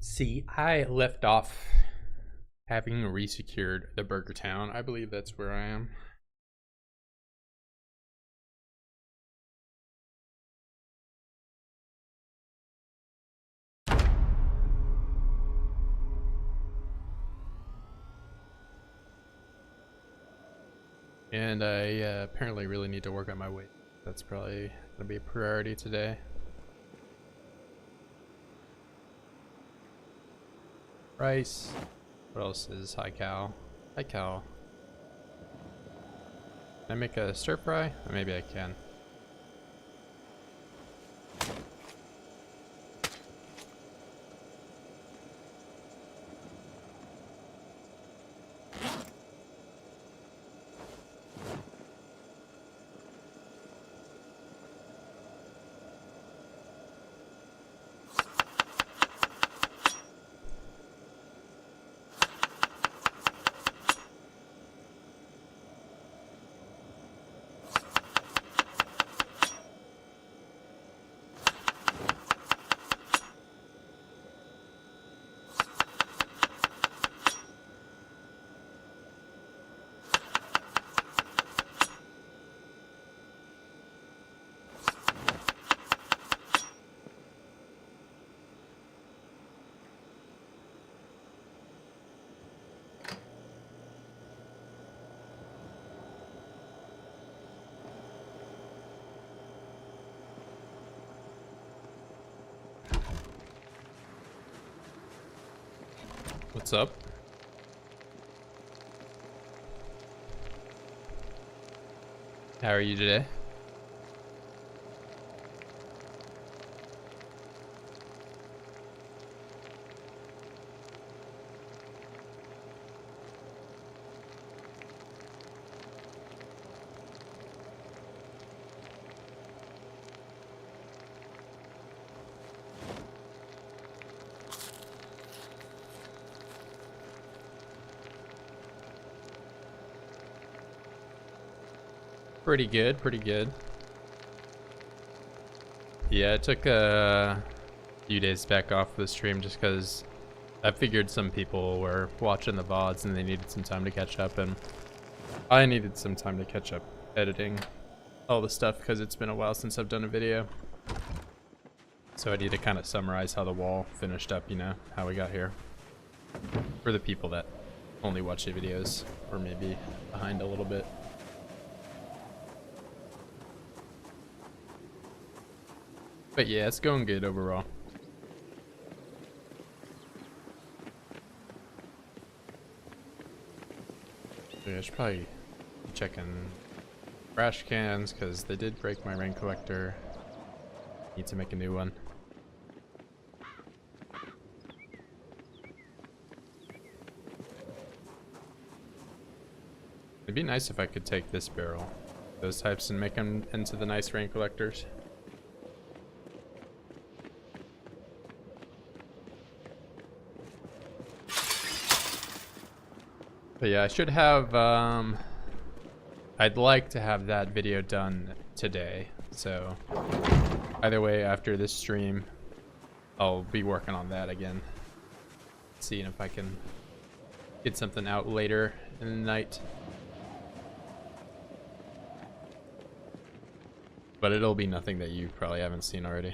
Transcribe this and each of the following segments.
See, I left off having resecured the BurgerTown. I believe that's where I am. And I apparently really need to work on my weight. That's probably gonna be a priority today. Rice. What else is high cal? High cal. Can I make a stir fry? Or maybe I can. What's up? How are you today? Pretty good, pretty good. Yeah, it took a few days back off the stream just because I figured some people were watching the VODs and they needed some time to catch up, and I needed some time to catch up editing all the stuff because it's been a while since I've done a video. So I need to kind of summarize how the wall finished up, you know, how we got here. For the people that only watch the videos or maybe behind a little bit. But yeah, it's going good overall. Yeah, I should probably be checking trash cans because they did break my rain collector. Need to make a new one. It'd be nice if I could take this barrel, those types, and make them into the nice rain collectors. But yeah, I should have, I'd like to have that video done today. So either way, after this stream, I'll be working on that again. Seeing if I can get something out later in the night. But it'll be nothing that you probably haven't seen already.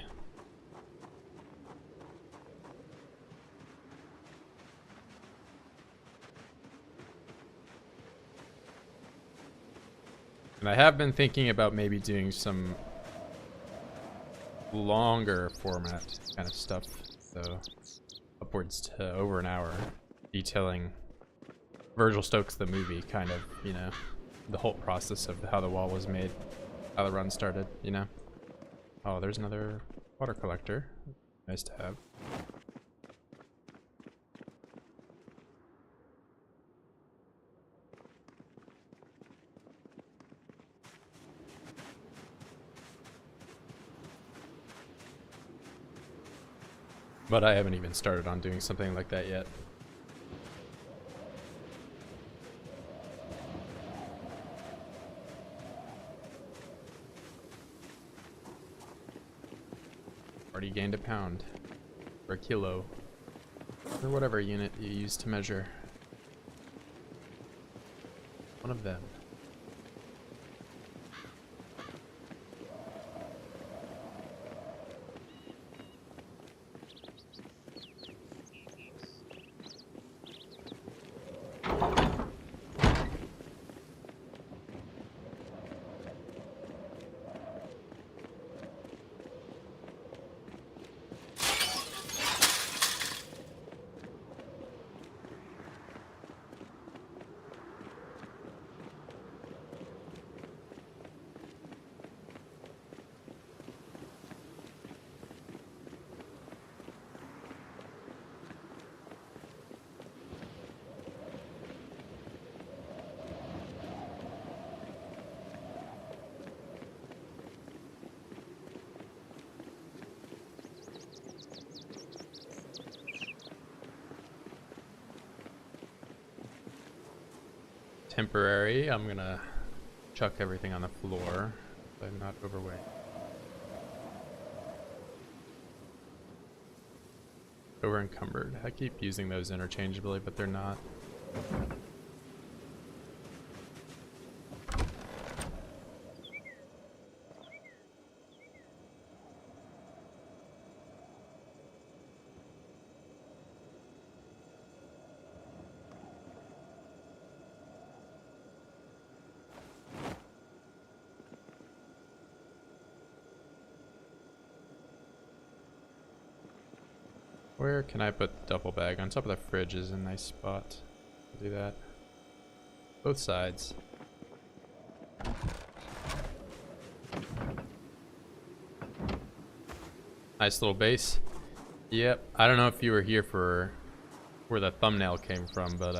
And I have been thinking about maybe doing some longer format kind of stuff, so upwards to over an hour, detailing Virgil Stokes the movie, kind of, you know, the whole process of how the wall was made, how the run started, you know. Oh, there's another water collector. Nice to have. But I haven't even started on doing something like that yet. Already gained a pound. For a kilo. Or whatever unit you use to measure. One of them. Temporary, I'm gonna chuck everything on the floor so I'm not overweight. Over encumbered. I keep using those interchangeably, but they're not. Where can I put the duffel bag? On top of the fridge is a nice spot. I'll do that. Both sides. Nice little base. Yep. I don't know if you were here for where the thumbnail came from, but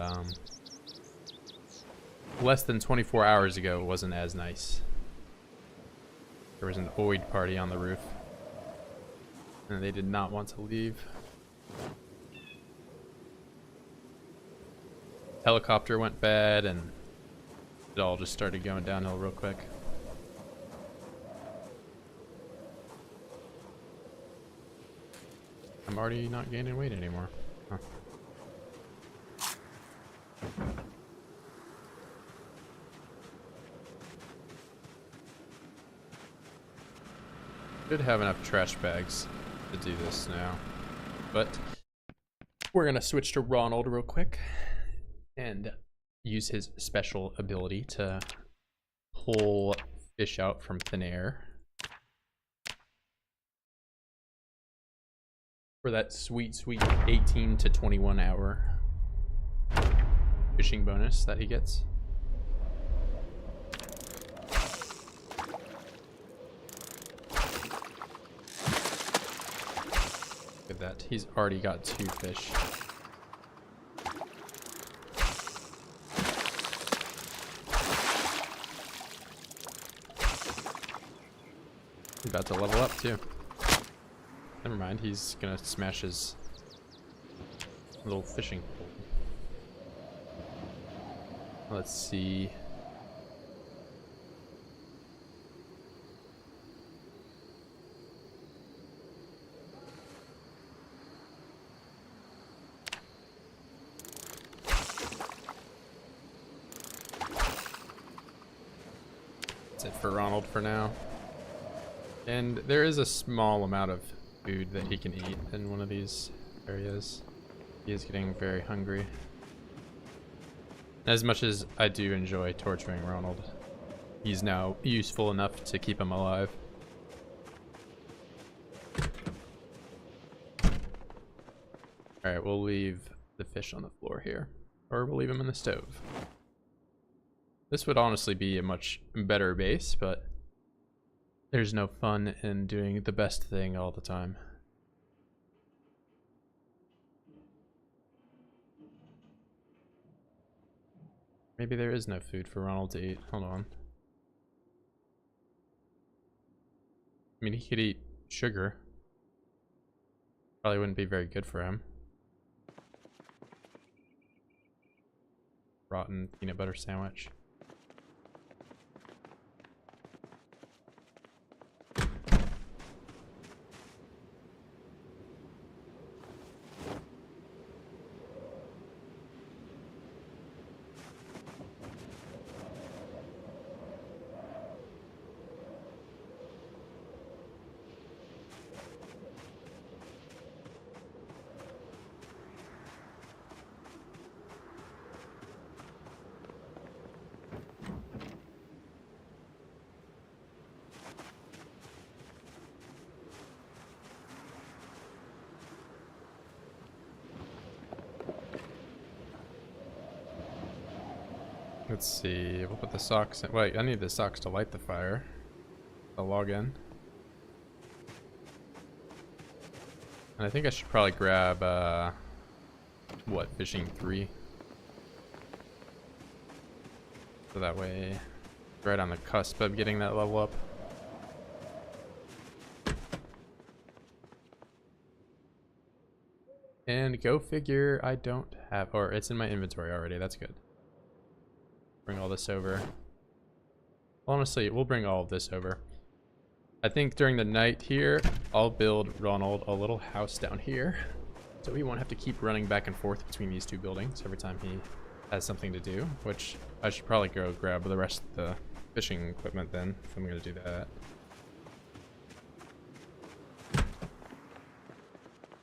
less than 24 hours ago it wasn't as nice. There was an Oid party on the roof. And they did not want to leave. Helicopter went bad and it all just started going downhill real quick. I'm already not gaining weight anymore. Huh. Should have enough trash bags to do this now, but we're gonna switch to Ronald real quick and use his special ability to pull fish out from thin air for that sweet 18 to 21 hour fishing bonus that he gets. Look at that, he's already got 2 fish. He's about to level up too. Never mind, he's gonna smash his little fishing pole. Let's see. That's it for Ronald for now. And there is a small amount of food that he can eat in one of these areas. He is getting very hungry. As much as I do enjoy torturing Ronald, he's now useful enough to keep him alive. Alright, we'll leave the fish on the floor here. Or we'll leave him in the stove. This would honestly be a much better base, but there's no fun in doing the best thing all the time. Maybe there is no food for Ronald to eat. Hold on. I mean, he could eat sugar. Probably wouldn't be very good for him. Rotten peanut butter sandwich. Let's see. We'll put the socks in. Wait, I need the socks to light the fire. I'll log in. And I think I should probably grab, what, fishing 3? So that way, right on the cusp of getting that level up. And go figure, I don't have, or it's in my inventory already, that's good. Bring all this over. Honestly, we'll bring all of this over. I think during the night here, I'll build Ronald a little house down here. So he won't have to keep running back and forth between these 2 buildings every time he has something to do. Which I should probably go grab the rest of the fishing equipment then, if I'm going to do that.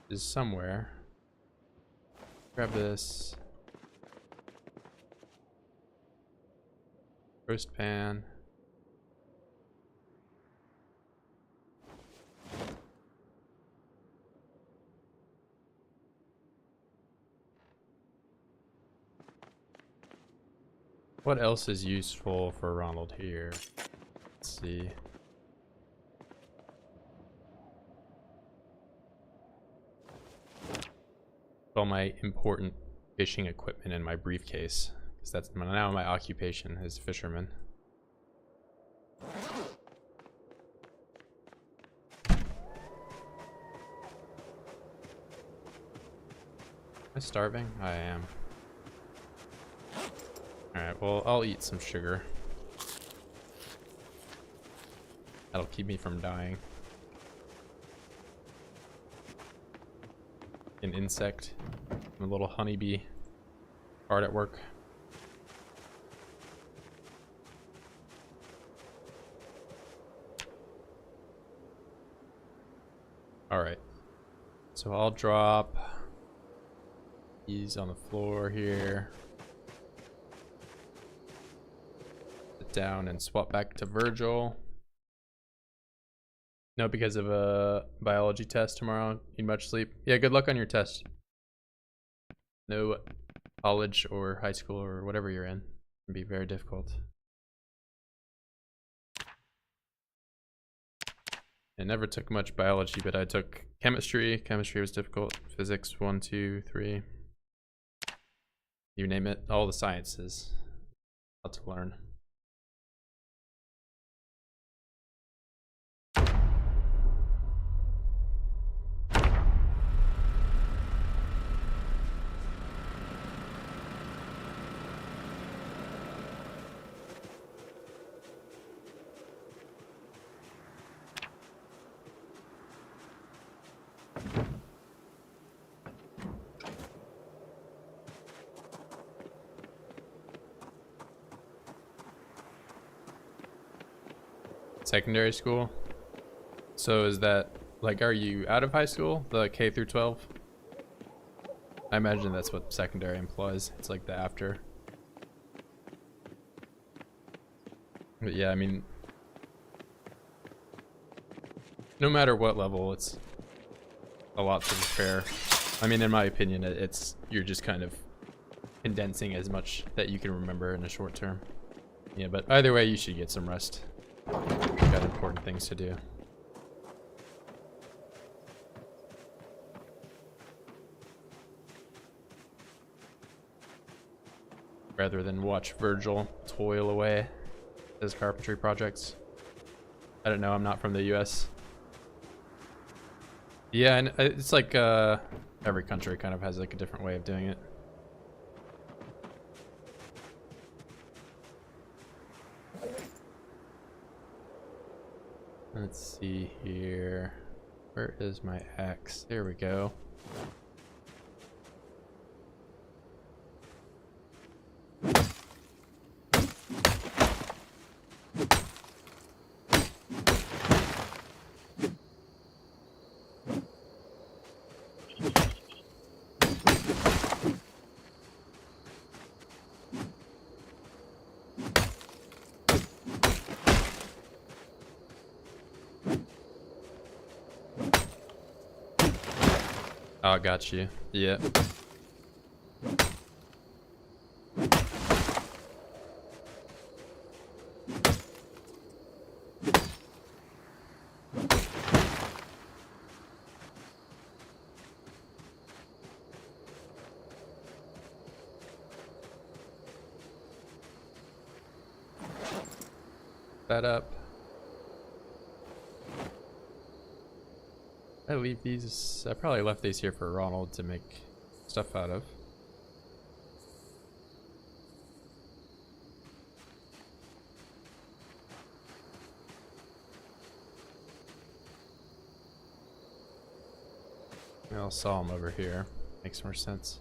Is somewhere. Grab this. Roast pan. What else is useful for Ronald here? Let's see. All my important fishing equipment in my briefcase, because that's now my occupation as fisherman. Am I starving? I am. Alright, well, I'll eat some sugar. That'll keep me from dying. An insect. I'm a little honeybee. Hard at work. Alright. So I'll drop these on the floor here. Sit down and swap back to Virgil. No, because of a biology test tomorrow. Need much sleep. Yeah, good luck on your test. No college or high school or whatever you're in. It can be very difficult. I never took much biology, but I took chemistry. Chemistry was difficult. Physics 1, 2, 3. You name it. All the sciences. A lot to learn. Secondary school. So is that like, are you out of high school, the K through 12? I imagine that's what secondary implies. It's like the after. But yeah, I mean, no matter what level, it's a lot to prepare. I mean, in my opinion, it's you're just kind of condensing as much that you can remember in a short term. Yeah, but either way, you should get some rest. Got important things to do. Rather than watch Virgil toil away his carpentry projects. I don't know, I'm not from the US. Yeah, and it's like every country kind of has like a different way of doing it. Let's see here. Where is my axe? There we go. Oh, got you. Yeah. that up. I leave these. I probably left these here for Ronald to make stuff out of. I'll saw him over here. Makes more sense.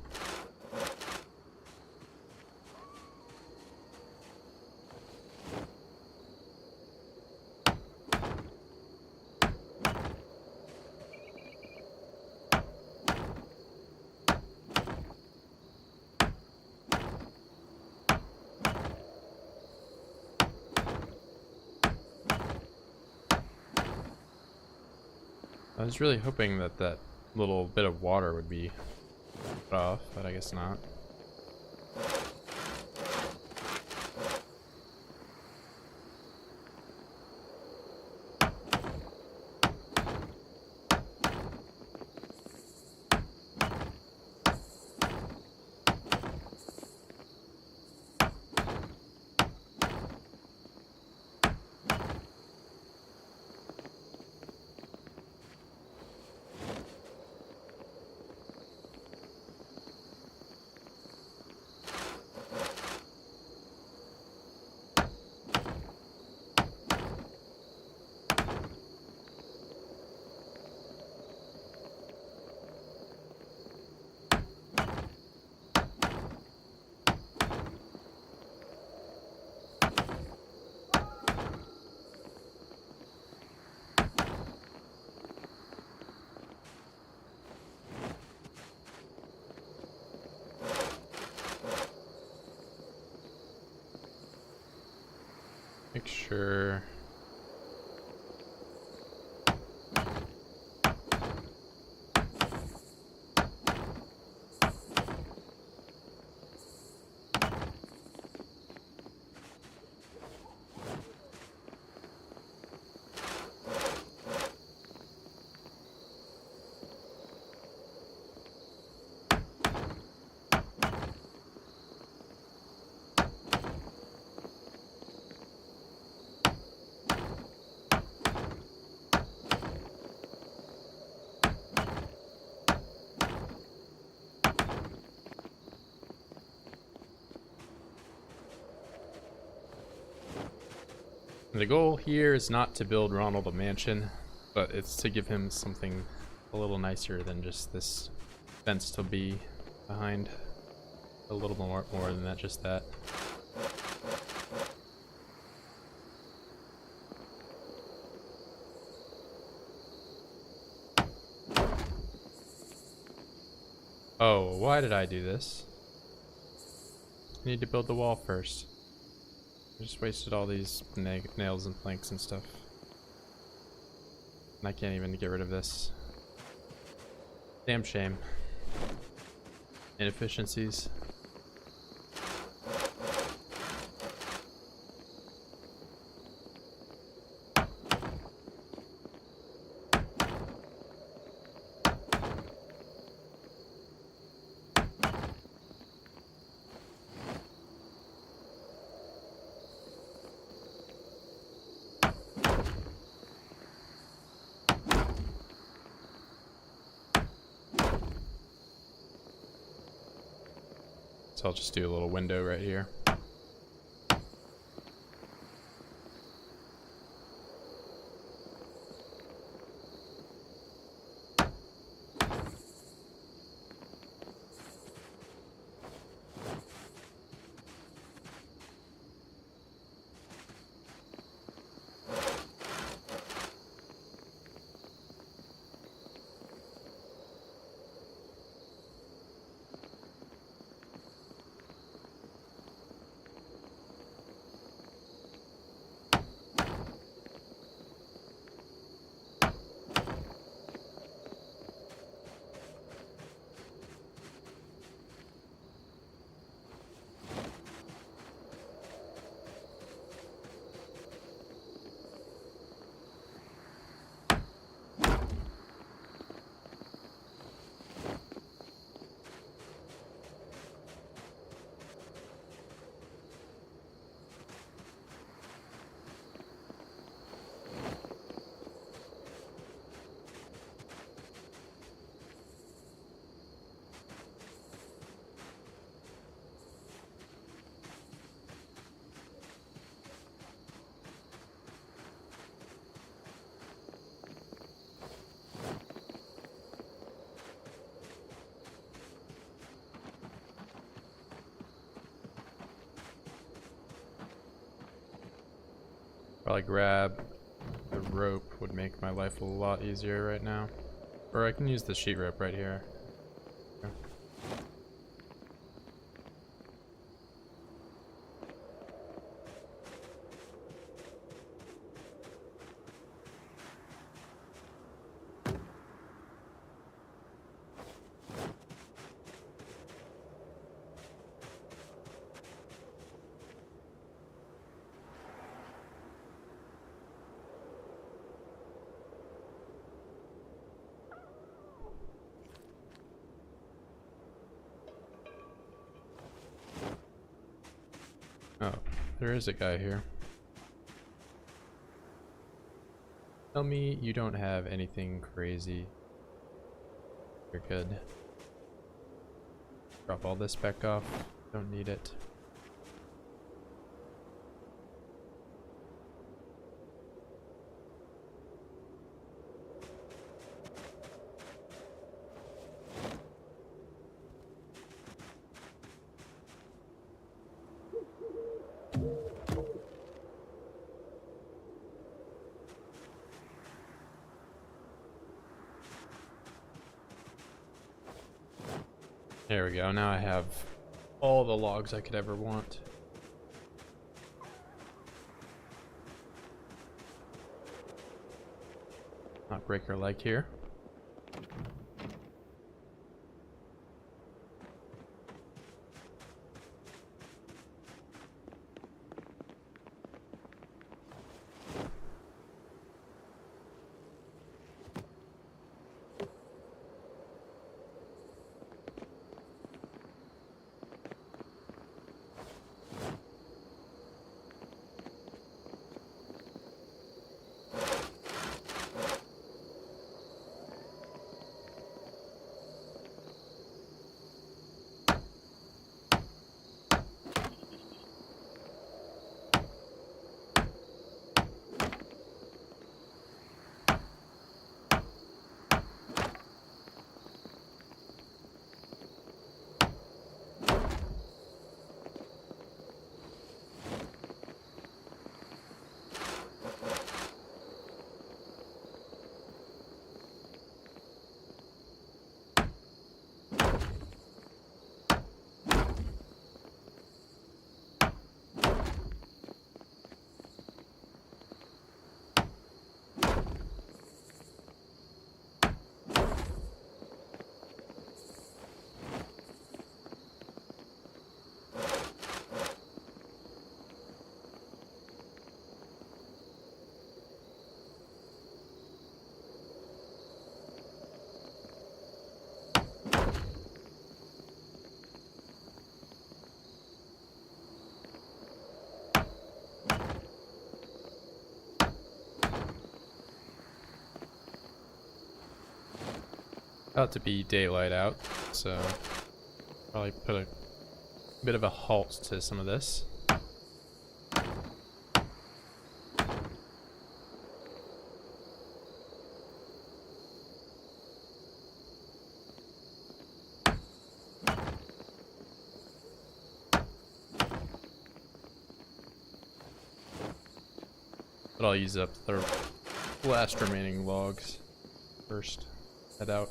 I was really hoping that that little bit of water would be cut off, but I guess not. Make sure. The goal here is not to build Ronald a mansion, but it's to give him something a little nicer than just this fence to be behind. A little more than that, just that. Oh, why did I do this? I need to build the wall first. I just wasted all these nails and planks and stuff. And I can't even get rid of this. Damn shame. Inefficiencies. So I'll just do a little window right here. Probably grab the rope would make my life a lot easier right now. Or I can use the sheet rope right here. Oh, there is a guy here. Tell me you don't have anything crazy. You're good. Drop all this back off. Don't need it. There we go. Now I have all the logs I could ever want. Not break her leg here. About to be daylight out, so probably put a bit of a halt to some of this. But I'll use up the last remaining logs first. Head out.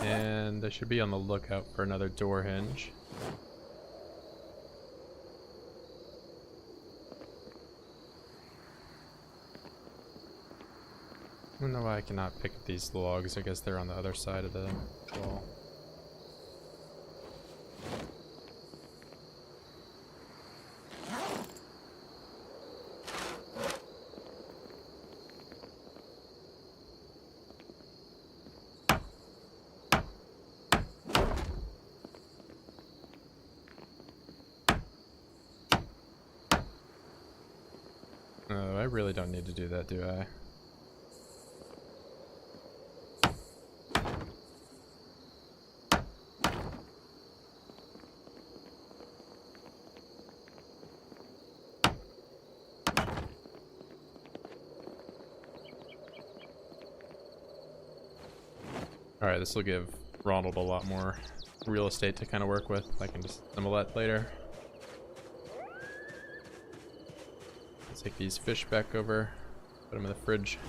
And I should be on the lookout for another door hinge. I don't know why I cannot pick up these logs. I guess they're on the other side of the wall. Oh, I really don't need to do that, do I? Alright, this will give Ronald a lot more real estate to kind of work with. I can just assemble that later. Let's take these fish back over, put them in the fridge.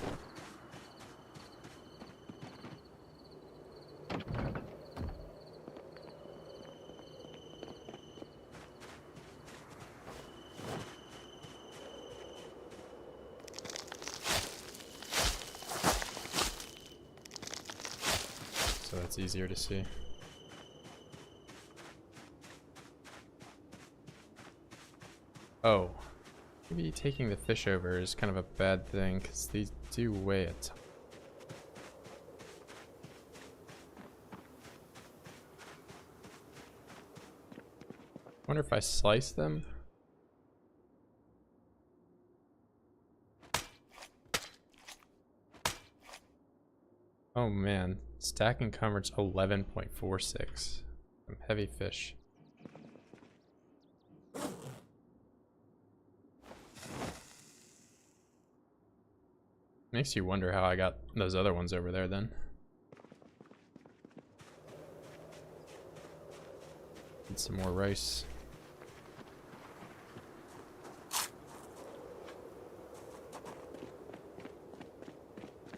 So that's easier to see. Oh, maybe taking the fish over is kind of a bad thing because these do weigh a ton. Wonder if I slice them. Oh man, stack encumbrance 11.46 from heavy fish. Makes you wonder how I got those other ones over there then. Need some more rice.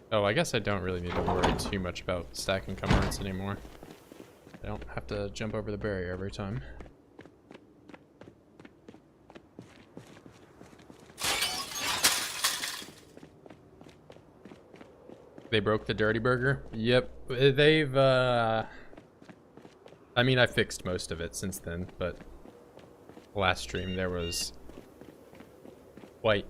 Oh, I guess I don't really need to worry too much about stack encumbrance anymore. I don't have to jump over the barrier every time. They broke the dirty burger? Yep. They've, I mean, I fixed most of it since then, but last stream there was quite,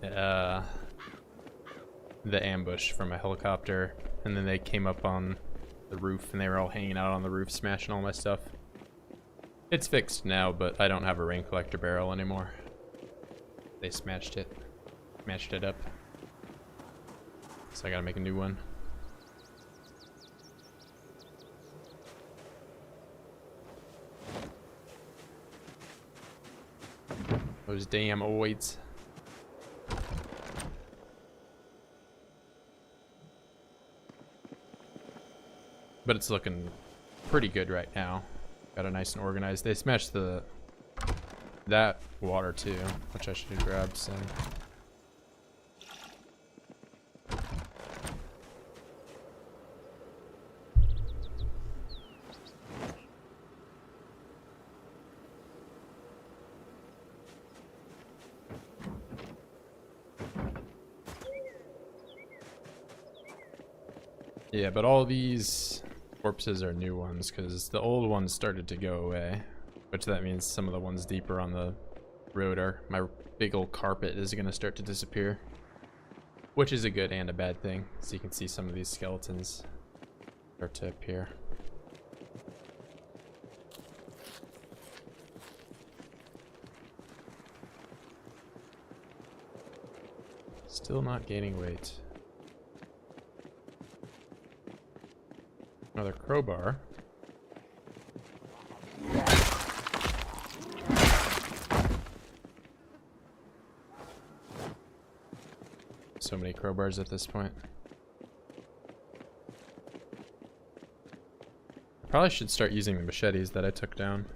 the ambush from a helicopter, and then they came up on the roof, and they were all hanging out on the roof, smashing all my stuff. It's fixed now, but I don't have a rain collector barrel anymore. They smashed it up. So I gotta make a new one. Those damn oids. But it's looking pretty good right now. Got it nice and organized. They smashed that water too, which I should grab soon. Yeah, but all these corpses are new ones because the old ones started to go away, which that means some of the ones deeper on the road are, my big old carpet is going to start to disappear, which is a good and a bad thing. So you can see some of these skeletons start to appear. Still not gaining weight. Another crowbar. So many crowbars at this point. Probably should start using the machetes that I took down.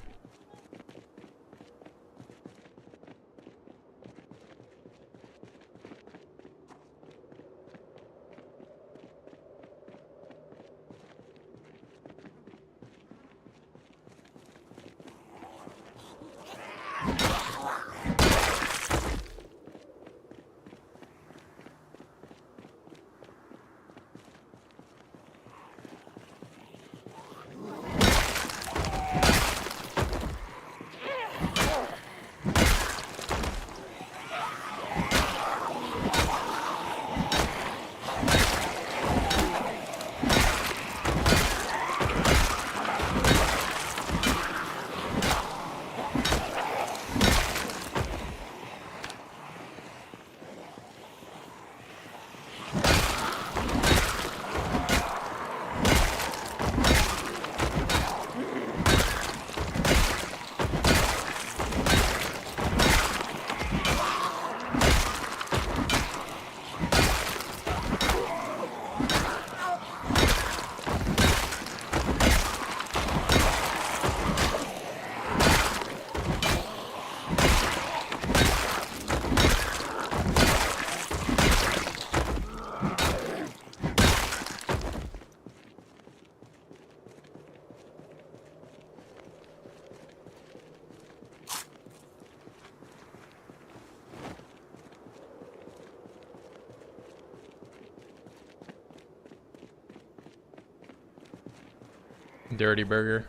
Dirty Burger.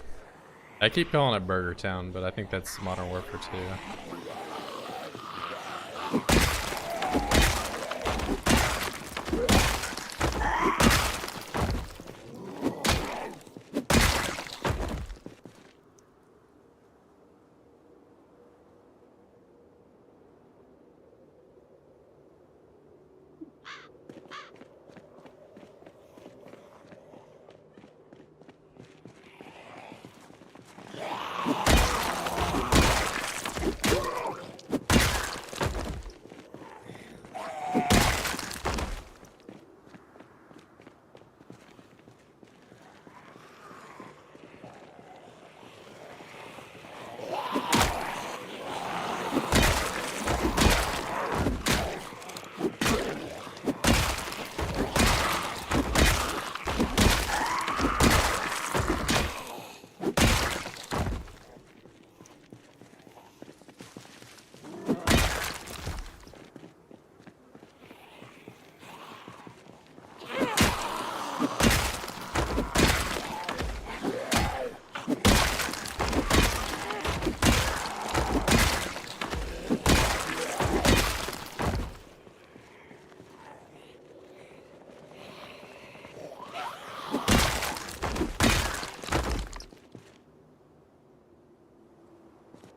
I keep calling it BurgerTown, but I think that's Modern Warfare 2.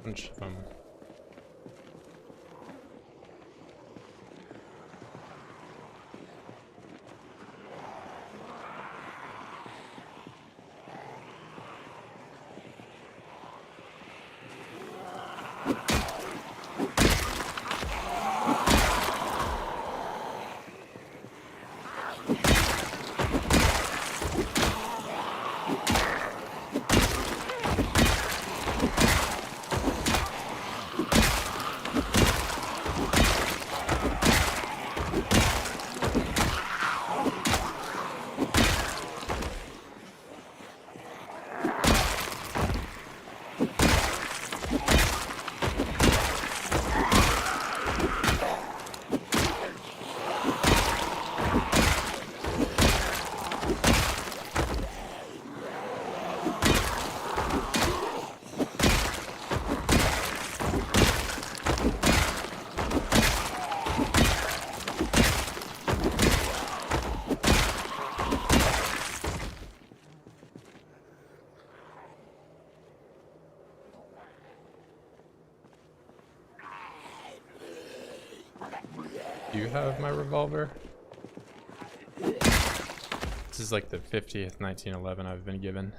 Bunch of them. Do you have my revolver? This is like the 50th 1911 I've been given.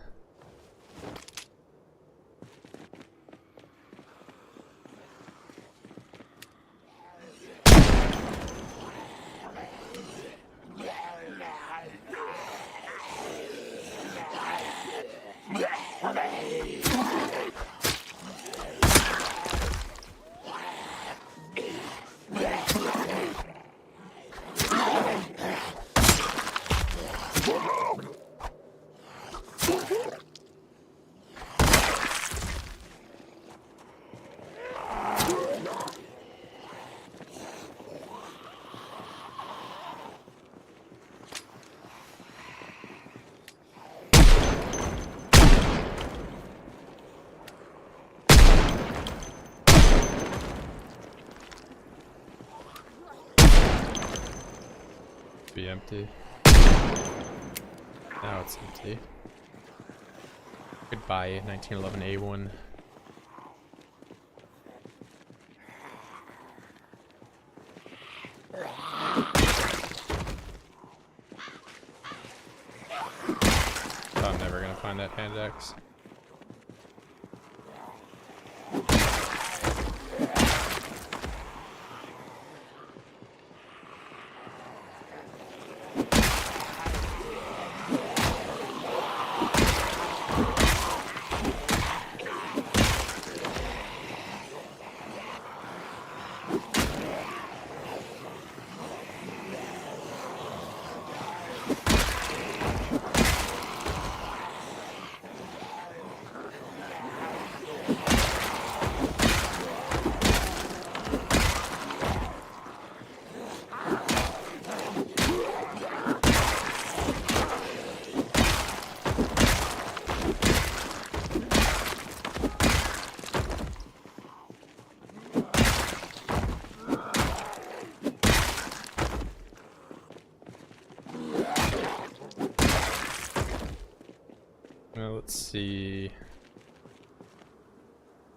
Be empty. Now it's empty. Goodbye, 1911 A1. I'm never gonna find that hand axe.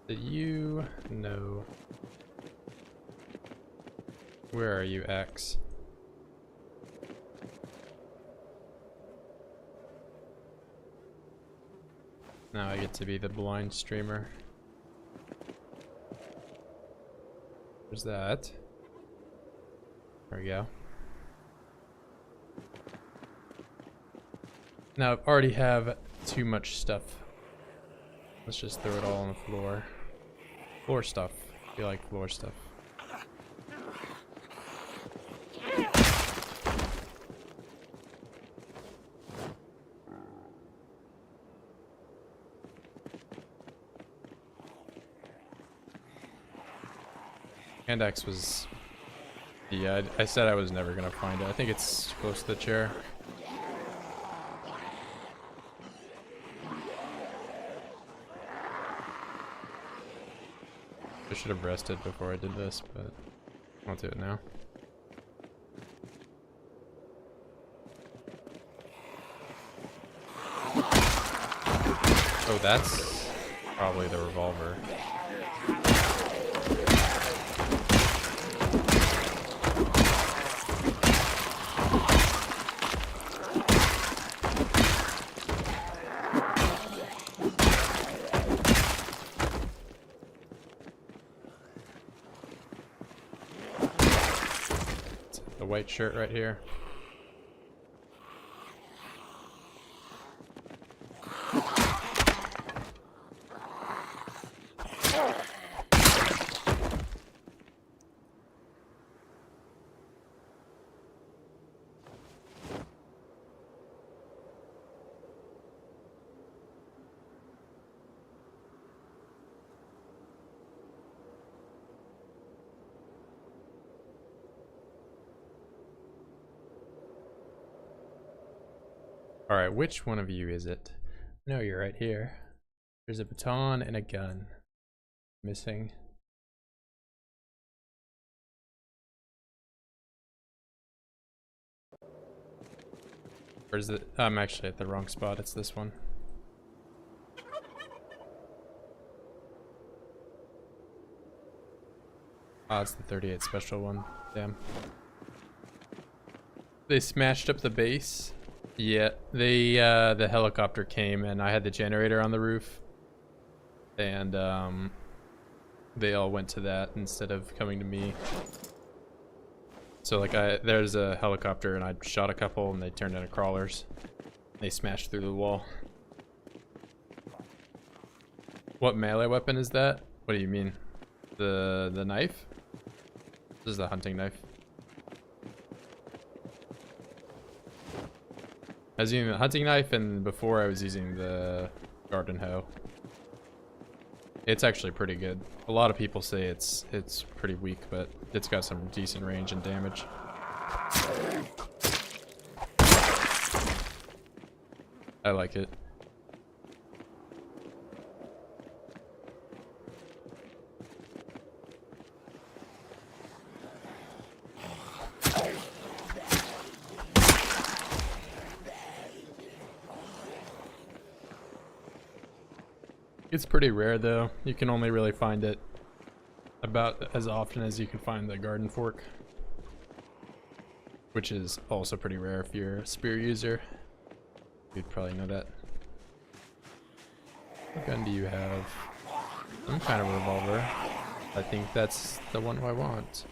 That you? No. Where are you, X? Now I get to be the blind streamer. Where's that? There we go. Now I already have too much stuff. Let's just throw it all on the floor. Floor stuff. I feel like floor stuff. Hand axe was... Yeah, I said I was never gonna find it. I think it's close to the chair. I should have rested before I did this, but I'll do it now. Oh, that's probably the revolver. The white shirt right here. Alright, which one of you is it? No, you're right here. There's a baton and a gun. Missing. Where's it? I'm actually at the wrong spot. It's this one. Ah, it's the 38 special one. Damn. They smashed up the base. Yeah, they the helicopter came and I had the generator on the roof, and they all went to that instead of coming to me. So like there's a helicopter and I shot a couple and they turned into crawlers. They smashed through the wall. What melee weapon is that? What do you mean? The knife? This is the hunting knife. I was using the hunting knife, and before I was using the garden hoe. It's actually pretty good. A lot of people say it's pretty weak, but it's got some decent range and damage. I like it. It's pretty rare though. You can only really find it about as often as you can find the garden fork, which is also pretty rare if you're a spear user. You'd probably know that. What gun do you have? Some kind of revolver. I think that's the one I want.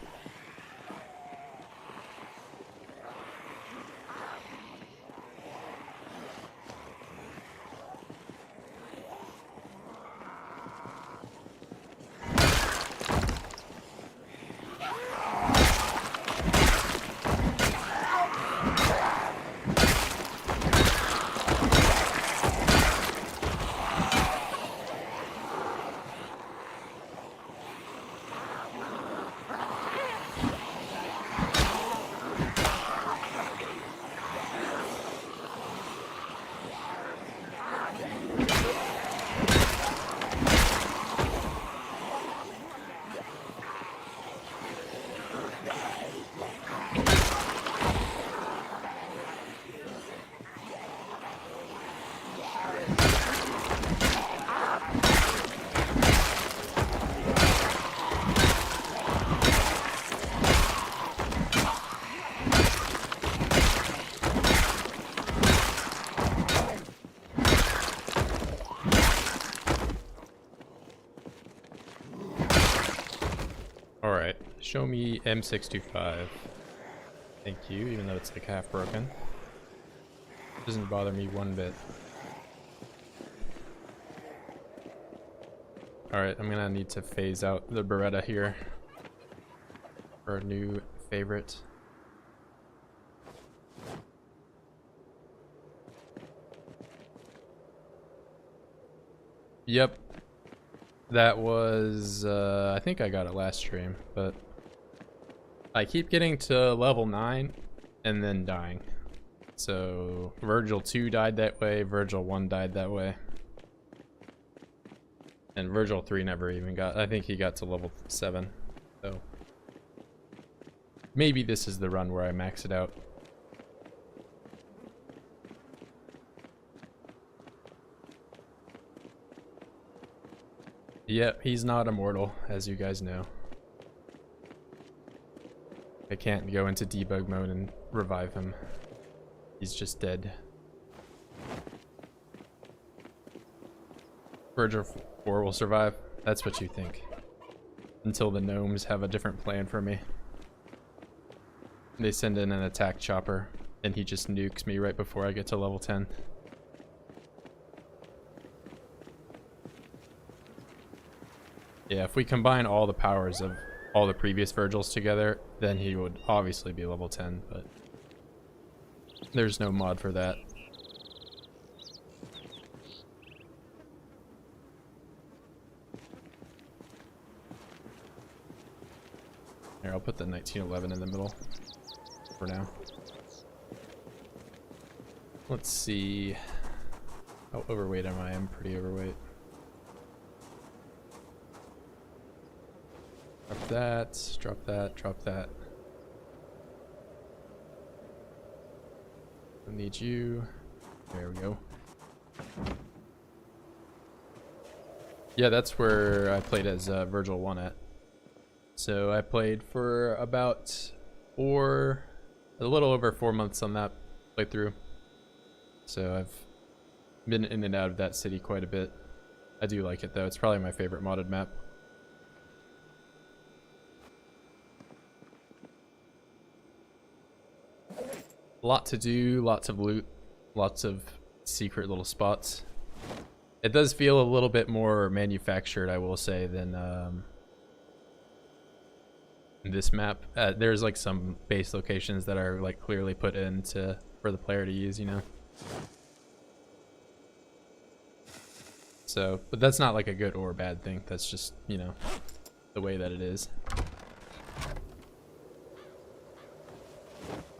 Alright, show me M625. Thank you, even though it's like half broken. Doesn't bother me one bit. Alright, I'm gonna need to phase out the Beretta here for a new favorite. Yep. That was, I think I got it last stream, but I keep getting to level 9 and then dying. So Virgil 2 died that way, Virgil 1 died that way. And Virgil 3 never even got, I think he got to level 7. So maybe this is the run where I max it out. Yep, he's not immortal, as you guys know. I can't go into debug mode and revive him. He's just dead. Virgil 4 will survive. That's what you think. Until the gnomes have a different plan for me. They send in an attack chopper, and he just nukes me right before I get to level 10. Yeah, if we combine all the powers of all the previous Virgils together, then he would obviously be level 10, but there's no mod for that. Here, I'll put the 1911 in the middle for now. Let's see. How overweight am I? I'm pretty overweight. Drop that, drop that, drop that. I need you. There we go. Yeah, that's where I played as Virgil 1 at. So I played for about a little over 4 months on that playthrough. So I've been in and out of that city quite a bit. I do like it though. It's probably my favorite modded map. A lot to do, lots of loot, lots of secret little spots. It does feel a little bit more manufactured, I will say, than this map. There's like some base locations that are like clearly put in for the player to use, you know. So, but that's not like a good or bad thing. That's just, you know, the way that it is.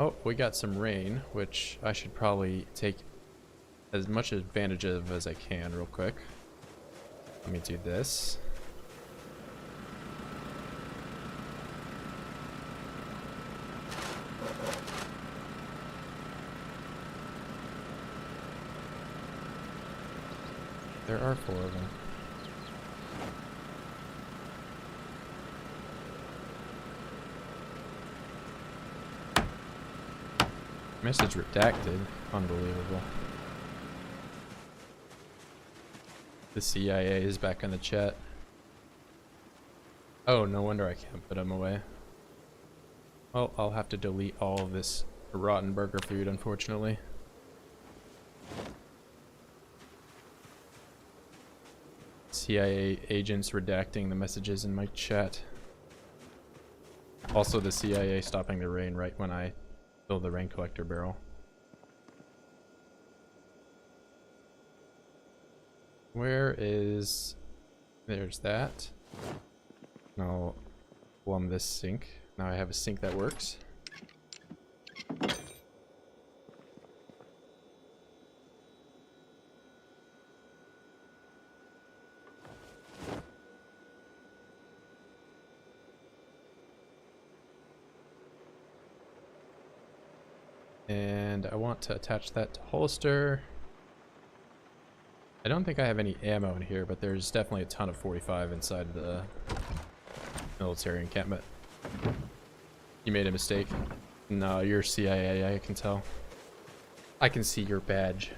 Oh, we got some rain, which I should probably take as much advantage of as I can real quick. Let me do this. There are 4 of them. Message redacted. Unbelievable. The CIA is back in the chat. Oh, no wonder I can't put them away. Well, I'll have to delete all of this rotten burger food, unfortunately. CIA agents redacting the messages in my chat. Also, the CIA stopping the rain right when I fill the rain collector barrel. Where is... There's that. Now, plumb this sink. Now I have a sink that works. And I want to attach that to holster. I don't think I have any ammo in here, but there's definitely a ton of 45 inside the military encampment. You made a mistake. No, you're CIA, I can tell. I can see your badge.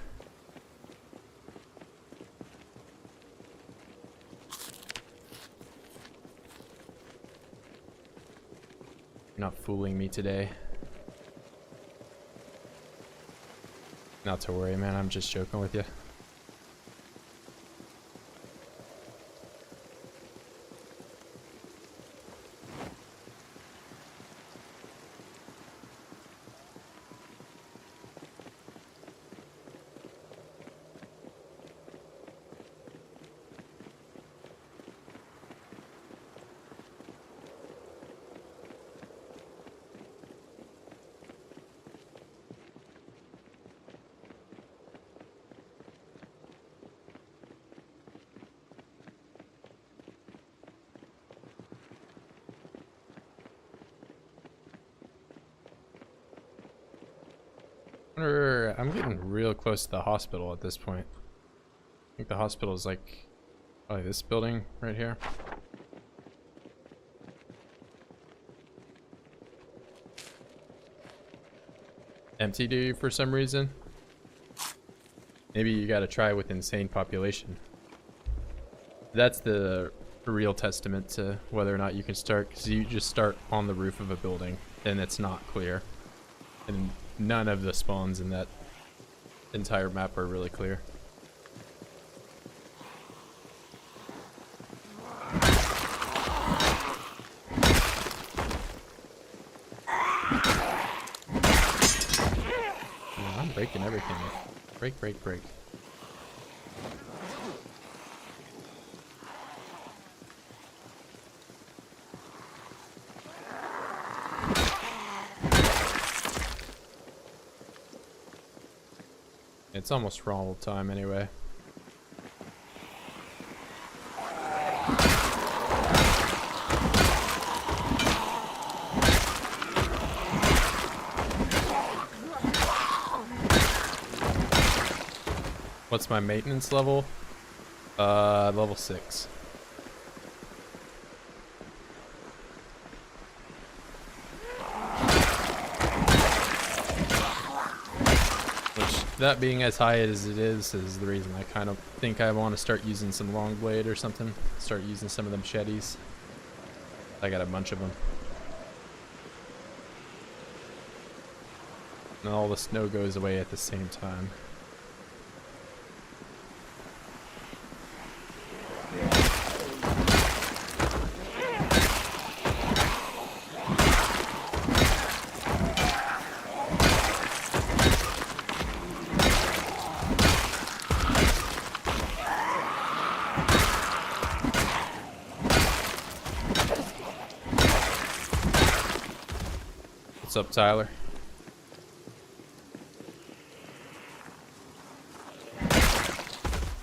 Not fooling me today. Not to worry, man. I'm just joking with you. I'm getting real close to the hospital at this point. I think the hospital is like, oh, this building right here. Empty to you for some reason. Maybe you gotta try with insane population. That's the real testament to whether or not you can start, because you just start on the roof of a building and it's not clear. And none of the spawns in that entire map are really clear. I'm breaking everything. Break, break, break. It's almost Ronald time anyway. What's my maintenance level? Level 6. That being as high as it is the reason I kind of think I want to start using some long blade or something. Start using some of the machetes. I got a bunch of them. And all the snow goes away at the same time. What's up, Tyler?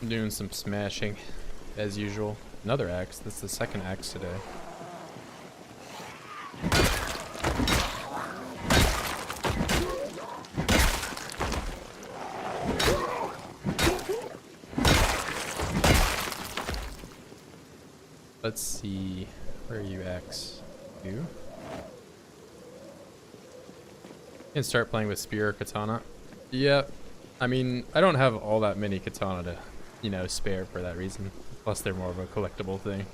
I'm doing some smashing, as usual. Another axe. That's the second axe today. Let's see. Where are you, axe? You? Can start playing with spear or katana. Yeah, I mean, I don't have all that many katana to, you know, spare for that reason. Plus, they're more of a collectible thing.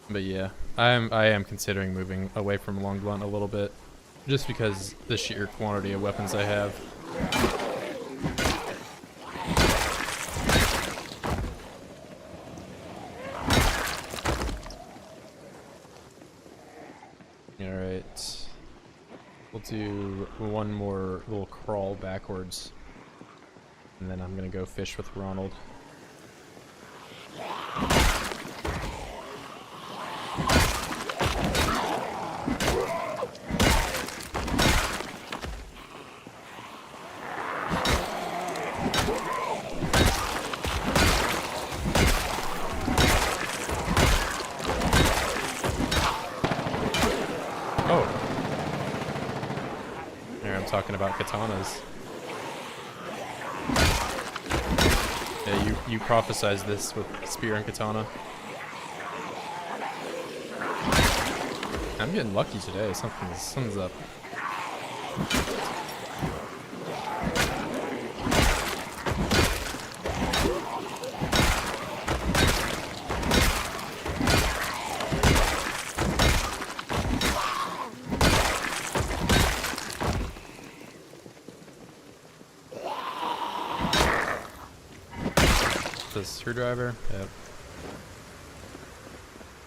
But yeah, I am considering moving away from long blunt a little bit, just because the sheer quantity of weapons I have. All right. We'll do one more little crawl backwards, and then I'm gonna go fish with Ronald. Talking about katanas. Yeah, you prophesized this with spear and katana. I'm getting lucky today. Something's up. screwdriver? Yep.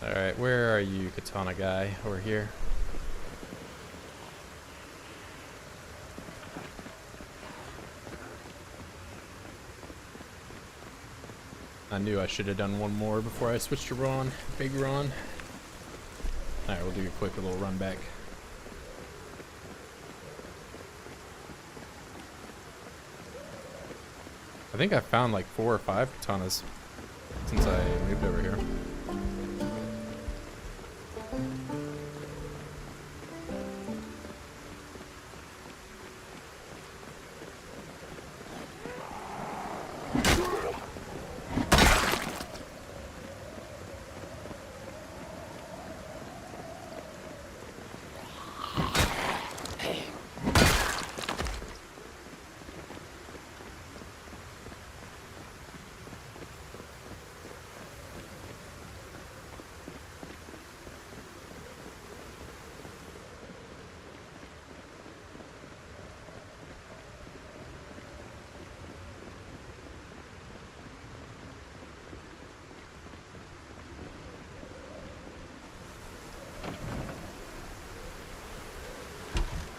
Alright, where are you, katana guy? Over here. I knew I should have done one more before I switched to Ron. Big Ron. Alright, we'll do a quick little run back. I think I found like 4 or 5 katanas since I moved over here.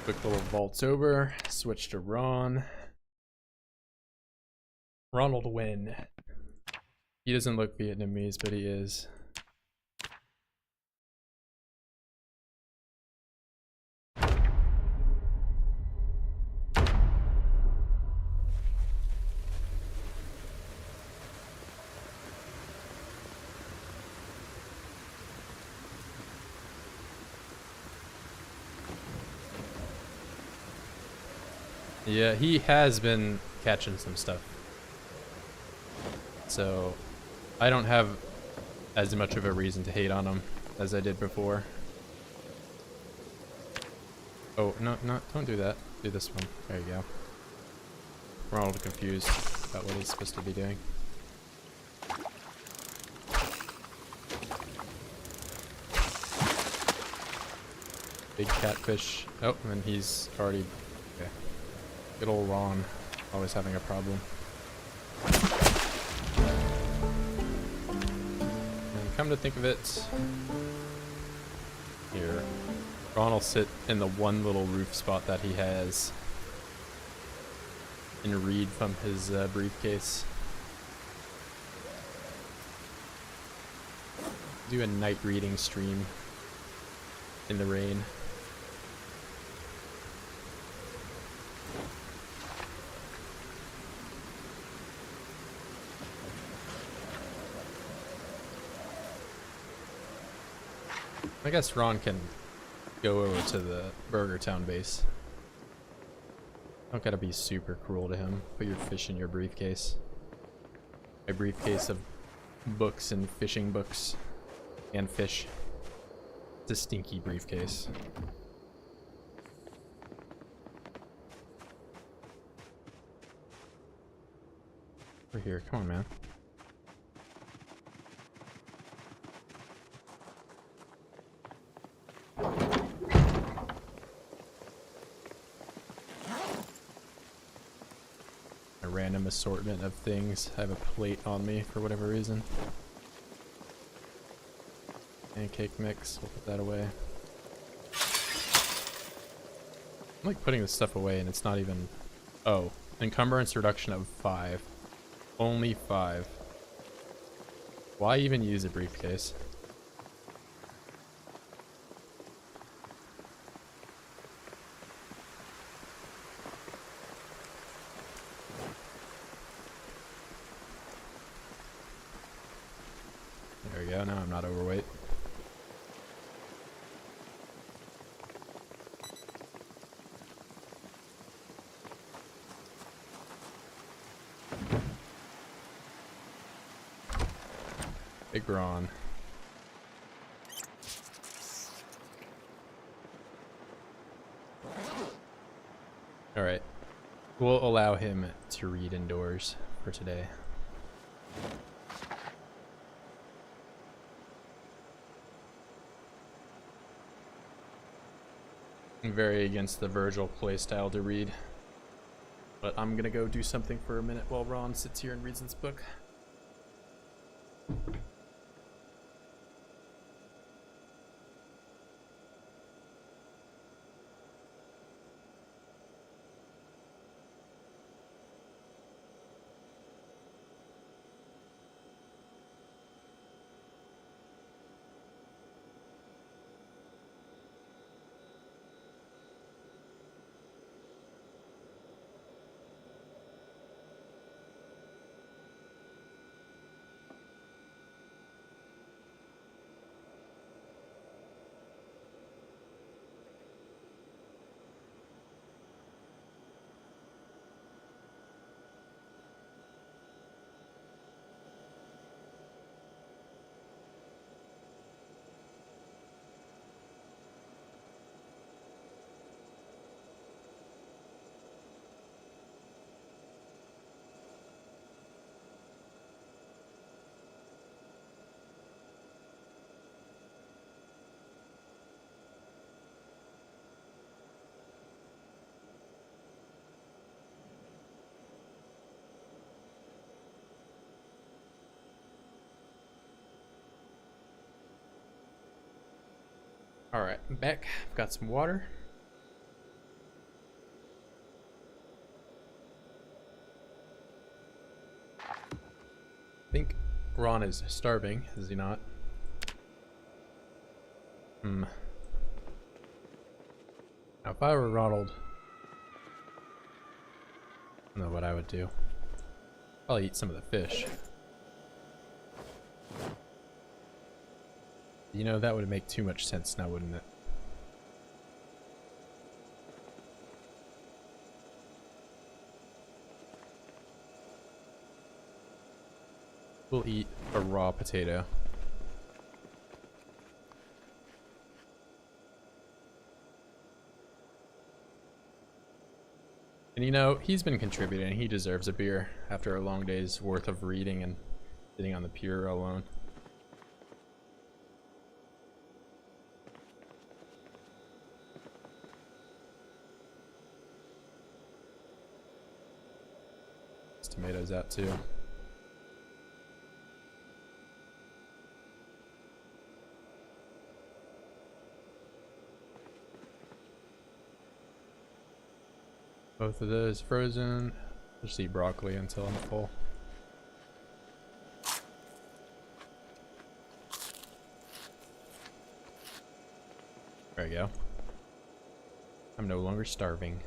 Quick little vaults over, switch to Ron. Ronald win. He doesn't look Vietnamese, but he is. Yeah, he has been catching some stuff. So, I don't have as much of a reason to hate on him as I did before. Oh, no, don't do that. Do this one. There you go. Ronald confused about what he's supposed to be doing. Big catfish. Oh, and he's already... Okay. Good old Ron. Always having a problem. And come to think of it... Here. Ron will sit in the one little roof spot that he has. And read from his briefcase. Do a night reading stream. In the rain. I guess Ron can go over to the BurgerTown base. Don't gotta be super cruel to him. Put your fish in your briefcase. A briefcase of books and fishing books. And fish. It's a stinky briefcase. Over here, come on, man. A random assortment of things. I have a plate on me for whatever reason. Pancake mix, we'll put that away. I'm like putting this stuff away and it's not even... Oh, encumbrance reduction of 5. Only 5. Why even use a briefcase? There we go, now I'm not overweight. Big Ron. Alright. We'll allow him to read indoors for today. I'm very against the Virgil playstyle to read. But I'm gonna go do something for a minute while Ron sits here and reads this book. Alright, I'm back. I've got some water. I think Ron is starving, is he not? Now if I were Ronald, I don't know what I would do. Probably eat some of the fish. You know, that would make too much sense now, wouldn't it? We'll eat a raw potato. And you know, he's been contributing. He deserves a beer after a long day's worth of reading and sitting on the pier alone. There's tomatoes out too. Both of those frozen. Just eat broccoli until I'm full. There we go. I'm no longer starving.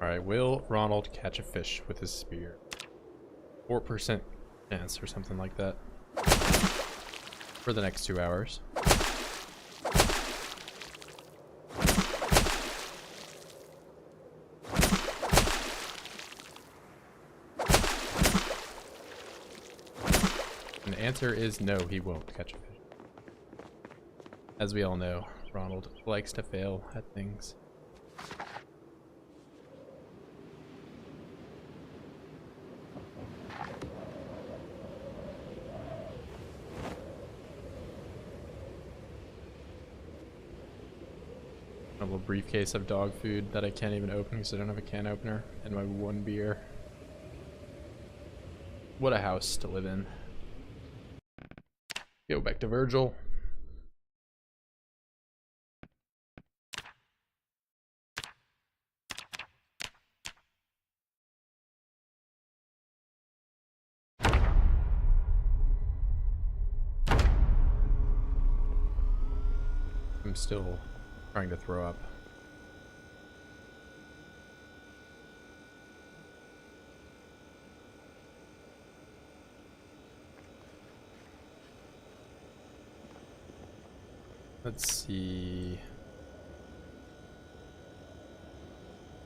Alright, will Ronald catch a fish with his spear? 4% chance or something like that. For the next 2 hours. And the answer is no, he won't catch a fish. As we all know, Ronald likes to fail at things. A little briefcase of dog food that I can't even open because I don't have a can opener, and my one beer. What a house to live in. Go back to Virgil. I'm still trying to throw up. Let's see.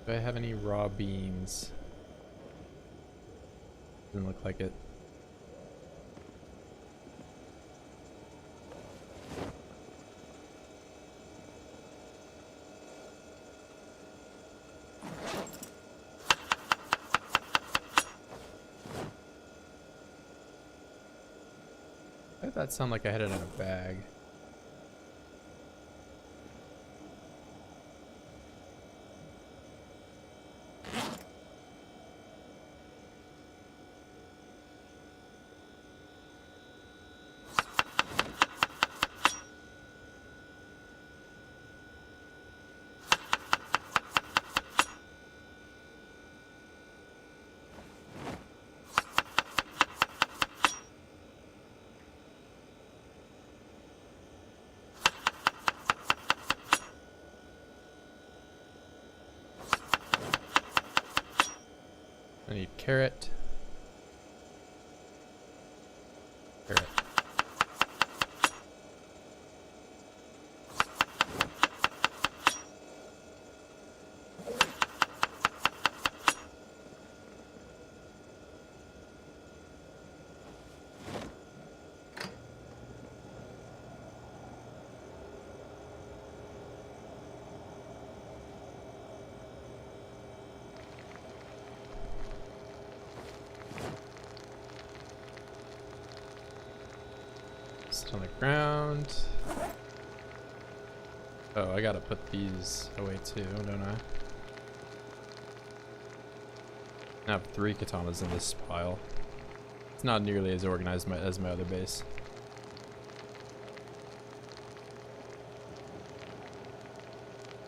Do I have any raw beans? Doesn't look like it. Why did that sound like I had it in a bag? carrot. Carrot. On the ground. Oh, I gotta put these away too, don't I? I have 3 katanas in this pile. It's not nearly as organized as my other base.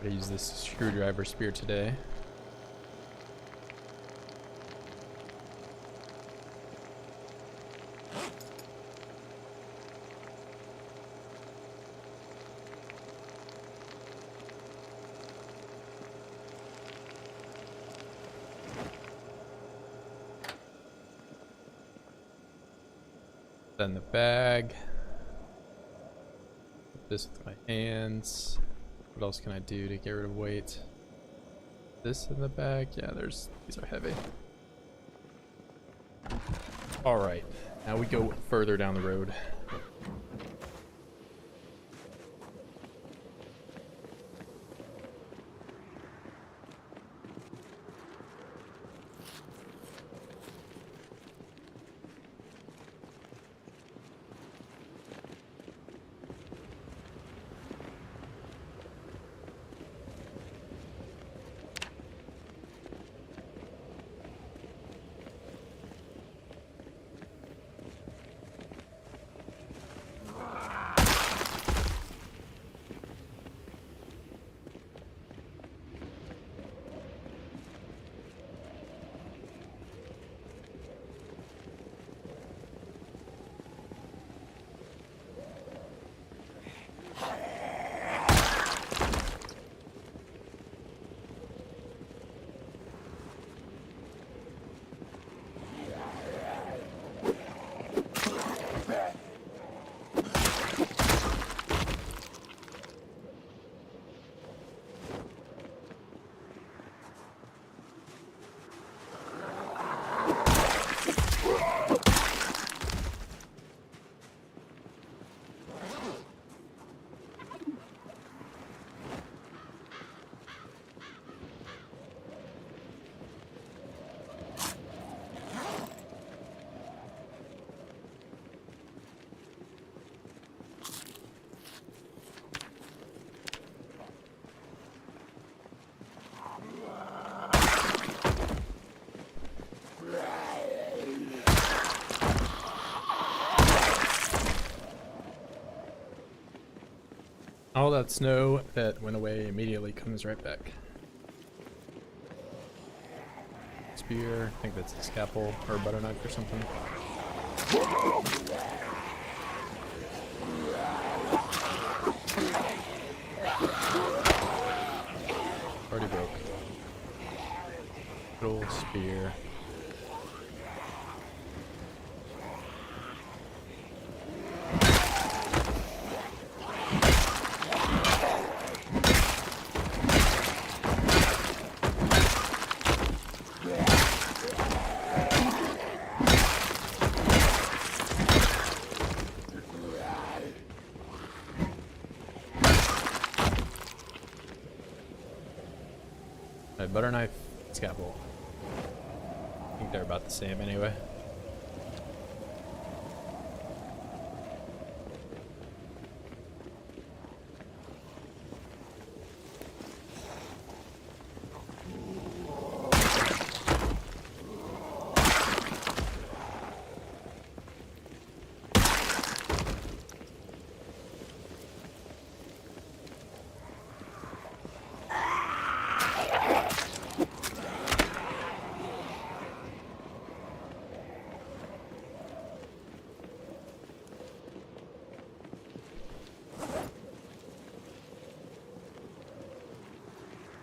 I use this screwdriver spear today. Then the bag. Put this with my hands. What else can I do to get rid of weight? This in the bag. Yeah, these are heavy. All right, now we go further down the road. All that snow that went away immediately comes right back. Spear, I think that's a scalpel or a butter knife or something. Already broke. Good old spear. Butter knife, scalpel. I think they're about the same anyway.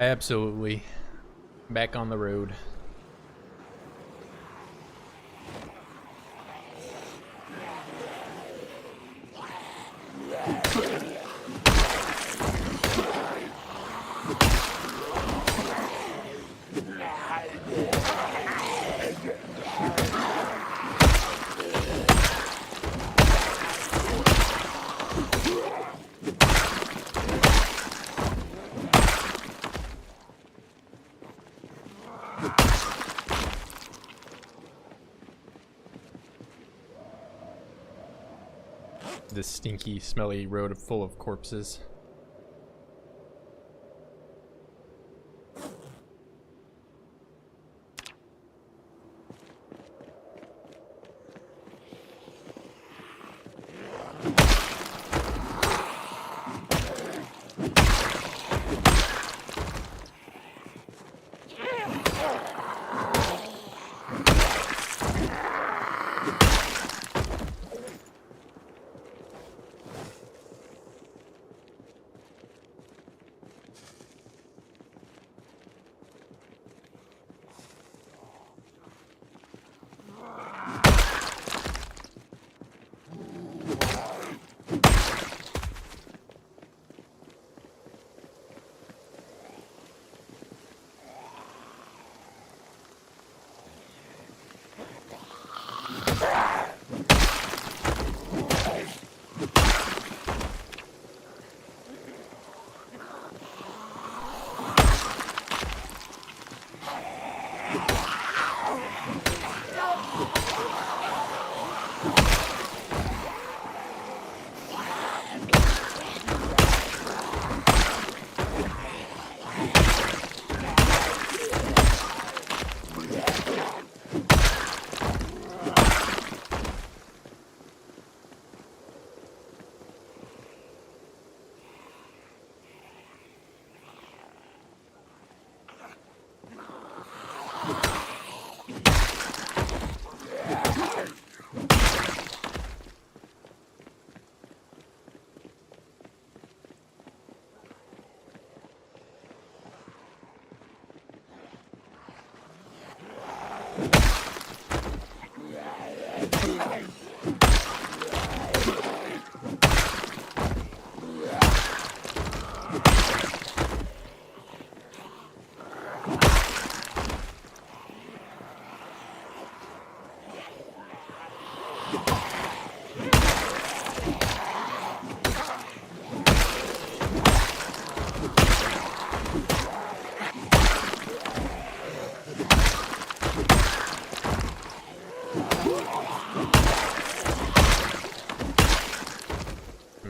Absolutely. Back on the road. this stinky, smelly road full of corpses.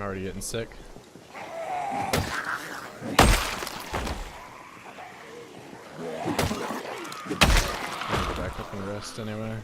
Already getting sick. I'm gonna go back up and rest anyway.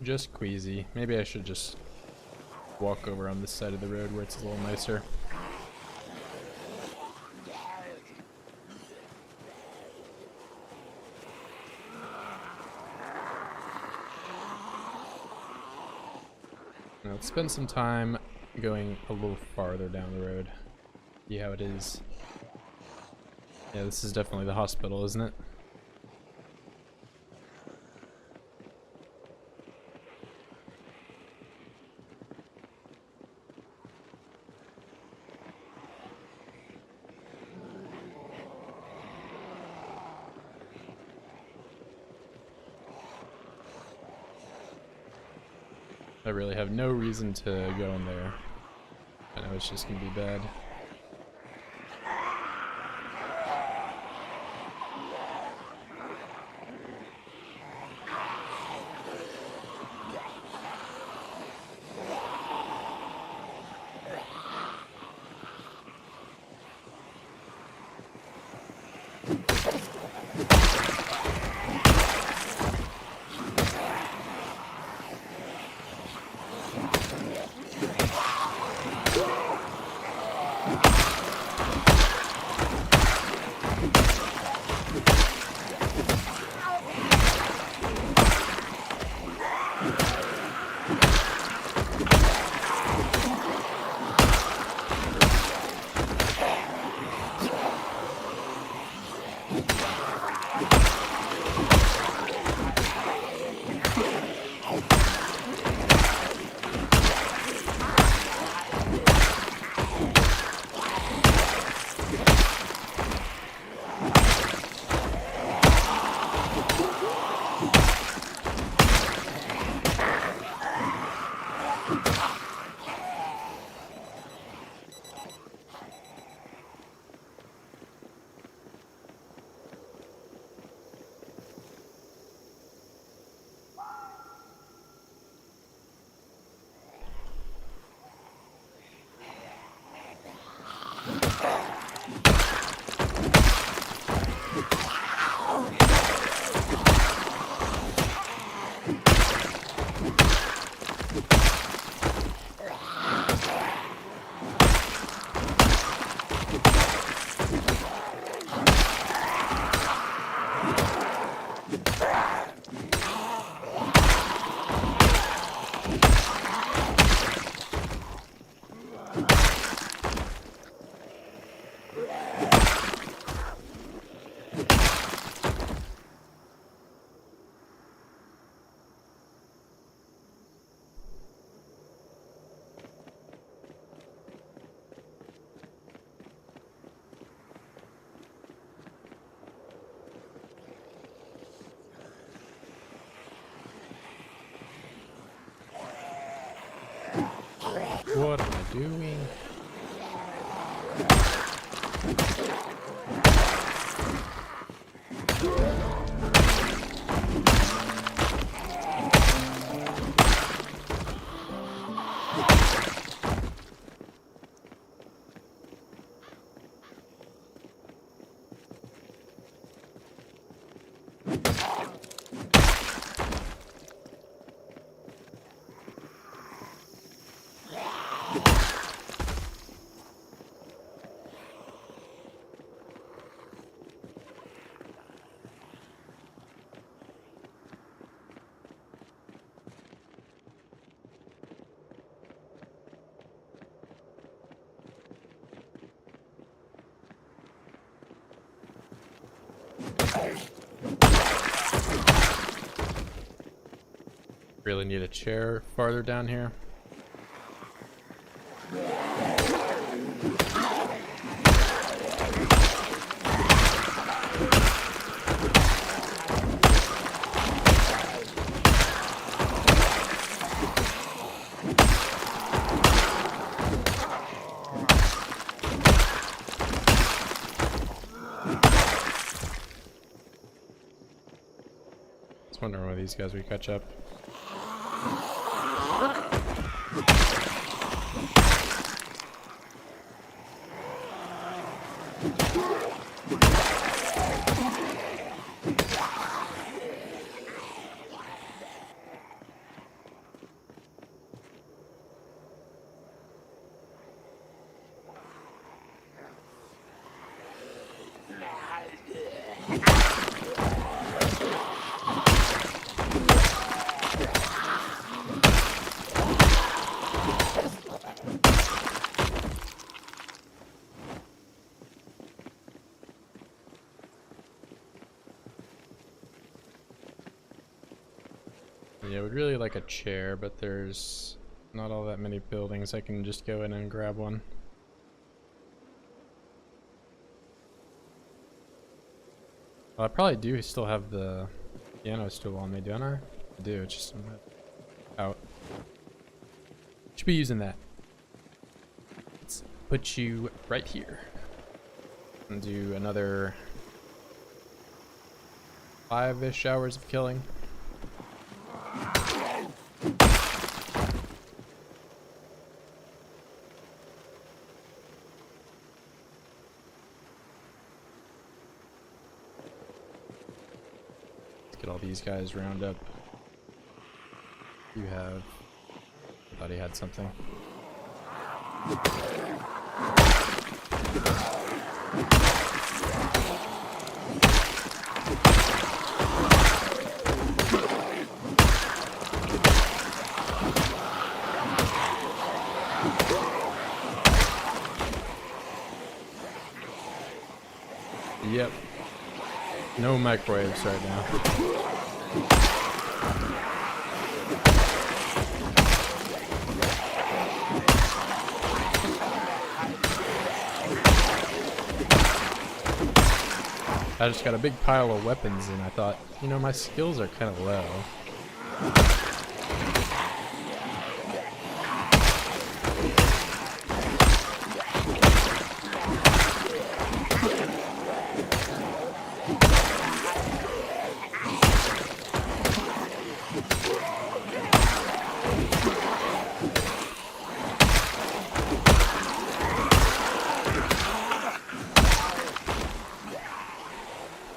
Just queasy. Maybe I should just walk over on this side of the road where it's a little nicer. Now let's spend some time going a little farther down the road. See how it is. Yeah, this is definitely the hospital, isn't it? I really have no reason to go in there. I know it's just gonna be bad. What am I doing? Really need a chair farther down here. Just wondering why these guys would catch up. Yeah, I would really like a chair, but there's not all that many buildings I can just go in and grab one. Well, I probably do still have the piano stool on me, don't I? I do, it's just out. Should be using that. Let's put you right here. And do another 5-ish hours of killing. Get all these guys round up. You have... I thought he had something. Yep. No microwaves right now. I just got a big pile of weapons and I thought, you know, my skills are kind of low.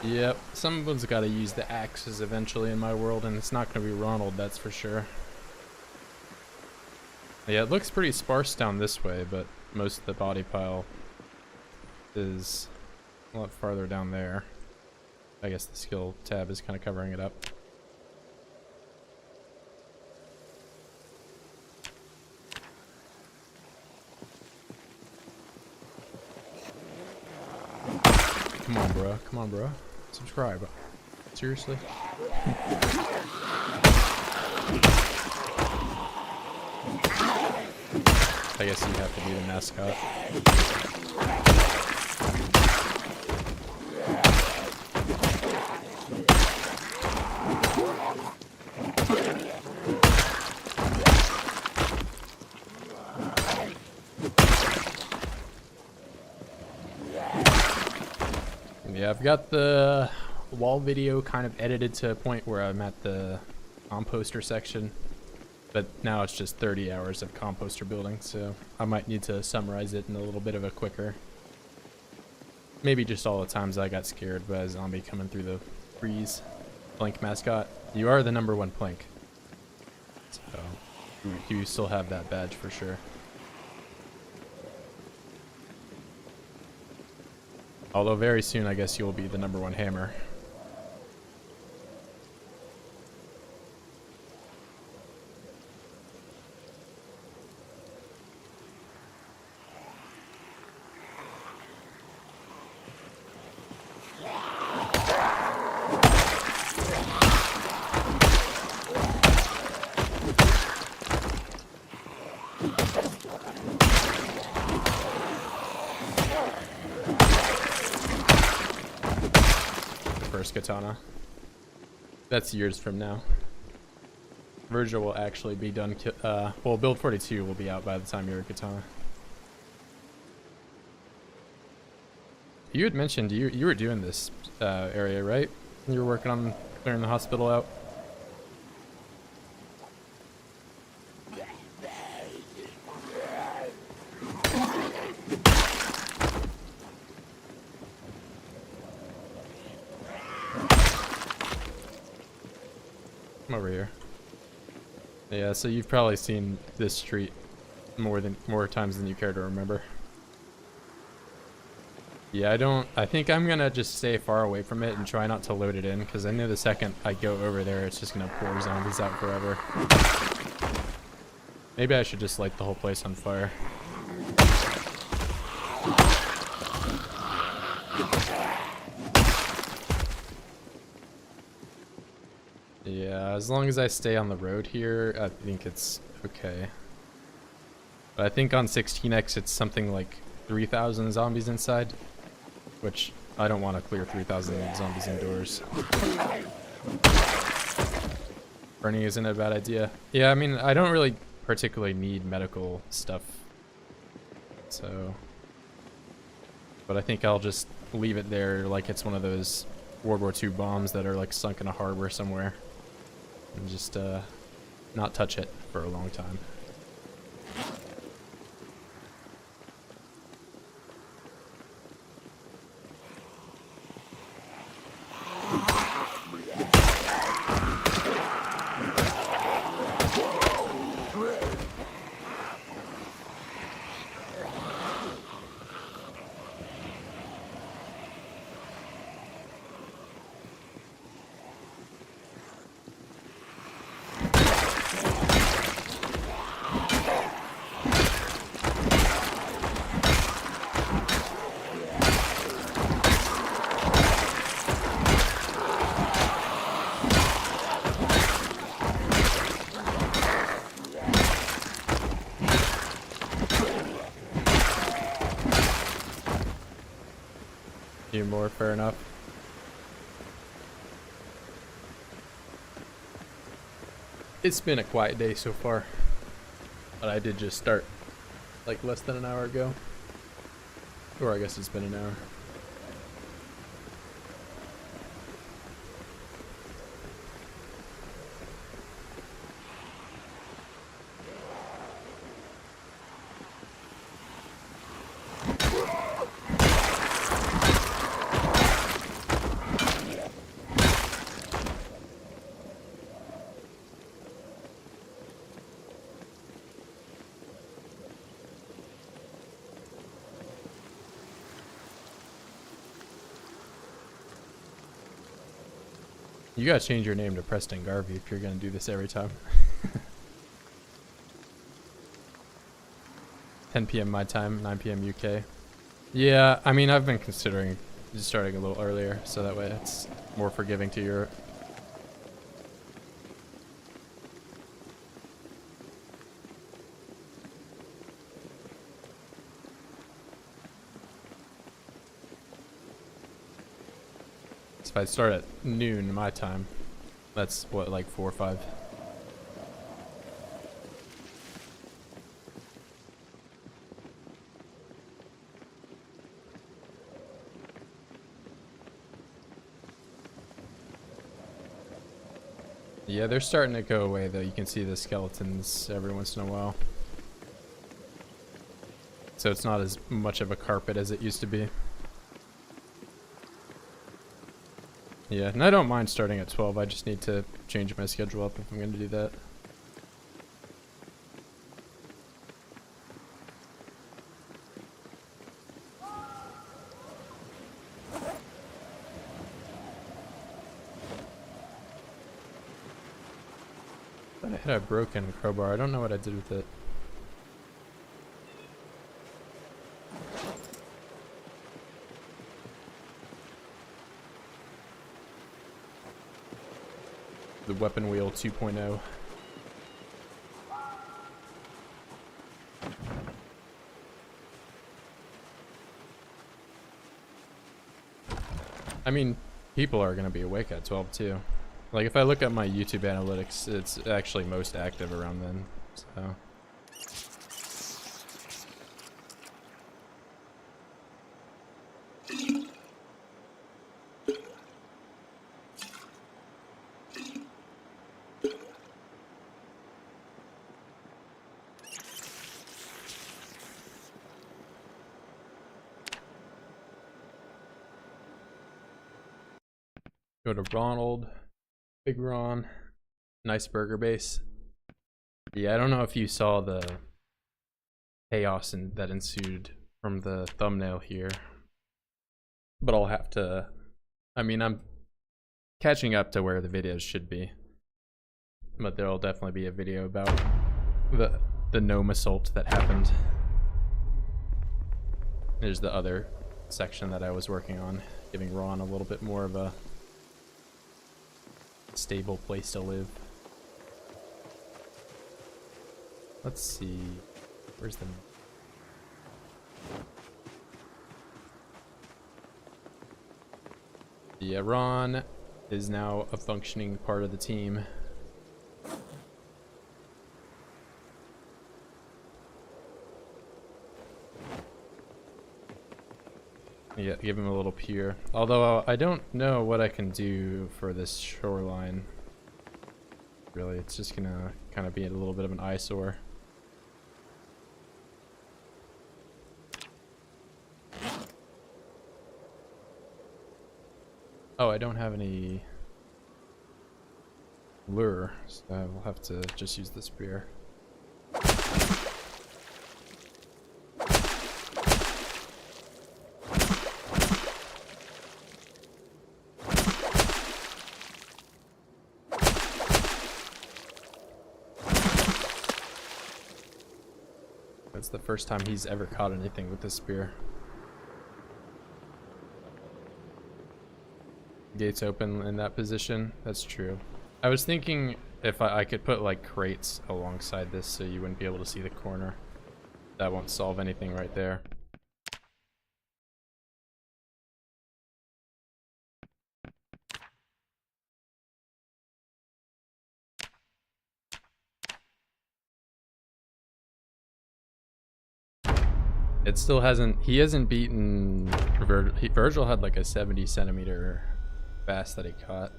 Yep, someone's got to use the axes eventually in my world, and it's not going to be Ronald, that's for sure. Yeah, it looks pretty sparse down this way, but most of the body pile is a lot farther down there. I guess the skill tab is kind of covering it up. Come on, bro. Come on, bro. Subscribe. Seriously? I guess you have to be the mascot. Yeah, I've got the wall video kind of edited to a point where I'm at the composter section, but now it's just 30 hours of composter building, so I might need to summarize it in a little bit of a quicker. Maybe just all the times I got scared by a zombie coming through the freeze. Plank mascot, you are the #1 plank, so you still have that badge for sure. Although very soon, I guess you'll be the #1 hammer. Katana. That's years from now. Virgil will actually be done. Well, build 42 will be out by the time you're a katana. You had mentioned you were doing this area, right? You were working on clearing the hospital out. Over here. Yeah, so you've probably seen this street more times than you care to remember. Yeah, I think I'm gonna just stay far away from it and try not to load it in, because I know the second I go over there it's just gonna pour zombies out forever. Maybe I should just light the whole place on fire. Yeah, as long as I stay on the road here, I think it's okay. But I think on 16x it's something like 3,000 zombies inside, which I don't want to clear 3,000 zombies indoors. Burning isn't a bad idea. Yeah, I mean, I don't really particularly need medical stuff, so... But I think I'll just leave it there like it's one of those World War II bombs that are like sunk in a harbor somewhere. And just not touch it for a long time. Few more, fair enough. It's been a quiet day so far, but I did just start like less than an hour ago, or I guess it's been an hour. You gotta change your name to Preston Garvey if you're gonna do this every time. 10 p.m. my time, 9 p.m. UK. Yeah, I mean, I've been considering just starting a little earlier, so that way it's more forgiving to Europe. If I start at noon my time, that's what, like 4 or 5. Yeah, they're starting to go away though. You can see the skeletons every once in a while. So it's not as much of a carpet as it used to be. Yeah, and I don't mind starting at 12. I just need to change my schedule up if I'm going to do that. I had a broken crowbar. I don't know what I did with it. The weapon wheel 2.0. I mean, people are going to be awake at 12 too. Like if I look at my YouTube analytics, it's actually most active around then. So go to Ronald, Big Ron, nice burger base. Yeah, I don't know if you saw the chaos that ensued from the thumbnail here, but I'll have to, I mean, I'm catching up to where the videos should be, but there'll definitely be a video about the gnome assault that happened. There's the other section that I was working on, giving Ron a little bit more of a stable place to live. Let's see, where's the... Yeah, Ron is now a functioning part of the team. Yeah, give him a little pier. Although I don't know what I can do for this shoreline. Really, it's just gonna kind of be a little bit of an eyesore. Oh, I don't have any lure, so we'll have to just use the spear. That's the first time he's ever caught anything with this spear. Gates open in that position. That's true. I was thinking if I could put like crates alongside this so you wouldn't be able to see the corner. That won't solve anything right there. It still hasn't, he hasn't beaten Virgil had like a 70 centimeter bass that he caught.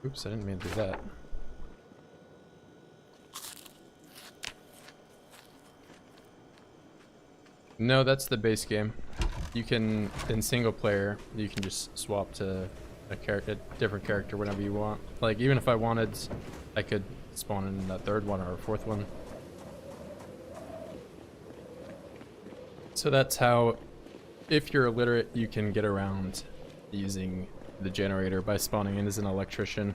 Oops, I didn't mean to do that. No, that's the base game. You can, in single player, you can just swap to a different character whenever you want. Like, even if I wanted, I could spawn in a third one or a fourth one. So that's how, if you're illiterate, you can get around using the generator by spawning in as an electrician.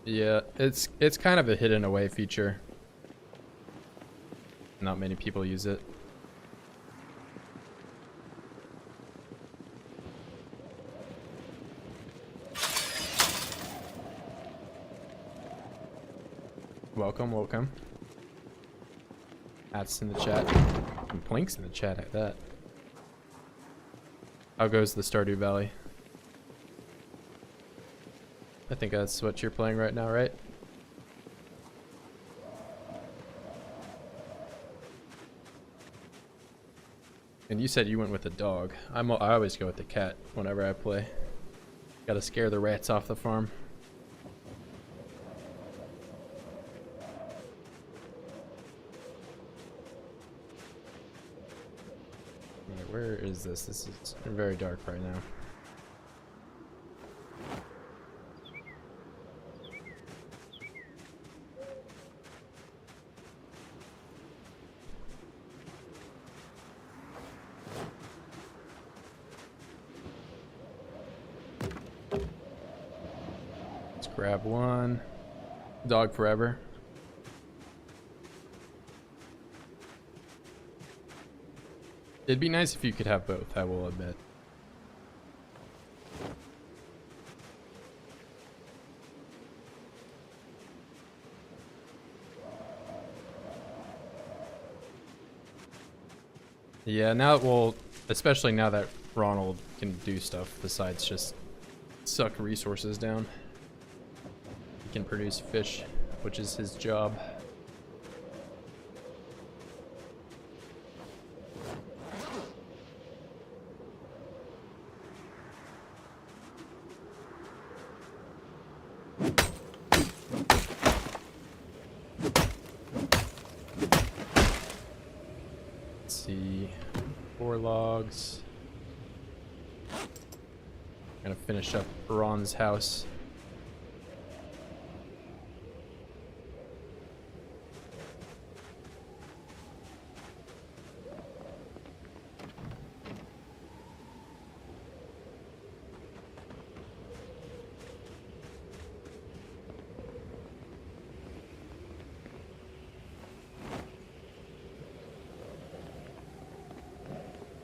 Yeah, it's kind of a hidden away feature. Not many people use it. Welcome, welcome. Hats in the chat. And Plinks in the chat at that. How goes the Stardew Valley? I think that's what you're playing right now, right? And you said you went with a dog. I always go with the cat whenever I play. Gotta scare the rats off the farm. Right, where is this? This is very dark right now. Grab one. Dog forever. It'd be nice if you could have both, I will admit. Yeah, now, well, especially now that Ronald can do stuff besides just suck resources down. He can produce fish, which is his job. Let's see, 4 logs. Gonna finish up Ron's house.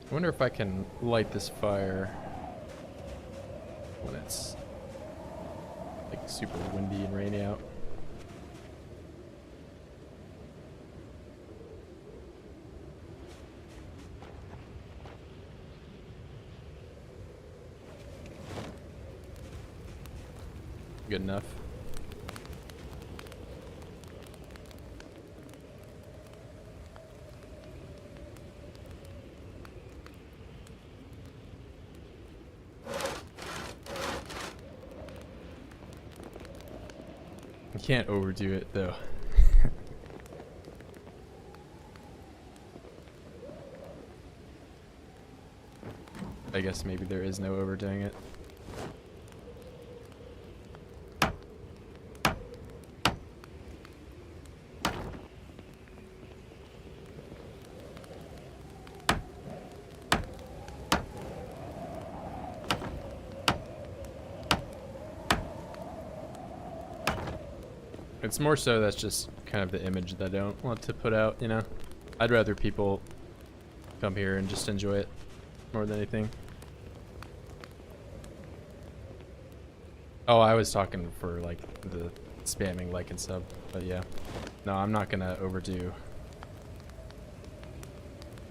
I wonder if I can light this fire when it's like super windy and rainy out. Good enough. You can't overdo it though. I guess maybe there is no overdoing it. It's more so that's just kind of the image that I don't want to put out, you know? I'd rather people come here and just enjoy it more than anything. Oh, I was talking for like the spamming like and sub, but yeah. No, I'm not gonna overdo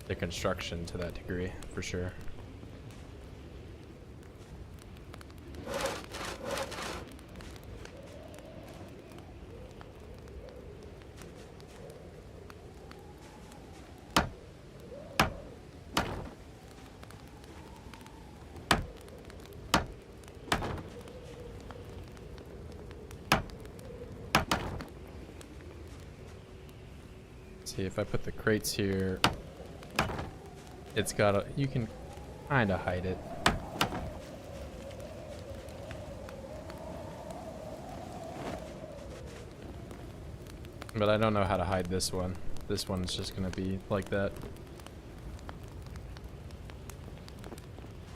the construction to that degree, for sure. See, if I put the crates here, it's got a, you can kind of hide it. But I don't know how to hide this one. This one's just gonna be like that.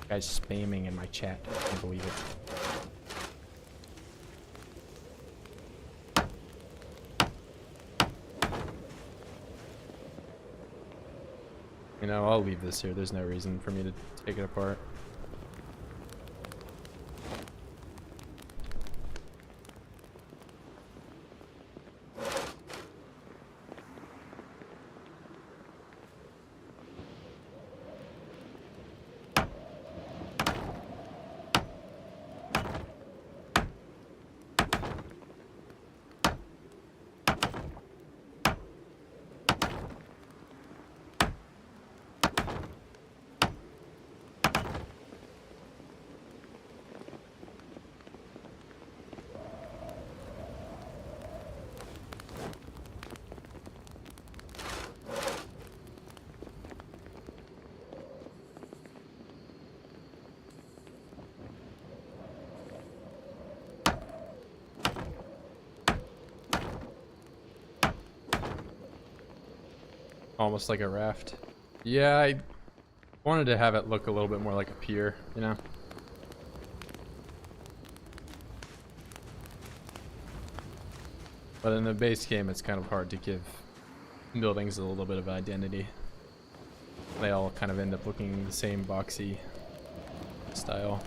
Guy's spamming in my chat. I can't believe it. You know, I'll leave this here. There's no reason for me to take it apart. Almost like a raft. Yeah, I wanted to have it look a little bit more like a pier, you know? But in the base game, it's kind of hard to give buildings a little bit of identity. They all kind of end up looking the same boxy style.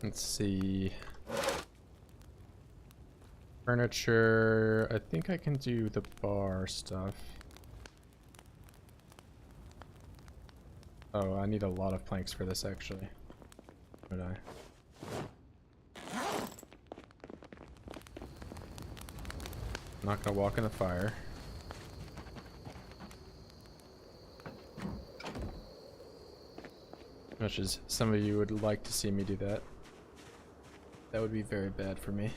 Let's see. Furniture. I think I can do the bar stuff. Oh, I need a lot of planks for this actually. Would I? I'm not gonna walk in the fire. Much as some of you would like to see me do that. That would be very bad for me.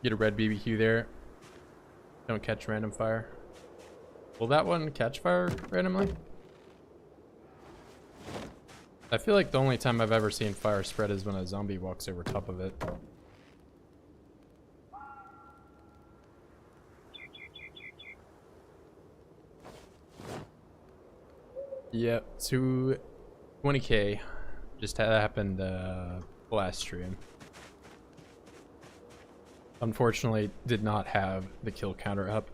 Get a red BBQ there. Don't catch random fire. Will that one catch fire randomly? I feel like the only time I've ever seen fire spread is when a zombie walks over top of it. Yep, 20K just happened last stream. Unfortunately, did not have the kill counter up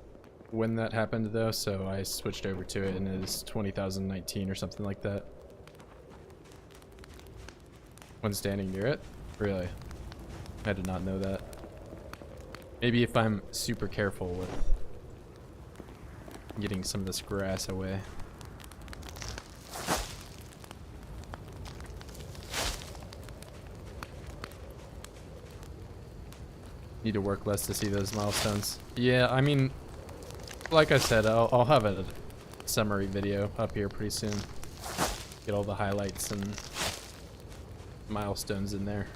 when that happened though, so I switched over to it and it is 20,019 or something like that. When standing near it? Really? I did not know that. Maybe if I'm super careful with getting some of this grass away. Need to work less to see those milestones. Yeah, I mean, like I said, I'll have a summary video up here pretty soon. Get all the highlights and milestones in there.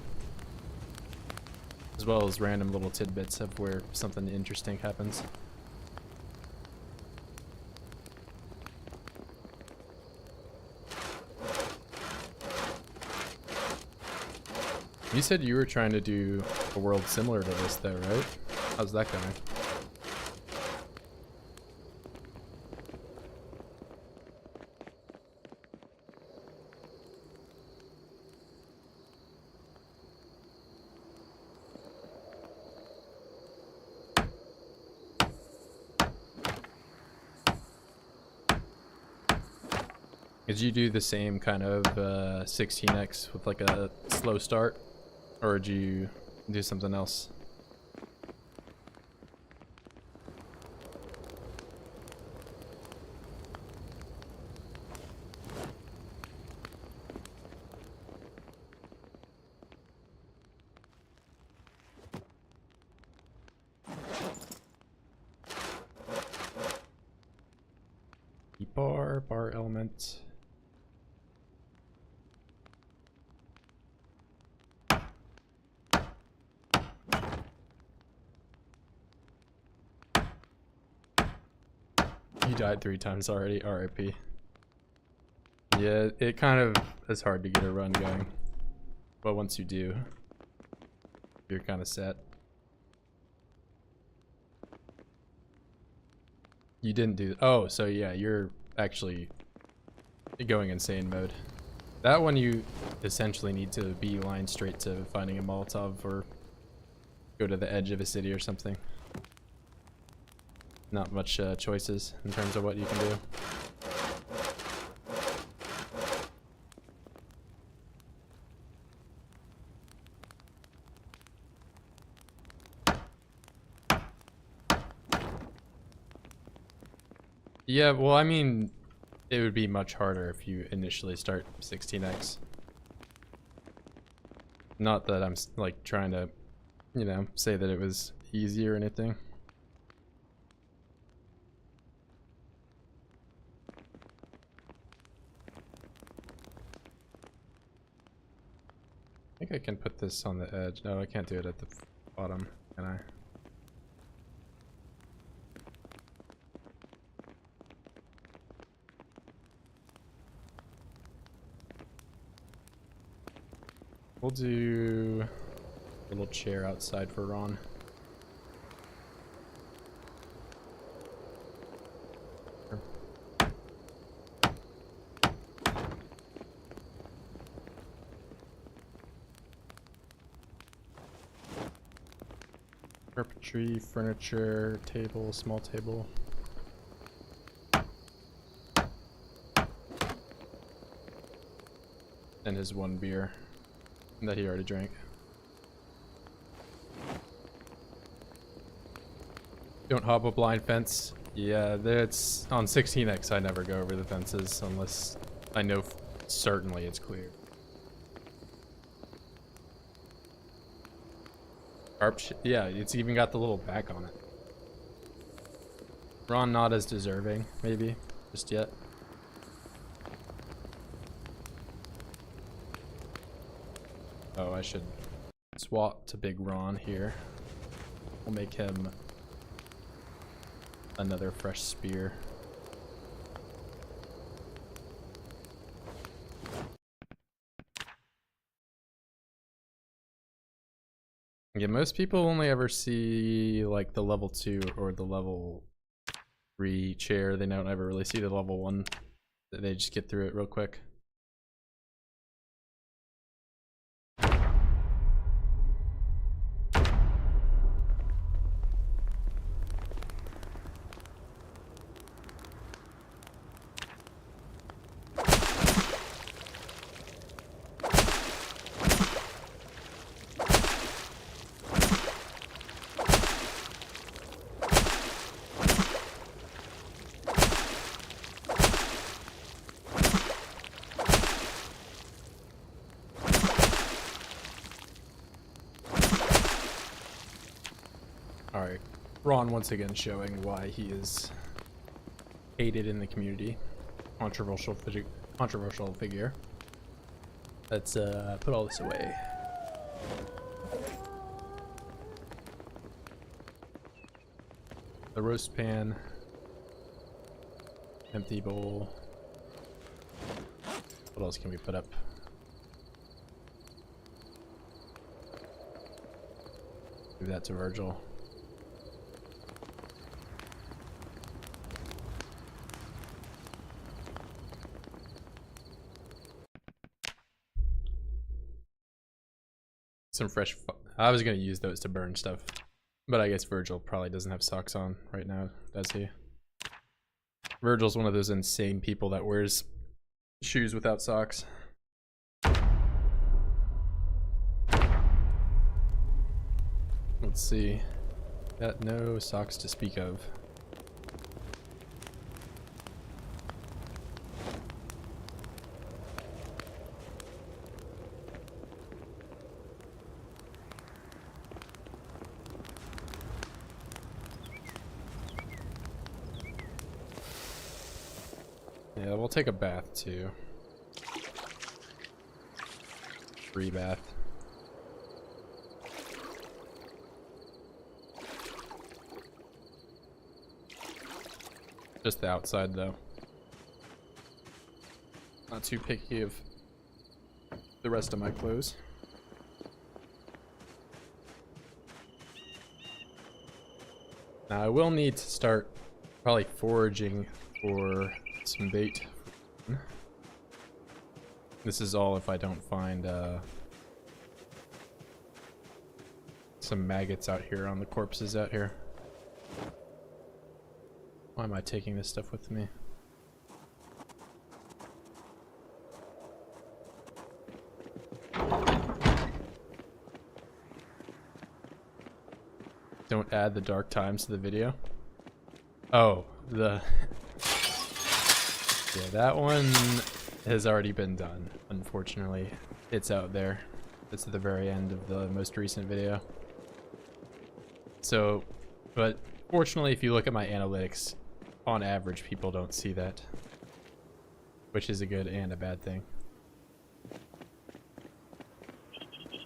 As well as random little tidbits of where something interesting happens. You said you were trying to do a world similar to this though, right? How's that going? Did you do the same kind of 16x with like a slow start? Or did you do something else? Bar element. You died 3 times already, RIP. Yeah, it kind of is hard to get a run going. But once you do, you're kind of set. You didn't do... Oh, so yeah, you're actually going insane mode. That one you essentially need to beeline straight to finding a Molotov or go to the edge of a city or something. Not much choices in terms of what you can do. Yeah, well, I mean, it would be much harder if you initially start 16x. Not that I'm like trying to, you know, say that it was easy or anything. I think I can put this on the edge. No, I can't do it at the bottom, can I? We'll do a little chair outside for Ron. Carpentry, furniture, table, small table. And his one beer that he already drank. Don't hop a blind fence. Yeah, that's on 16x. I never go over the fences unless I know certainly it's clear. Yeah, it's even got the little back on it. Ron not as deserving, maybe, just yet. Oh, I should swap to Big Ron here. We'll make him another fresh spear. Yeah, most people only ever see like the level 2 or the level 3 chair. They don't ever really see the level 1. They just get through it real quick. Alright, Ron once again showing why he is hated in the community. Controversial figure. Let's put all this away. The roast pan. Empty bowl. What else can we put up? Do that to Virgil. Some fresh. I was gonna use those to burn stuff, but I guess Virgil probably doesn't have socks on right now, does he? Virgil's one of those insane people that wears shoes without socks. Let's see. Got no socks to speak of. Yeah, we'll take a bath too. Free bath. Just the outside though. Not too picky of the rest of my clothes. Now I will need to start probably foraging for some bait. This is all if I don't find some maggots out here on the corpses out here. Why am I taking this stuff with me? Don't add the dark times to the video. Oh, the Yeah, that one has already been done, unfortunately. It's out there. It's at the very end of the most recent video. So, but fortunately, if you look at my analytics, on average, people don't see that. Which is a good and a bad thing.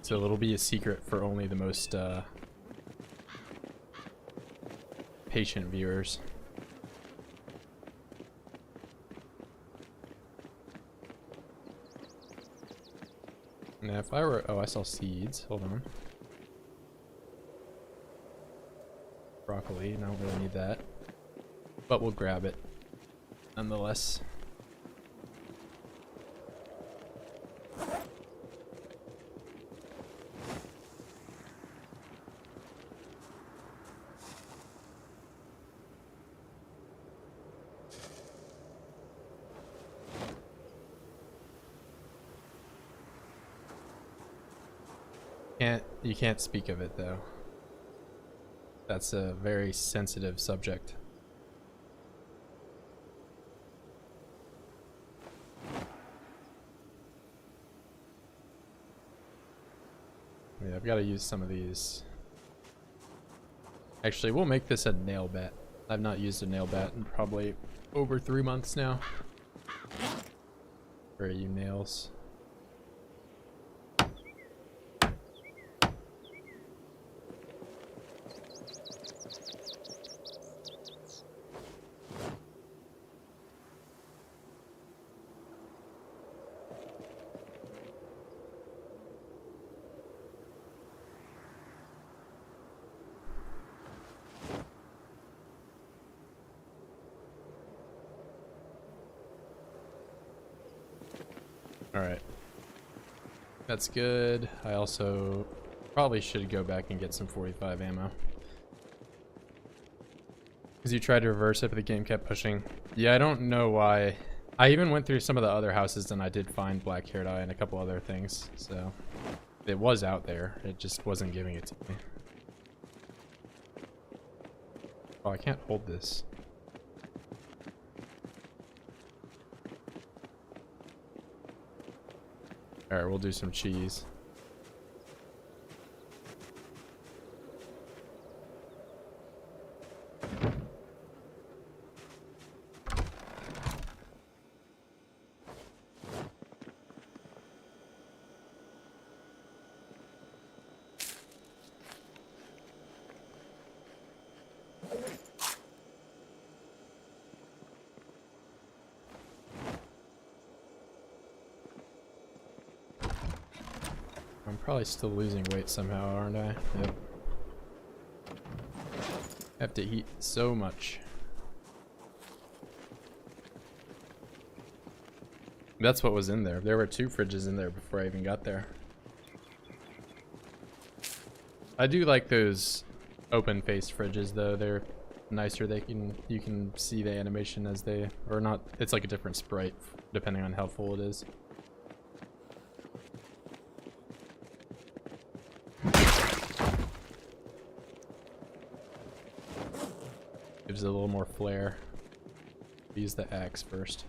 So it'll be a secret for only the most patient viewers. Now if I were... Oh, I saw seeds. Hold on. Broccoli. I don't really need that. But we'll grab it. Nonetheless. You can't speak of it though. That's a very sensitive subject. Yeah, I've got to use some of these. Actually, we'll make this a nail bat. I've not used a nail bat in probably over 3 months now. Where are you, nails? Alright. That's good. I also probably should go back and get some 45 ammo. Because you tried to reverse it, but the game kept pushing. Yeah, I don't know why. I even went through some of the other houses and I did find black-haired eye and a couple other things. So, it was out there. It just wasn't giving it to me. Oh, I can't hold this. Alright, we'll do some cheese. I'm probably still losing weight somehow, aren't I? Yep. I have to eat so much. That's what was in there. There were 2 fridges in there before I even got there. I do like those open-faced fridges though. They're nicer. You can see the animation as they, or not. It's like a different sprite depending on how full it is. Gives it a little more flair. Use the axe first.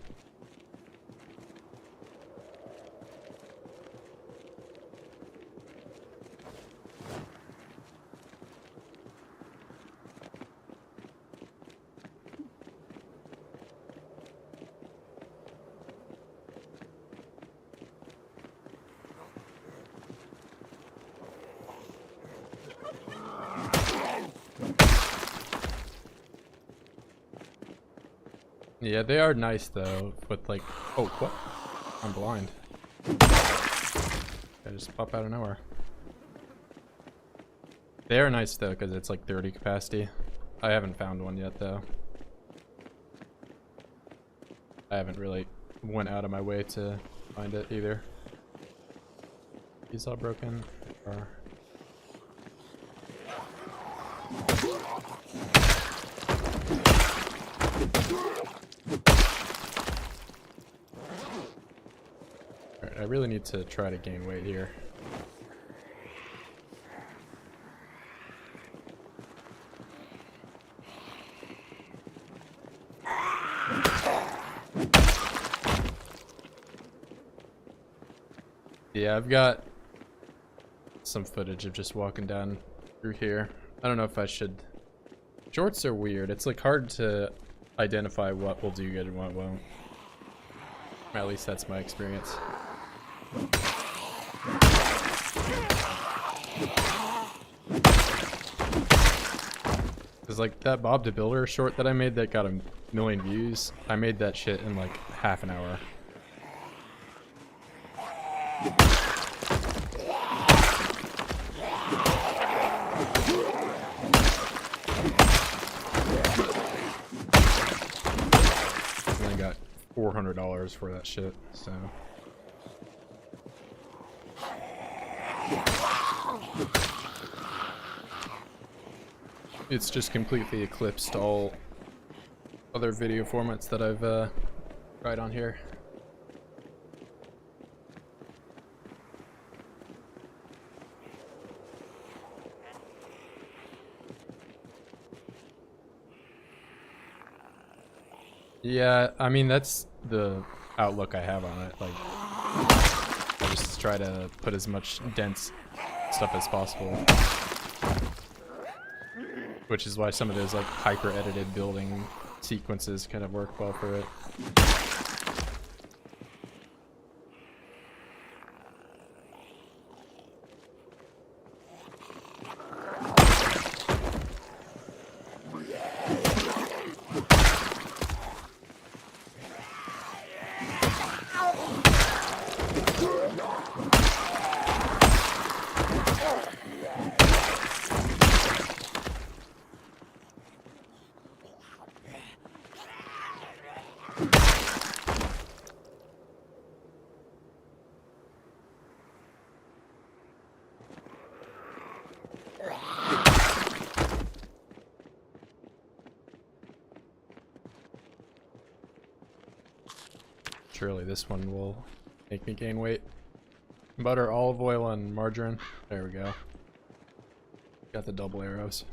Yeah, they are nice though, with like, oh, what? I'm blind. I just pop out of nowhere. They are nice though, because it's like 30 capacity. I haven't found one yet though. I haven't really went out of my way to find it either. These all broken. Or... Alright, I really need to try to gain weight here. Yeah, I've got some footage of just walking down through here. I don't know if I should... Shorts are weird. It's like hard to identify what will do good and what won't. Or at least that's my experience. Cause like that Bob the Builder short that I made that got 1 million views, I made that shit in like half an hour. And I got $400 for that shit, so. It's just completely eclipsed all other video formats that I've tried on here. Yeah, I mean, that's the outlook I have on it. Like, I just try to put as much dense stuff as possible. Which is why some of those like hyper-edited building sequences kind of work well for it. Surely this one will make me gain weight. Butter, olive oil, and margarine. There we go. Got the double arrows.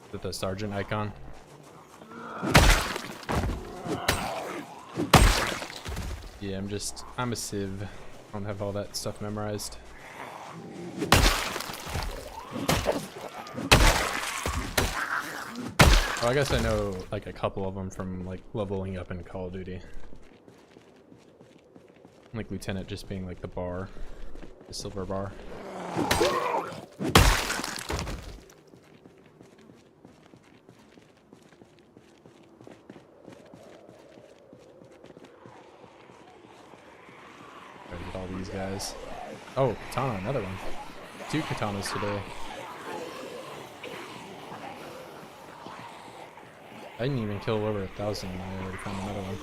With the sergeant icon. Yeah, I'm a civ. I don't have all that stuff memorized. Well, I guess I know like a couple of them from like leveling up in Call of Duty. Like Lieutenant just being like the bar, the silver bar. All these guys. Oh, katana, another one. 2 katanas today. I didn't even kill over 1,000 and I already found another one.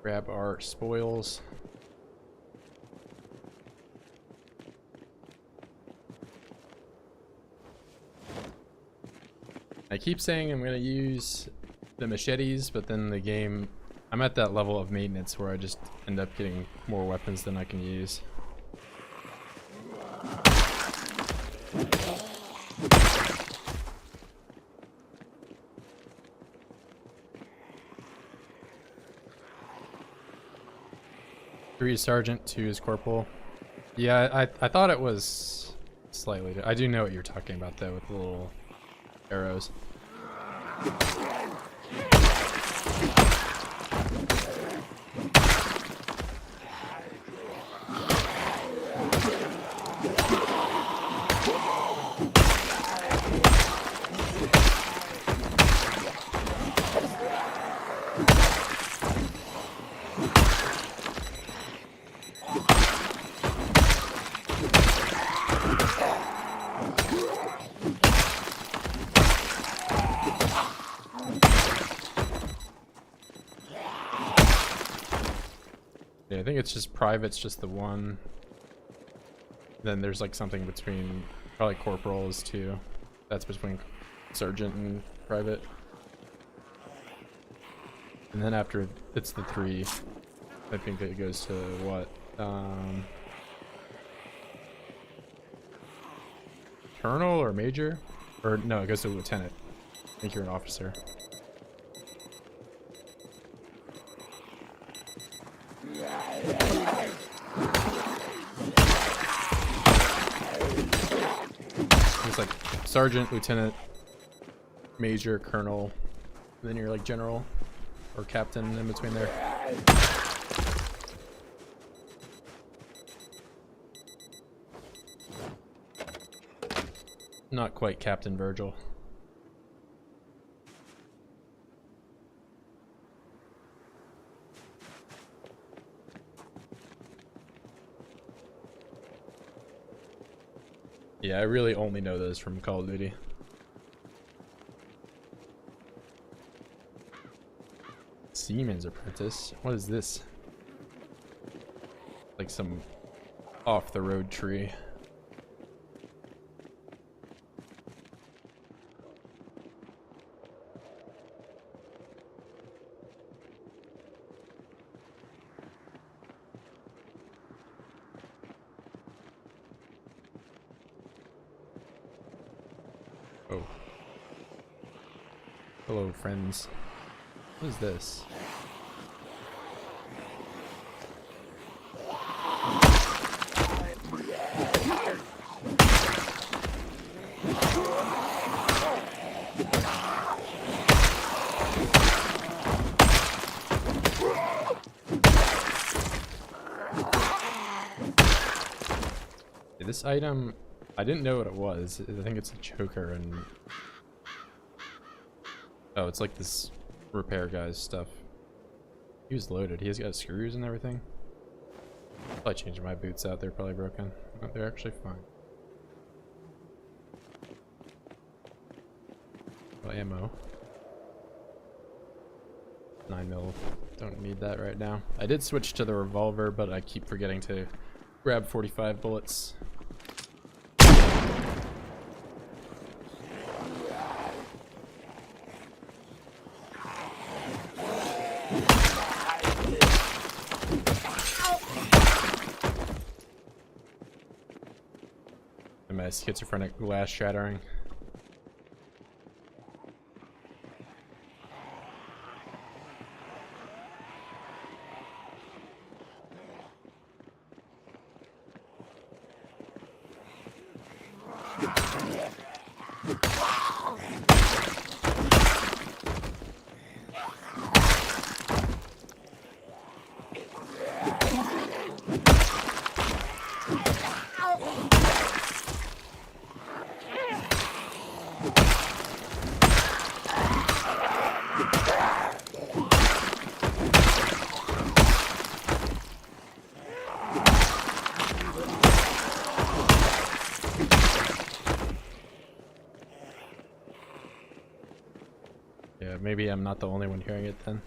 Grab our spoils. I keep saying I'm gonna use the machetes, but then the game, I'm at that level of maintenance where I just end up getting more weapons than I can use. Three is sergeant, 2 is corporal. Yeah, I thought it was slightly. I do know what you're talking about though, with the little arrows. Yeah, I think it's just private's just the one. Then there's like something between, probably corporals too. That's between sergeant and private. And then after it's the 3, I think it goes to what? Colonel or major? Or no, it goes to lieutenant. I think you're an officer. It's like sergeant, lieutenant, major, colonel, and then you're like general or captain in between there. Not quite Captain Virgil. Yeah, I really only know those from Call of Duty. Seaman's Apprentice? What is this? Like some off-the-road tree. Oh. Hello, friends. What is this? This item, I didn't know what it was. I think it's a choker and... Oh, it's like this repair guy's stuff. He was loaded. He's got screws and everything. Probably changing my boots out. They're probably broken. But they're actually fine. Well, ammo. 9mm. Don't need that right now. I did switch to the revolver, but I keep forgetting to grab 45 bullets. My schizophrenic glass shattering. Yeah, maybe I'm not the only one hearing it then.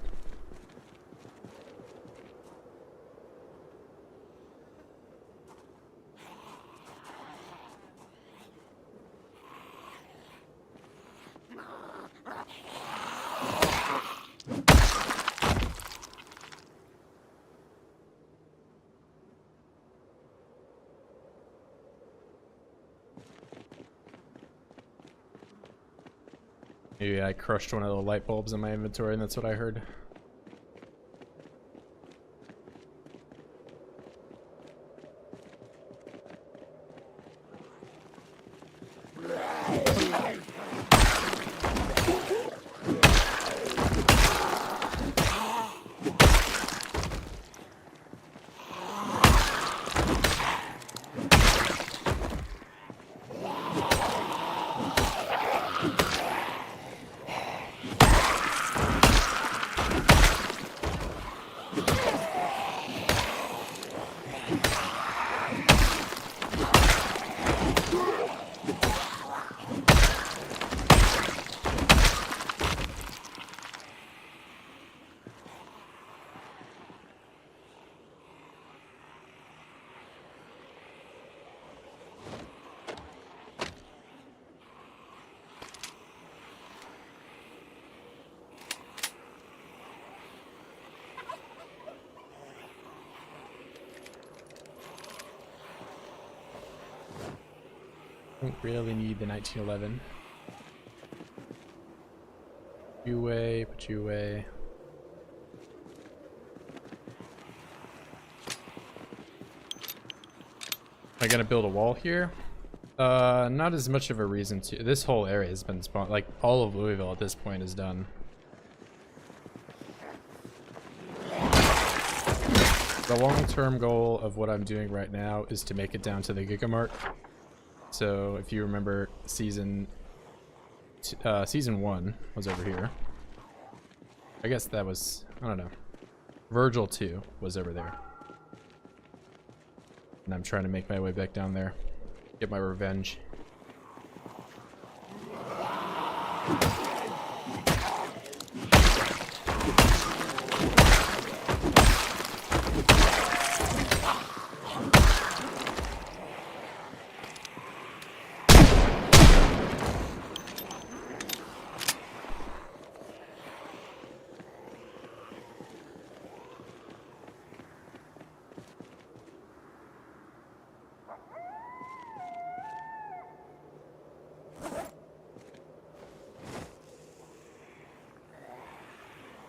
Maybe I crushed one of the light bulbs in my inventory and that's what I heard. Don't really need the 1911. You away, put you away. Am I gonna build a wall here? Not as much of a reason to. This whole area has been spawned. Like all of Louisville at this point is done. The long-term goal of what I'm doing right now is to make it down to the Gigamark. So if you remember, season 1 was over here. I guess that was, I don't know. Virgil 2 was over there. And I'm trying to make my way back down there. Get my revenge.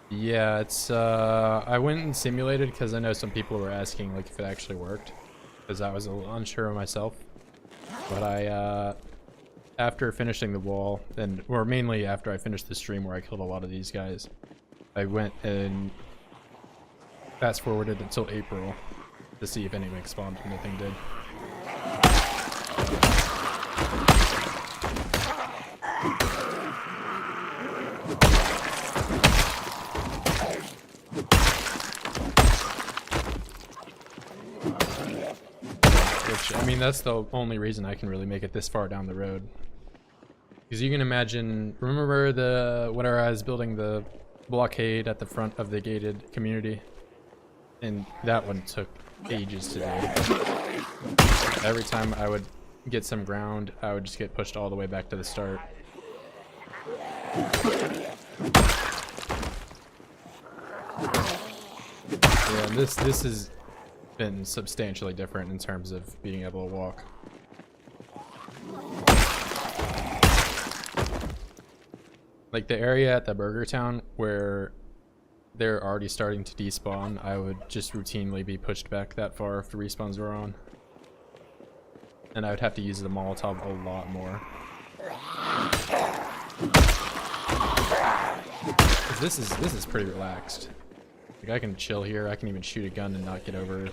Yeah, it's I went and simulated because I know some people were asking like if it actually worked, because I was a little unsure of myself. But I after finishing the wall, or mainly after I finished the stream where I killed a lot of these guys, I went and fast forwarded until April to see if anything spawned, and nothing did. I mean, that's the only reason I can really make it this far down the road. Because you can imagine, remember whenever I was building the blockade at the front of the gated community? And that one took ages to do. Every time I would get some ground, I would just get pushed all the way back to the start. Yeah, this has been substantially different in terms of being able to walk. Like the area at the BurgerTown where they're already starting to despawn, I would just routinely be pushed back that far if the respawns were on. And I would have to use the Molotov a lot more. 'Cause this is pretty relaxed. Like I can chill here, I can even shoot a gun and not get overrun.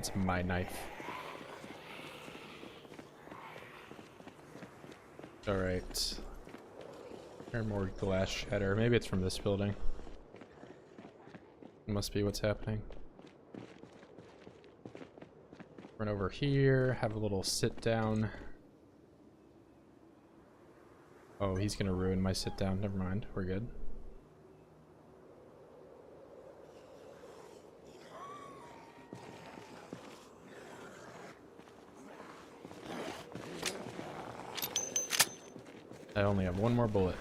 That's my knife. Alright. There more glass shatter. Maybe it's from this building. Must be what's happening. Run over here, have a little sit down. Oh, he's gonna ruin my sit down. Never mind, we're good. I only have one more bullet.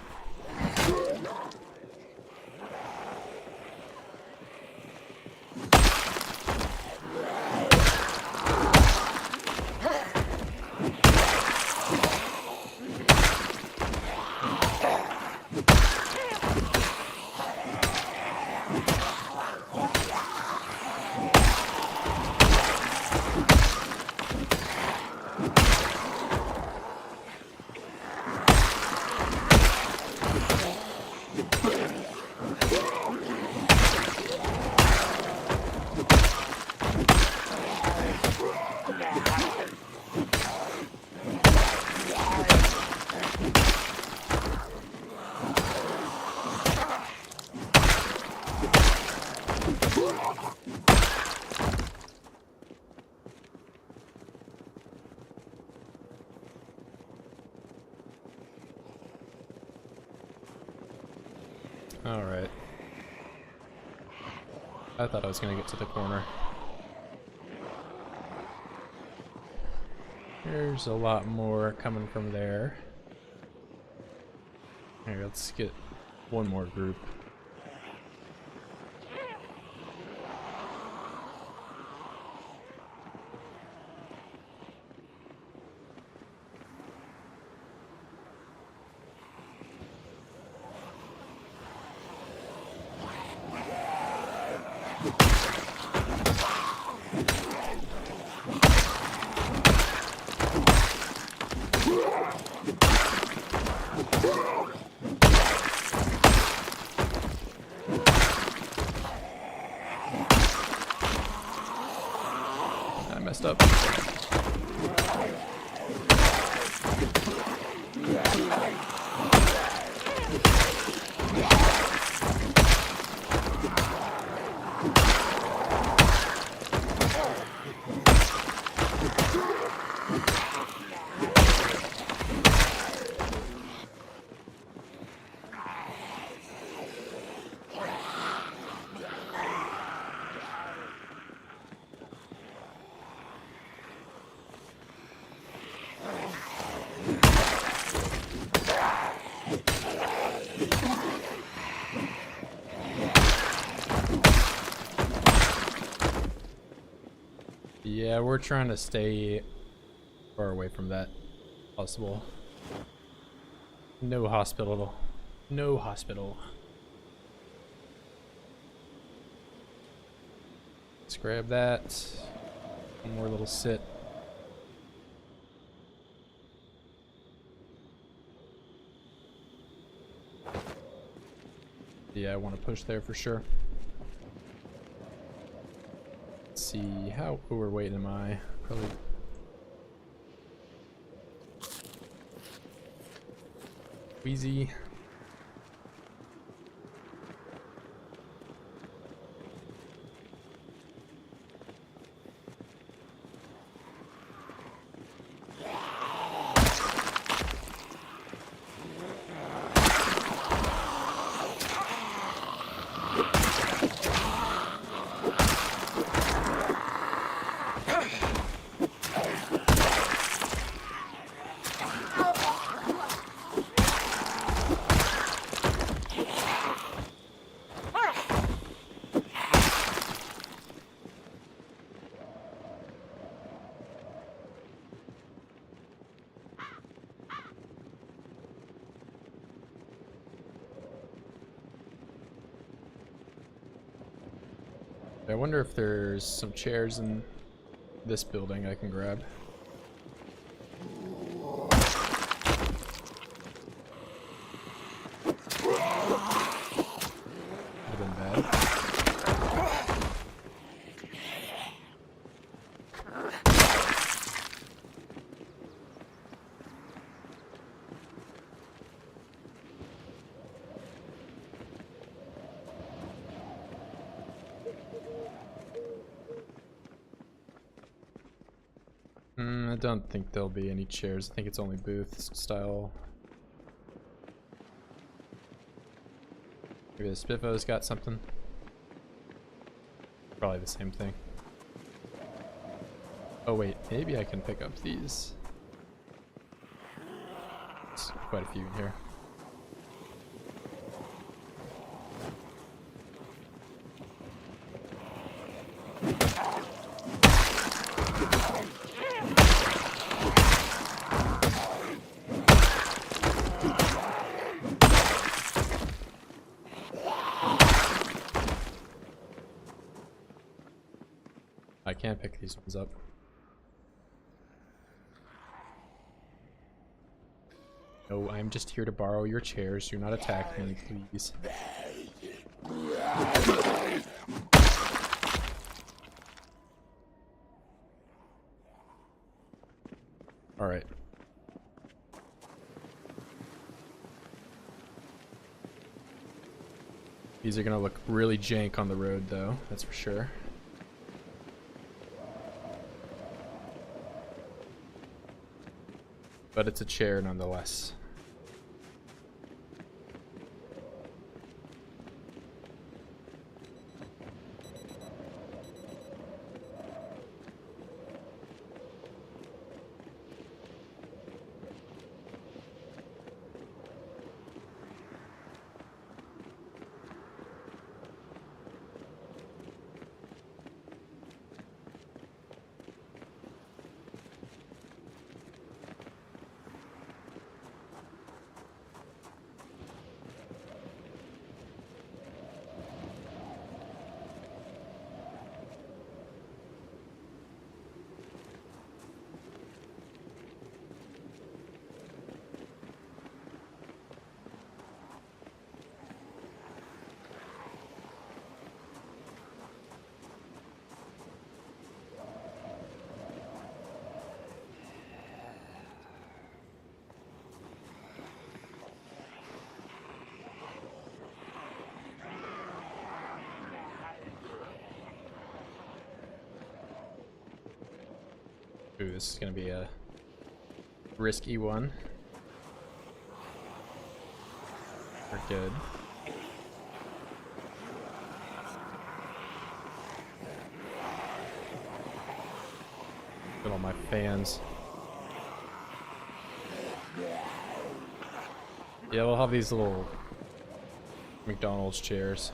Alright. I thought I was gonna get to the corner. There's a lot more coming from there. Here, let's get one more group. I messed up. Yeah, we're trying to stay far away from that possible. No hospital. No hospital. Let's grab that. One more little sit. Yeah, I want to push there for sure. Let's see, how overweight am I? Probably. Wheezy. I wonder if there's some chairs in this building I can grab. Would've been bad. I don't think there'll be any chairs. I think it's only booth style. Maybe the Spiffo's got something. Probably the same thing. Oh wait, maybe I can pick up these. There's quite a few in here. I can't pick these ones up. No, I'm just here to borrow your chairs. Do not attack me, please. Alright. These are gonna look really jank on the road, though, that's for sure. But it's a chair nonetheless. Ooh, this is gonna be a risky one. We're good. Look at all my fans. Yeah, we'll have these little McDonald's chairs.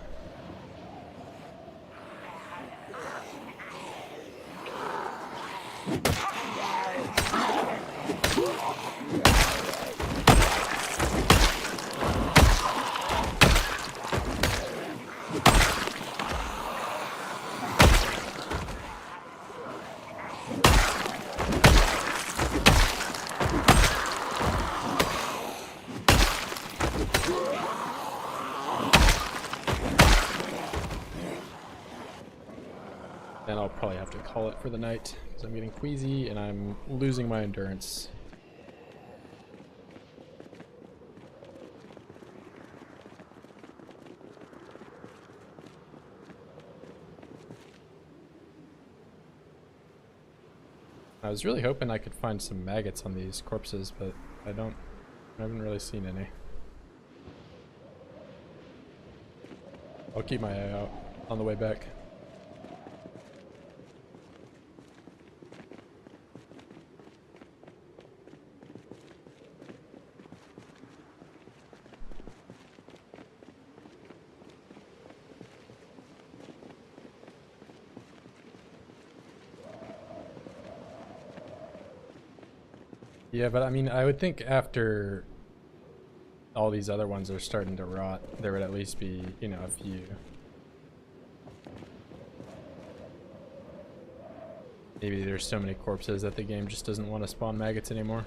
Then I'll probably have to call it for the night because I'm getting queasy and I'm losing my endurance. I was really hoping I could find some maggots on these corpses, but I haven't really seen any. I'll keep my eye out on the way back. Yeah, but I mean, I would think after all these other ones are starting to rot, there would at least be, you know, a few. Maybe there's so many corpses that the game just doesn't want to spawn maggots anymore.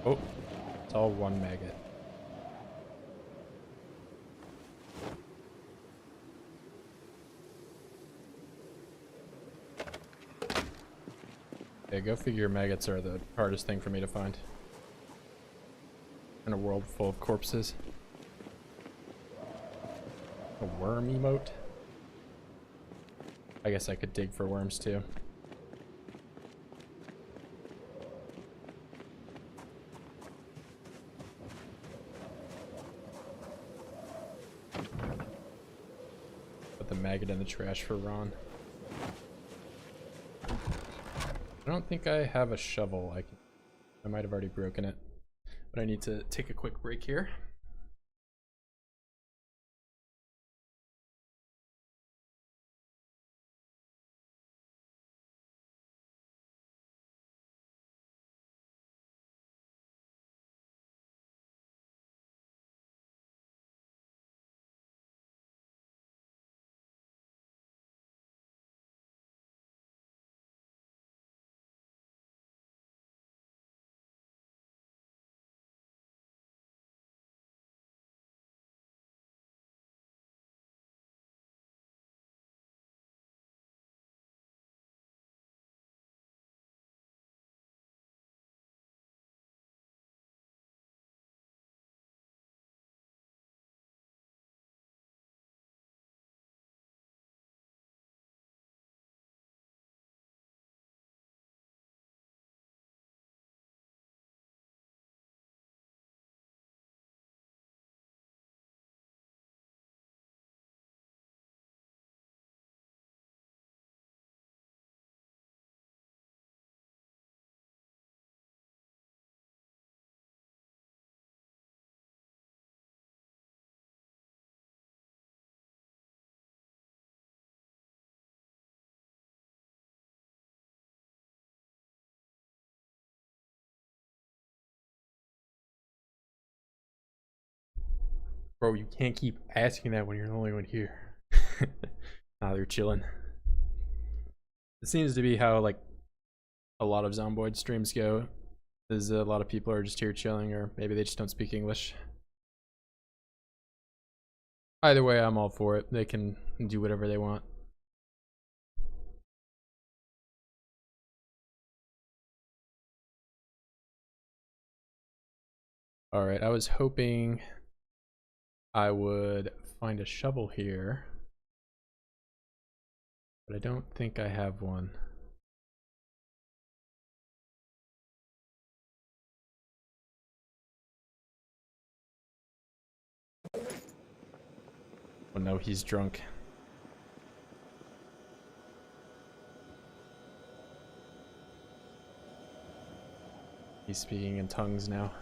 Oh, it's all one maggot. Yeah, go figure maggots are the hardest thing for me to find. In a world full of corpses. A worm emote? I guess I could dig for worms too. Put the maggot in the trash for Ron. I don't think I have a shovel. I might have already broken it. But I need to take a quick break here. Bro, you can't keep asking that when you're the only one here. Ah, they're chilling. It seems to be how like a lot of Zomboid streams go. Is a lot of people are just here chilling, or maybe they just don't speak English. Either way, I'm all for it. They can do whatever they want. Alright, I was hoping I would find a shovel here, but I don't think I have one. Oh no, he's drunk. He's speaking in tongues now.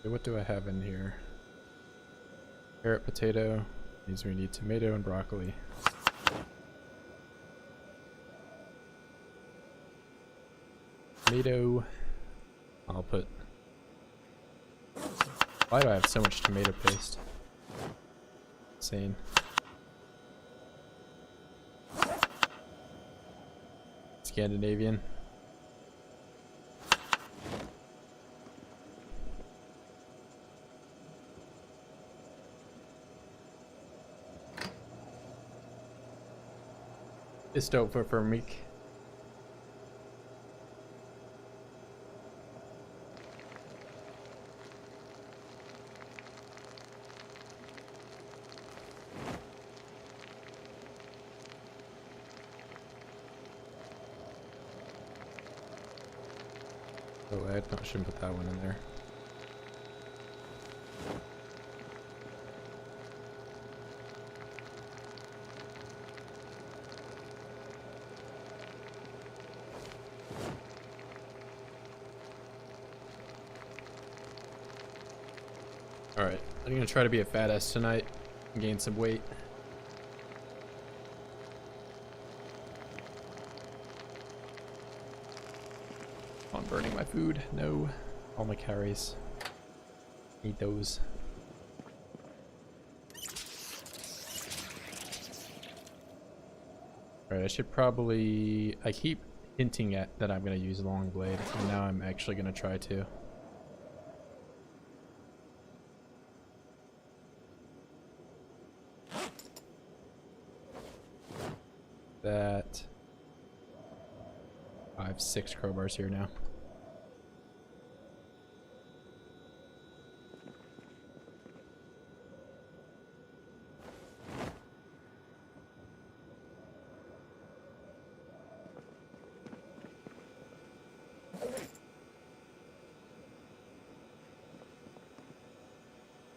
What do I have in here? Carrot, potato. Means we need tomato and broccoli. Tomato. I'll put. Why do I have so much tomato paste? Insane. Scandinavian. Istopher for Meek. Oh, I shouldn't put that one in there. Alright, I'm gonna try to be a fat ass tonight and gain some weight. I'm burning my food. No. All my carries. Need those. Alright, I should probably... I keep hinting at that I'm going to use long blade, and now I'm actually going to try to. That... I have 6 crowbars here now.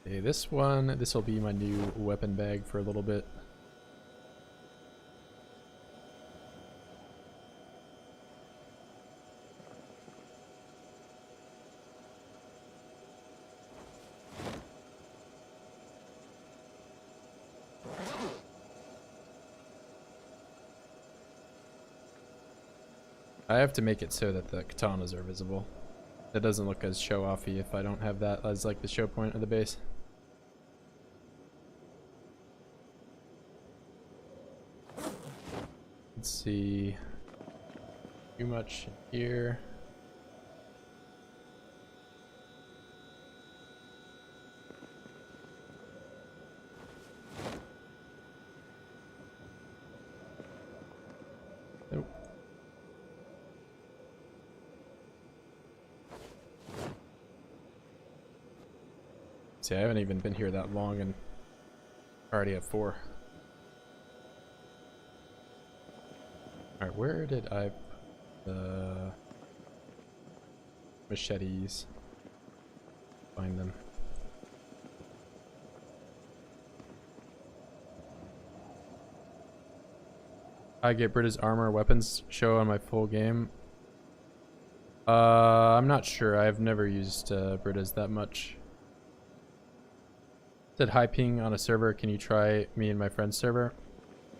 Okay, this will be my new weapon bag for a little bit. I have to make it so that the katanas are visible. It doesn't look as show-offy if I don't have that as like the show point of the base. Let's see. Too much here. Nope. See, I haven't even been here that long and I already have 4. Alright, where did I put the machetes? Find them. I get Brita's armor weapons show on my full game. I'm not sure. I've never used Brita's that much. Said hi ping on a server. Can you try me and my friend's server?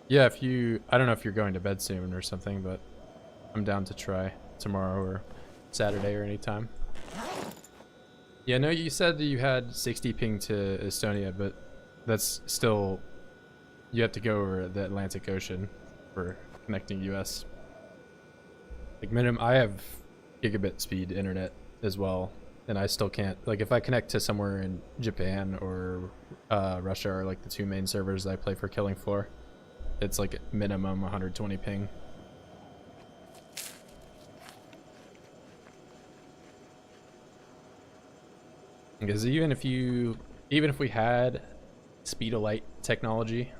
Yeah, if you... I don't know if you're going to bed soon or something, but I'm down to try tomorrow or Saturday or anytime. Yeah, no, you said that you had 60 ping to Estonia, but that's still... You have to go over the Atlantic Ocean for connecting US. Like minimum, I have gigabit speed internet as well, and I still can't... Like if I connect to somewhere in Japan or Russia or like the 2 main servers that I play for Killing Floor, it's like minimum 120 ping. Because even if we had speed of light technology,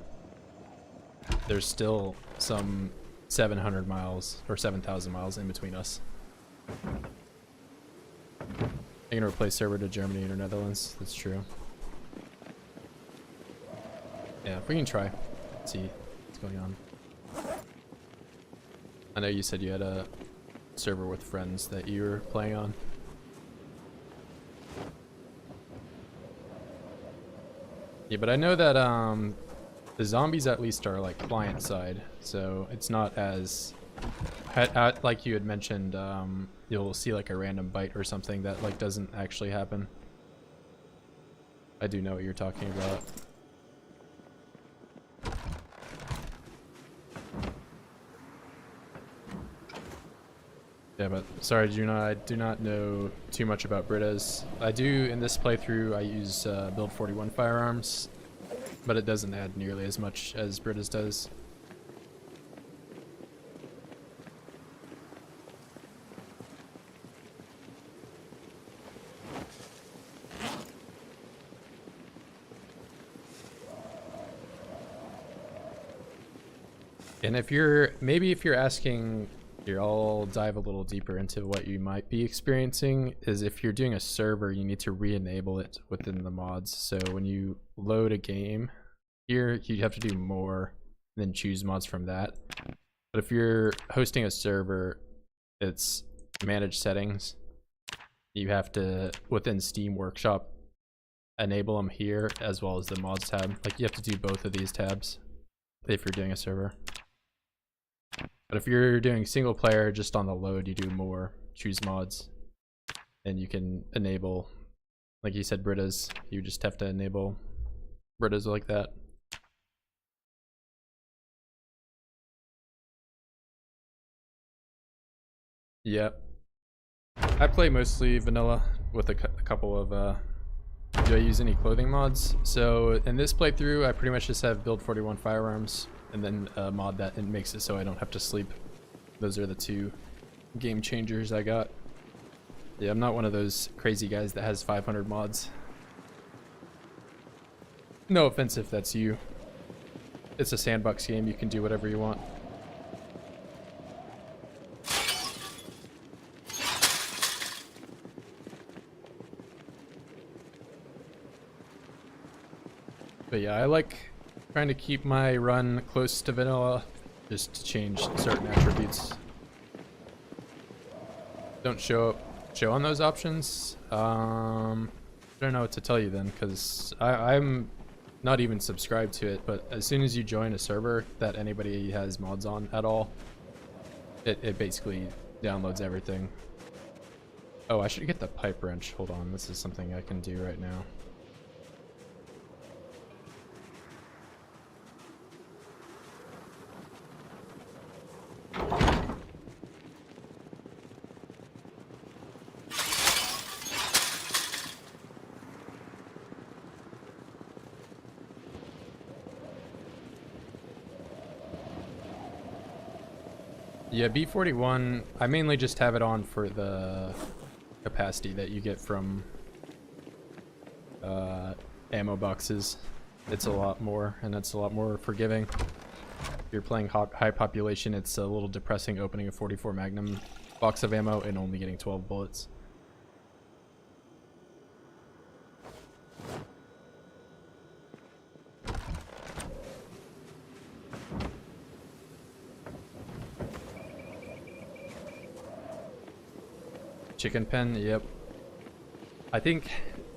there's still some 700 miles or 7,000 miles in between us. I'm gonna replace server to Germany or Netherlands. That's true. Yeah, if we can try. Let's see what's going on. I know you said you had a server with friends that you were playing on. Yeah, but I know that the zombies at least are like client side, so it's not as like you had mentioned. You'll see like a random bite or something that like doesn't actually happen. I do know what you're talking about. Yeah, but sorry, I do not know too much about Britas. I do in this playthrough. I use build 41 firearms, but it doesn't add nearly as much as Britas does. And if you're asking, here, I'll dive a little deeper into what you might be experiencing. Is if you're doing a server, you need to re-enable it within the mods. So when you load a game here, you have to do more than choose mods from that. But if you're hosting a server, it's manage settings. You have to, within Steam Workshop, enable them here as well as the mods tab. Like you have to do both of these tabs if you're doing a server. But if you're doing single player just on the load, you do more. choose mods, and you can enable, like you said, Britas. You just have to enable Britas like that. Yep. I play mostly vanilla with a couple of do I use any clothing mods? So in this playthrough, I pretty much just have build 41 firearms and then a mod that makes it so I don't have to sleep. Those are the two game changers I got. Yeah, I'm not one of those crazy guys that has 500 mods. No offense if that's you. It's a sandbox game, you can do whatever you want. But yeah, I like trying to keep my run close to vanilla, just to change certain attributes. Don't show on those options. I don't know what to tell you then, because I'm not even subscribed to it, but as soon as you join a server that anybody has mods on at all, it basically downloads everything. Oh, I should get the pipe wrench. Hold on, this is something I can do right now. Yeah, B41, I mainly just have it on for the capacity that you get from ammo boxes. It's a lot more, and it's a lot more forgiving. If you're playing high population, it's a little depressing opening a 44 Magnum box of ammo and only getting 12 bullets. Chicken pen, yep. I think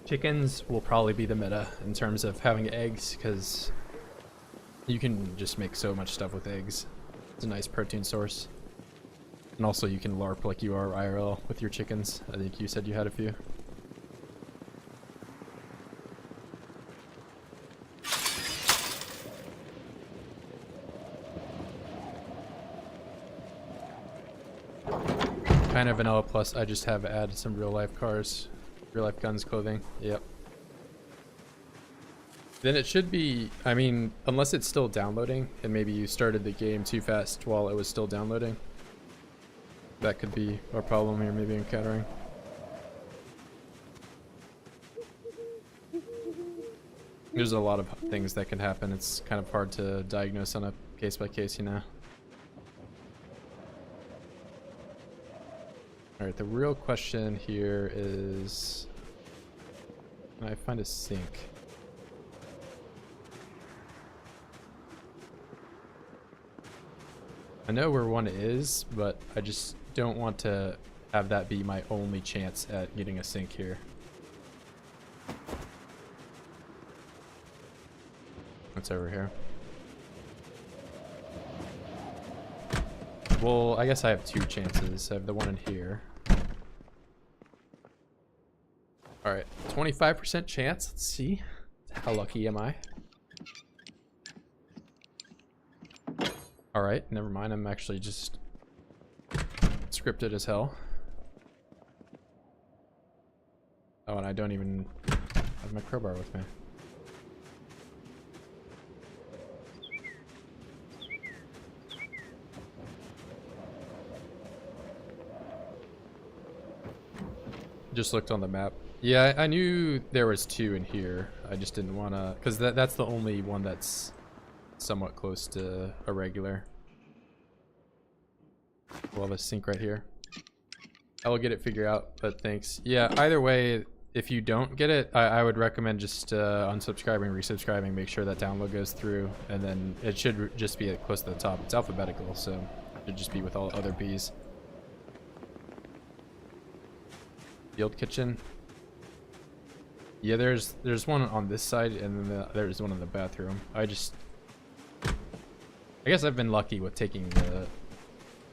chickens will probably be the meta in terms of having eggs, because you can just make so much stuff with eggs. It's a nice protein source. And also you can LARP like you are IRL with your chickens. I think you said you had a few. Kind of vanilla, plus I just have added some real life cars, real life guns, clothing. Yep. Then it should be, I mean, unless it's still downloading and maybe you started the game too fast while it was still downloading. That could be a problem you're maybe encountering. There's a lot of things that can happen. It's kind of hard to diagnose on a case by case, you know. Alright, the real question here is, can I find a sink? I know where one is, but I just don't want to have that be my only chance at getting a sink here. What's over here? Well, I guess I have two chances. I have the one in here. Alright, 25% chance. Let's see. How lucky am I? Alright, never mind. I'm actually just scripted as hell. Oh, and I don't even have my crowbar with me. Just looked on the map. Yeah, I knew there was two in here. I just didn't want to, because that's the only one that's somewhat close to a regular. Well, the sink right here. I will get it figured out, but thanks. Yeah, either way, if you don't get it, I would recommend just unsubscribing, resubscribing, make sure that download goes through, and then it should just be close to the top. It's alphabetical, so it should just be with all other B's. Field kitchen. Yeah, there's one on this side, and then there's one in the bathroom. I guess I've been lucky with taking the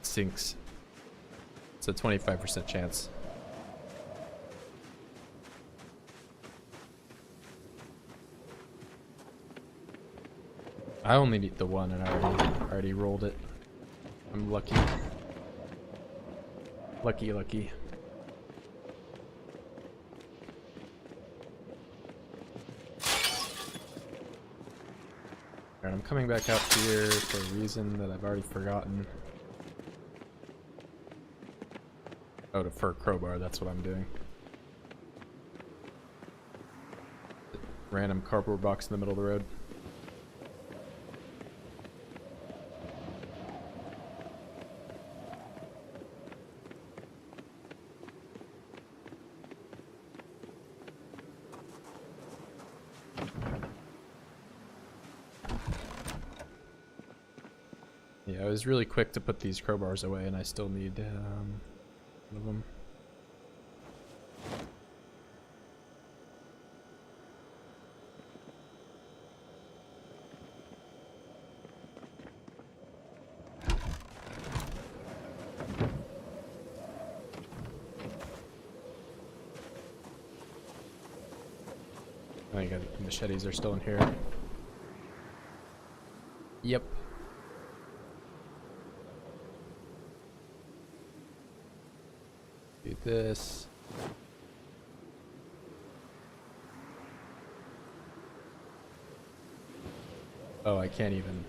sinks It's a 25% chance. I only need the one, and I already rolled it. I'm lucky. Lucky. Alright, I'm coming back out here for a reason that I've already forgotten. Oh, to fur crowbar, that's what I'm doing. Random cardboard box in the middle of the road. Yeah, I was really quick to put these crowbars away, and I still need one of them. I think the machetes are still in here. Yep. Do this. Oh, I can't even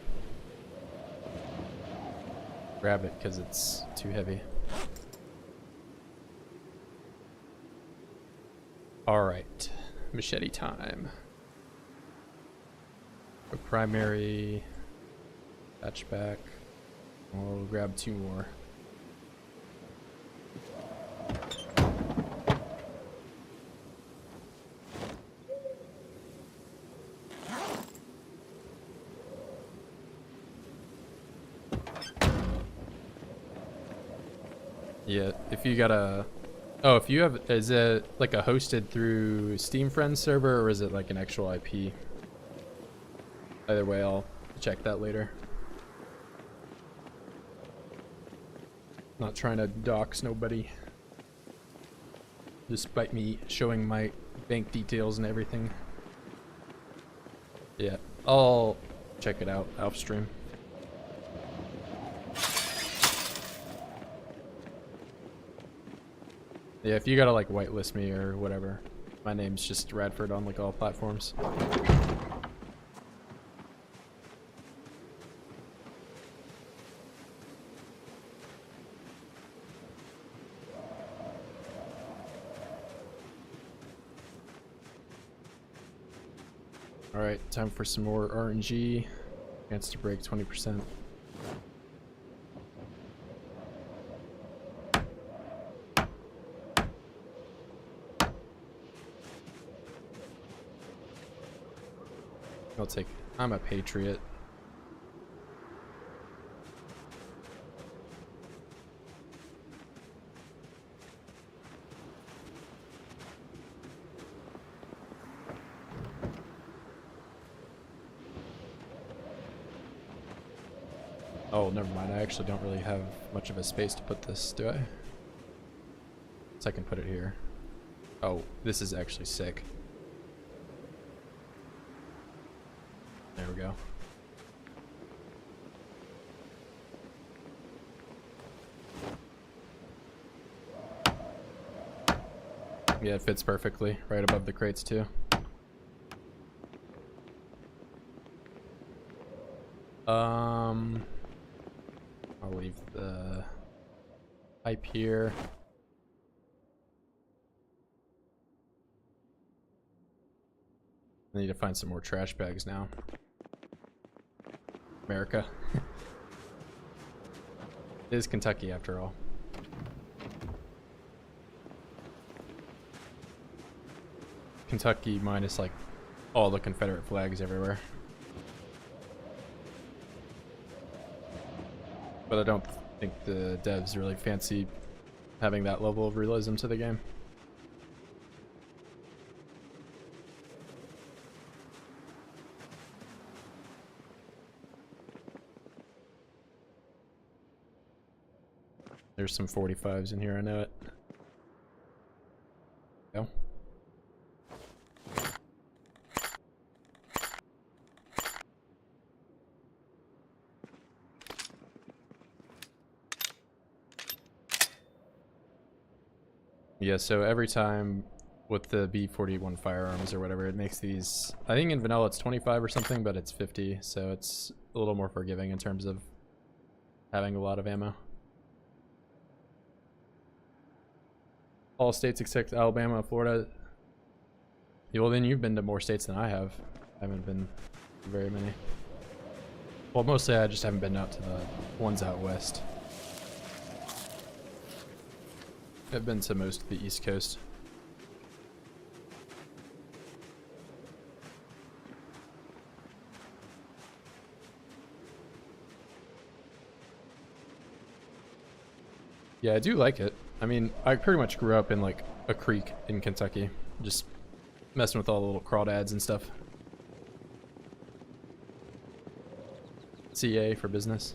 grab it because it's too heavy. Alright, machete time. A primary hatchback. We'll grab 2 more. Yeah, if you got a... Oh, if you have... Is it like a hosted through Steam Friends server, or is it like an actual IP? Either way, I'll check that later. Not trying to dox nobody. Despite me showing my bank details and everything. Yeah, I'll check it out off stream. Yeah, if you gotta like whitelist me or whatever, my name's just Radford on like all platforms. Alright, time for some more RNG. Chance to break 20%. I'll take... I'm a patriot. Oh, never mind. I actually don't really have much of a space to put this, do I? So I can put it here. Oh, this is actually sick. There we go. Yeah, it fits perfectly right above the crates too. I'll leave the pipe here. I need to find some more trash bags now. America. It is Kentucky after all. Kentucky minus like all the Confederate flags everywhere. But I don't think the devs really fancy having that level of realism to the game. There's some 45s in here, I know it. Go. Yeah, so every time with the B41 firearms or whatever, it makes these, I think in vanilla it's 25 or something, but it's 50, so it's a little more forgiving in terms of having a lot of ammo. All states except Alabama, Florida. Yeah, well, then you've been to more states than I have. I haven't been to very many. Well, mostly I just haven't been out to the ones out west. I've been to most of the East Coast. Yeah, I do like it. I mean, I pretty much grew up in like a creek in Kentucky, just messing with all the little crawdads and stuff. CA for business.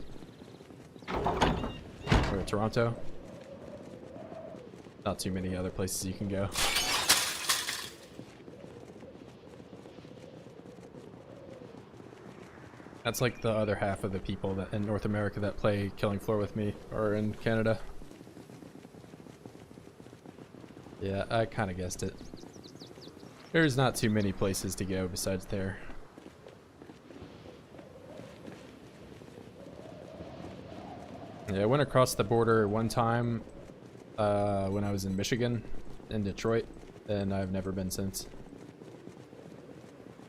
Or Toronto. Not too many other places you can go. That's like the other half of the people that in North America that play Killing Floor with me are in Canada. Yeah, I kind of guessed it. There's not too many places to go besides there. Yeah, I went across the border one time when I was in Michigan, in Detroit, and I've never been since.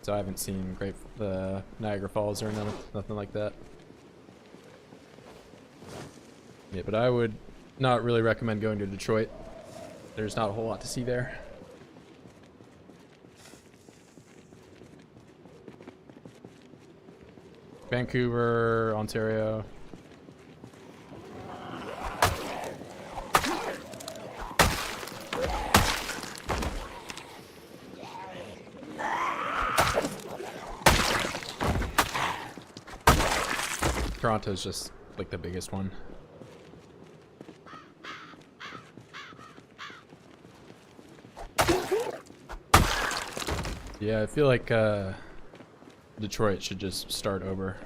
So I haven't seen Niagara Falls or nothing like that. Yeah, but I would not really recommend going to Detroit. There's not a whole lot to see there. Vancouver, Ontario. Toronto's just like the biggest one. Yeah, I feel like Detroit should just start over.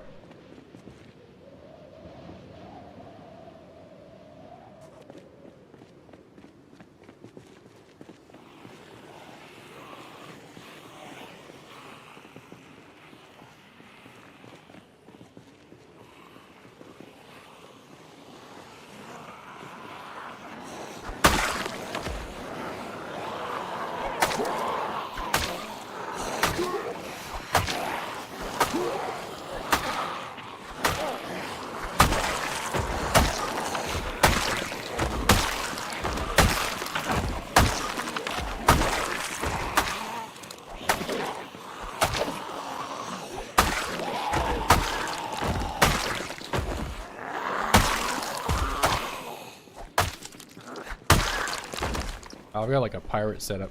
I've got like a pirate setup.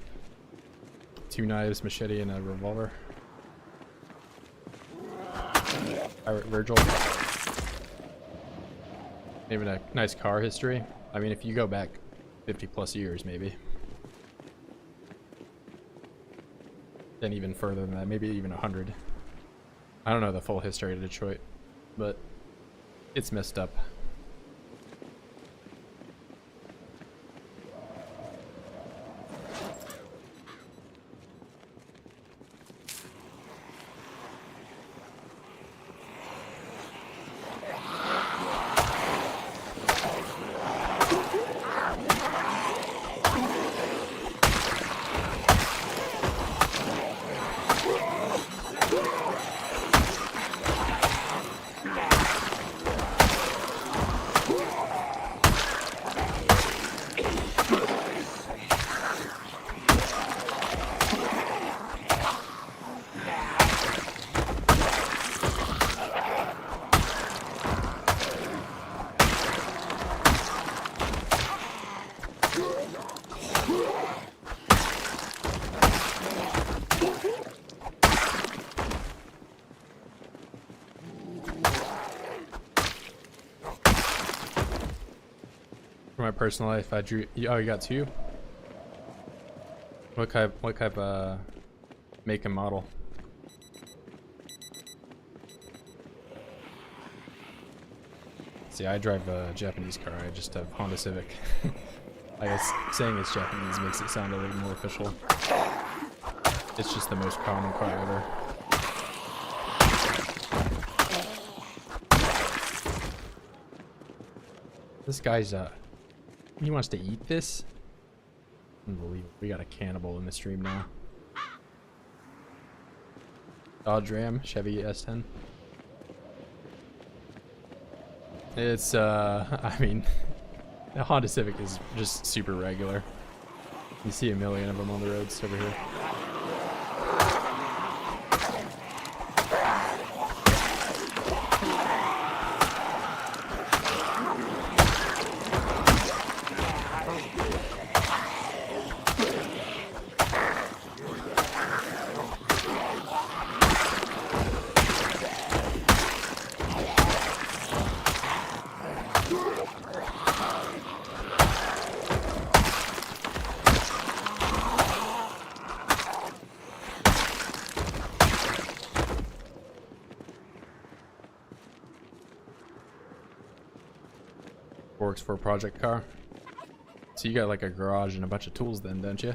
2 knives, machete, and a revolver. Pirate Virgil. Even a nice car history. I mean, if you go back 50 plus years, maybe. Then even further than that, maybe even 100. I don't know the full history of Detroit, but it's messed up. my personal life, I drew. Oh, you got two? What type make and model? See, I drive a Japanese car. I just have Honda Civic. I guess saying it's Japanese makes it sound a little more official. It's just the most common car ever. This guy's he wants to eat this? Unbelievable. We got a cannibal in the stream now. Dodge Ram, Chevy S10. It's I mean, the Honda Civic is just super regular. You see a million of them on the roads over here. Works for a project car. So you got like a garage and a bunch of tools then, don't you?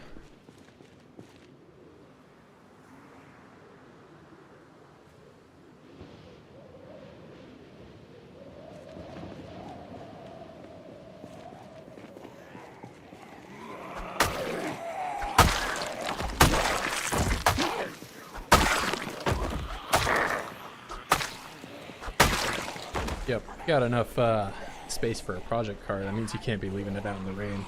Yep, got enough space for a project car. That means you can't be leaving it out in the rain.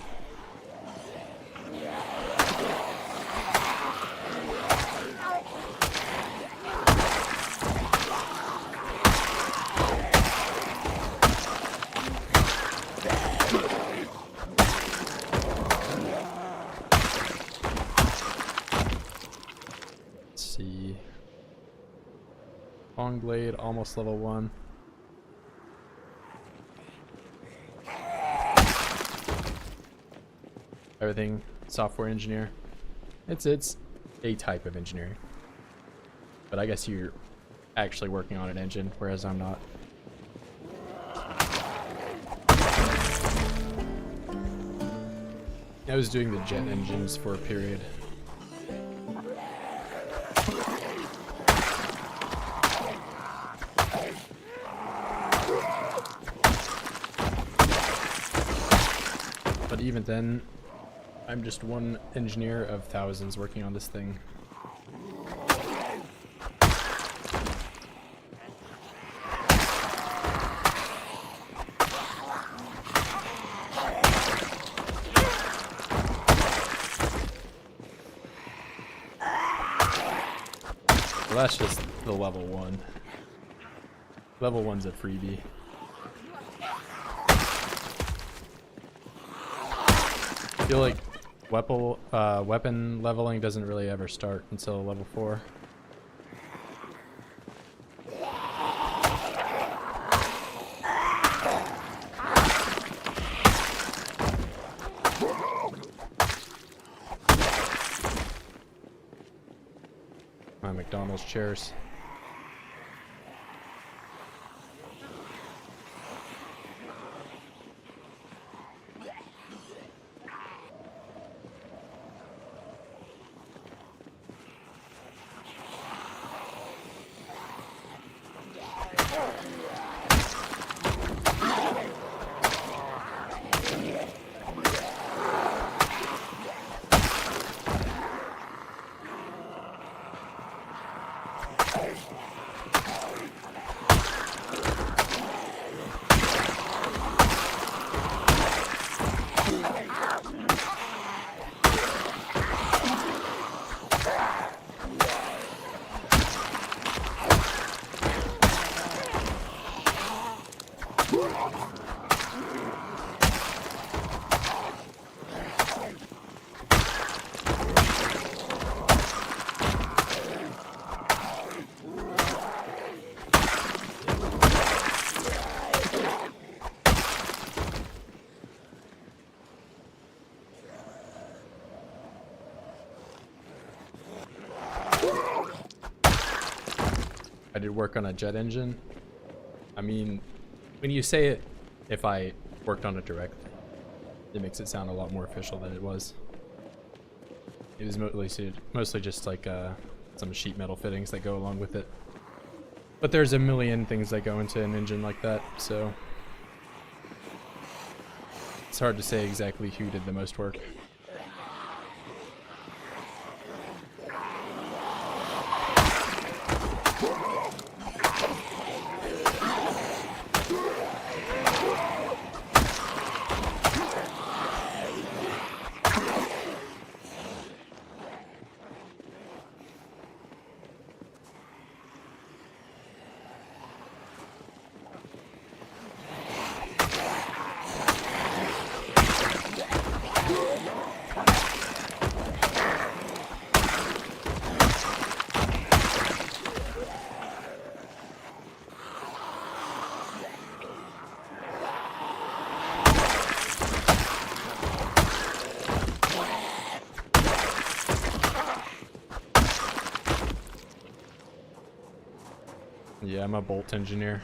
Let's see. Long blade, almost level 1. Everything software engineer. It's a type of engineering, but I guess you're actually working on an engine, whereas I'm not. I was doing the jet engines for a period. But even then, I'm just one engineer of thousands working on this thing. Well, that's just the level 1. Level 1's a freebie. I feel like weapon leveling doesn't really ever start until level 4. My McDonald's chairs. did work on a jet engine. I mean, when you say it, if I worked on it directly, it makes it sound a lot more official than it was. It was mostly just like some sheet metal fittings that go along with it. But there's a million things that go into an engine like that, so it's hard to say exactly who did the most work. Yeah, I'm a bolt engineer.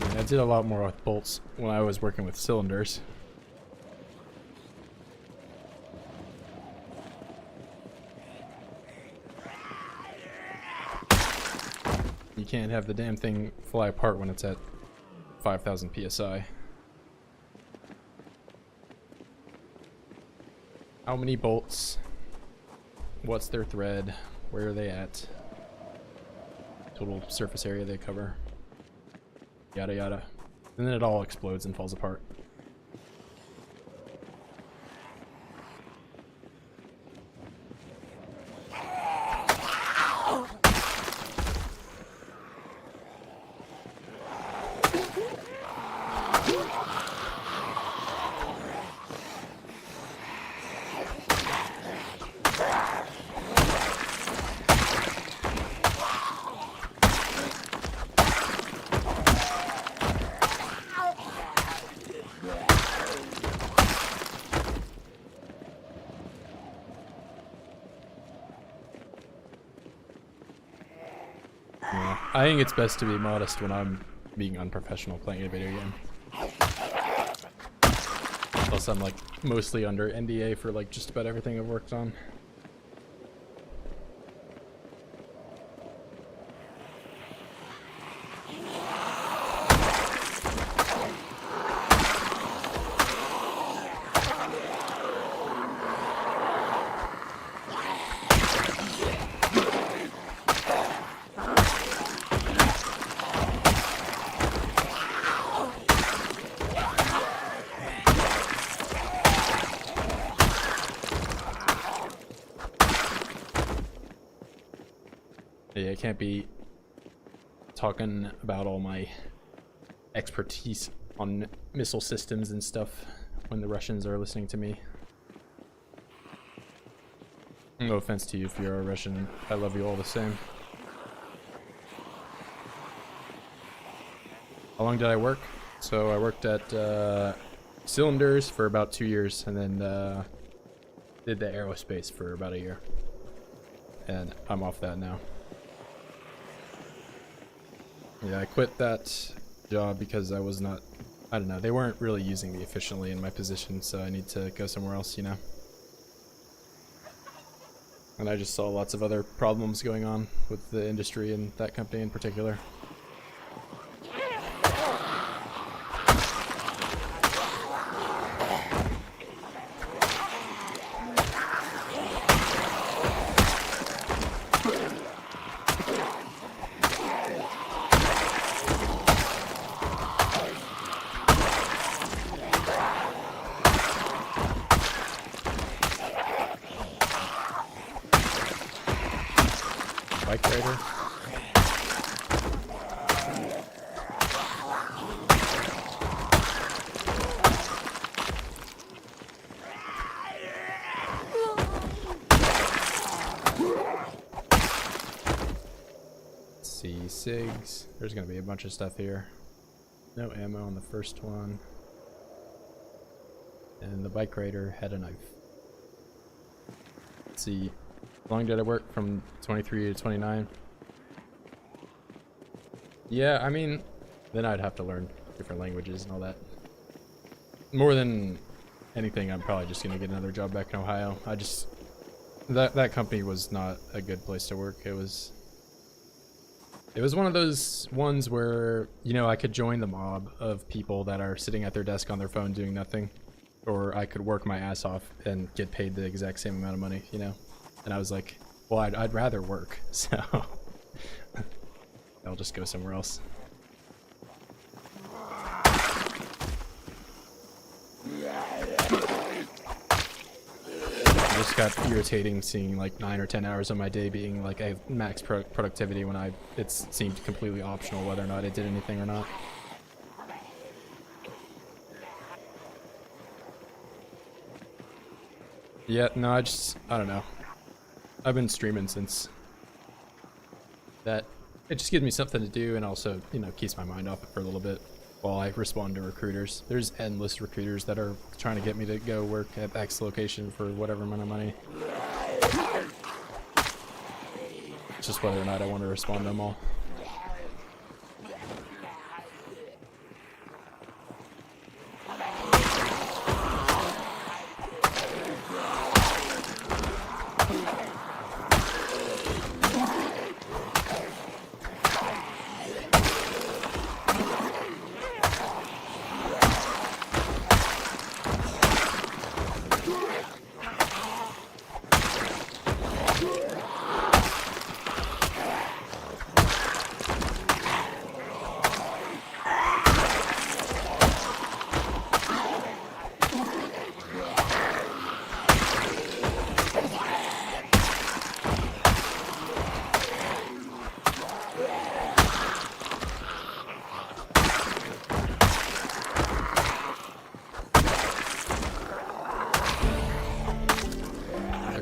I did a lot more with bolts when I was working with cylinders. You can't have the damn thing fly apart when it's at 5,000 psi. How many bolts? What's their thread? Where are they at? Total surface area they cover. Yada yada. And then it all explodes and falls apart. I think it's best to be modest when I'm being unprofessional playing a video game. Plus I'm like mostly under NDA for like just about everything I've worked on. Yeah, I can't be talking about all my expertise on missile systems and stuff when the Russians are listening to me. No offense to you if you're a Russian. I love you all the same. How long did I work? So I worked at cylinders for about 2 years, and then did the aerospace for about a year. And I'm off that now. Yeah, I quit that job because I was not, I don't know, they weren't really using me efficiently in my position, so I need to go somewhere else, you know. And I just saw lots of other problems going on with the industry and that company in particular. Bike rider. Let's see, SIGs. There's gonna be a bunch of stuff here. No ammo on the first one. and the bike rider had a knife. Let's see, how long did I work? From 23 to 29? Yeah, I mean, then I'd have to learn different languages and all that. More than anything, I'm probably just gonna get another job back in Ohio. That company was not a good place to work. It was one of those ones where, you know, I could join the mob of people that are sitting at their desk on their phone doing nothing, or I could work my ass off and get paid the exact same amount of money, you know. And I was like, well, I'd rather work, so I'll just go somewhere else. It just got irritating seeing like 9 or 10 hours of my day being like a max productivity when it seemed completely optional whether or not it did anything or not. Yeah, no, I don't know. I've been streaming since that. It just gives me something to do and also, you know, keeps my mind off it for a little bit while I respond to recruiters. There's endless recruiters that are trying to get me to go work at X location for whatever amount of money. It's just whether or not I want to respond to them all.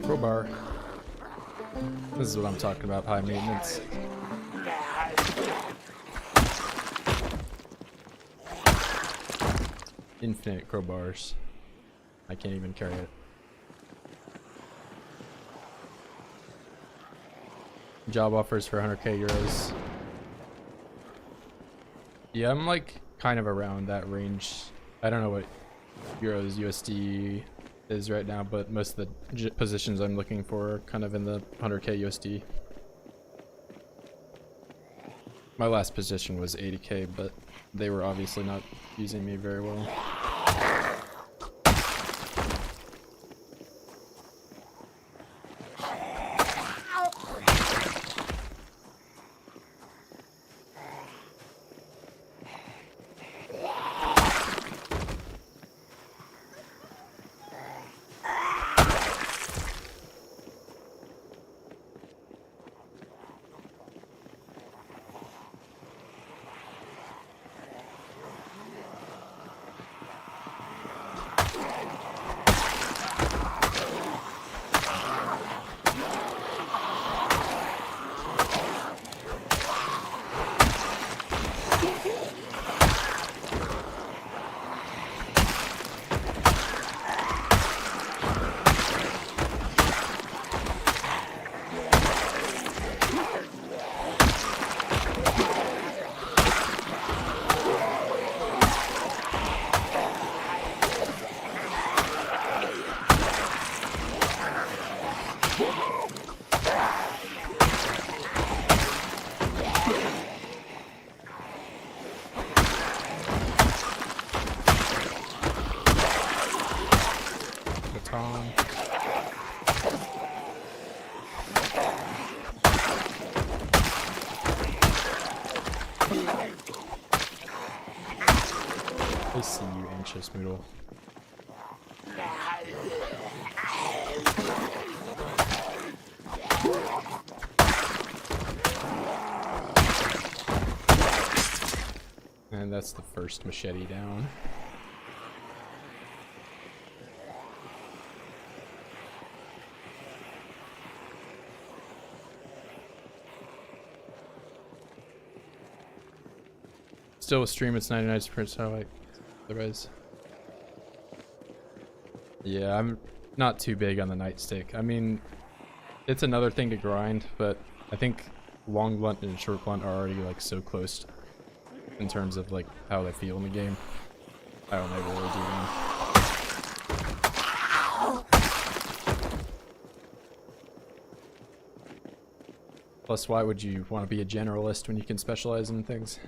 Crowbar. This is what I'm talking about, high maintenance. Infinite crowbars. I can't even carry it. Job offers for 100k euros. Yeah, I'm like kind of around that range. I don't know what euros USD is right now, but most of the positions I'm looking for are kind of in the 100k USD. My last position was 80k, but they were obviously not using me very well. I see you, anxious Moodle. And that's the first machete down. Still a stream, it's 99% satellite. Otherwise. Yeah, I'm not too big on the nightstick. I mean, it's another thing to grind, but I think long blunt and short blunt are already like so close in terms of like how they feel in the game. I don't ever really do them. Plus, why would you want to be a generalist when you can specialize in things?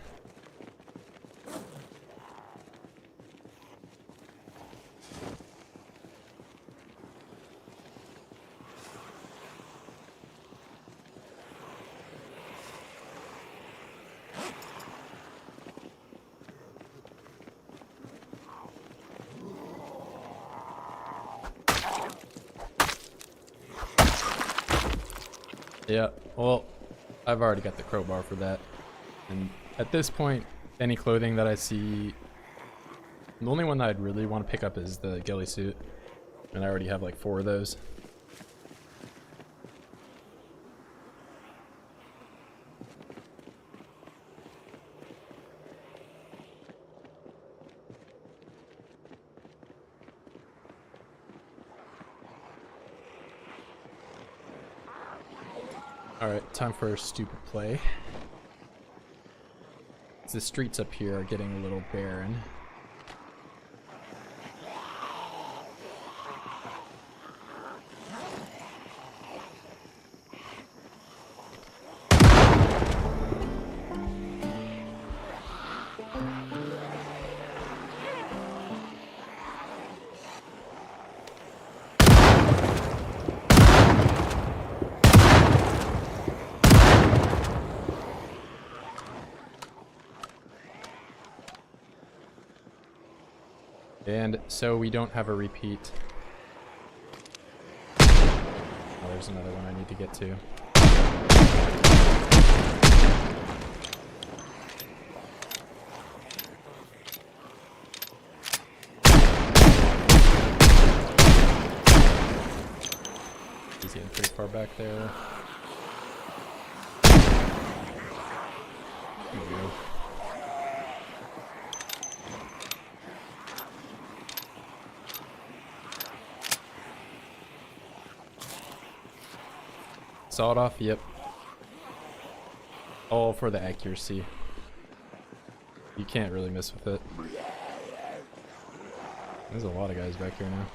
Yeah, well, I've already got the crowbar for that. And at this point, any clothing that I see, the only one that I'd really want to pick up is the ghillie suit. And I already have like 4 of those. Alright, time for a stupid play. The streets up here are getting a little barren. And so we don't have a repeat. Oh, there's another one I need to get to. He's getting pretty far back there. There we go. Sawed off, yep. All for the accuracy. You can't really miss with it. There's a lot of guys back here now.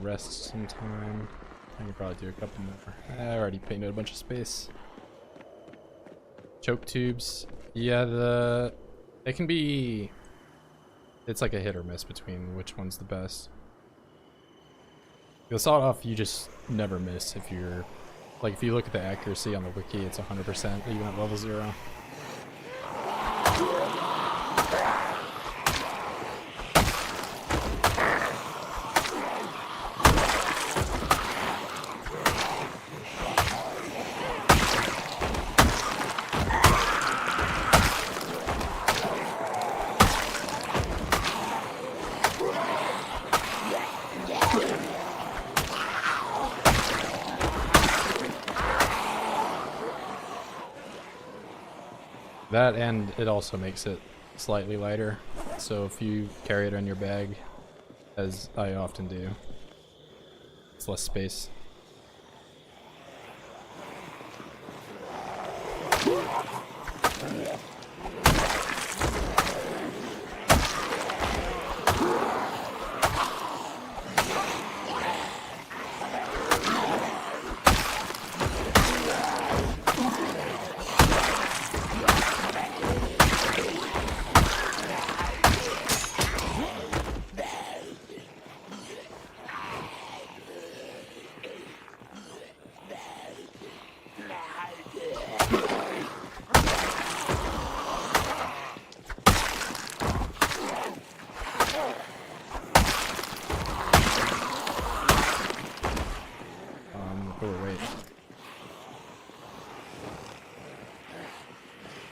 Rest some time. I can probably do a couple more. I already painted a bunch of space. Choke tubes. Yeah, it can be, it's like a hit or miss between which one's the best. The sawed off, you just never miss if you're, like if you look at the accuracy on the wiki, it's 100% even at level 0. That, and it also makes it slightly lighter, so if you carry it in your bag, as I often do, it's less space.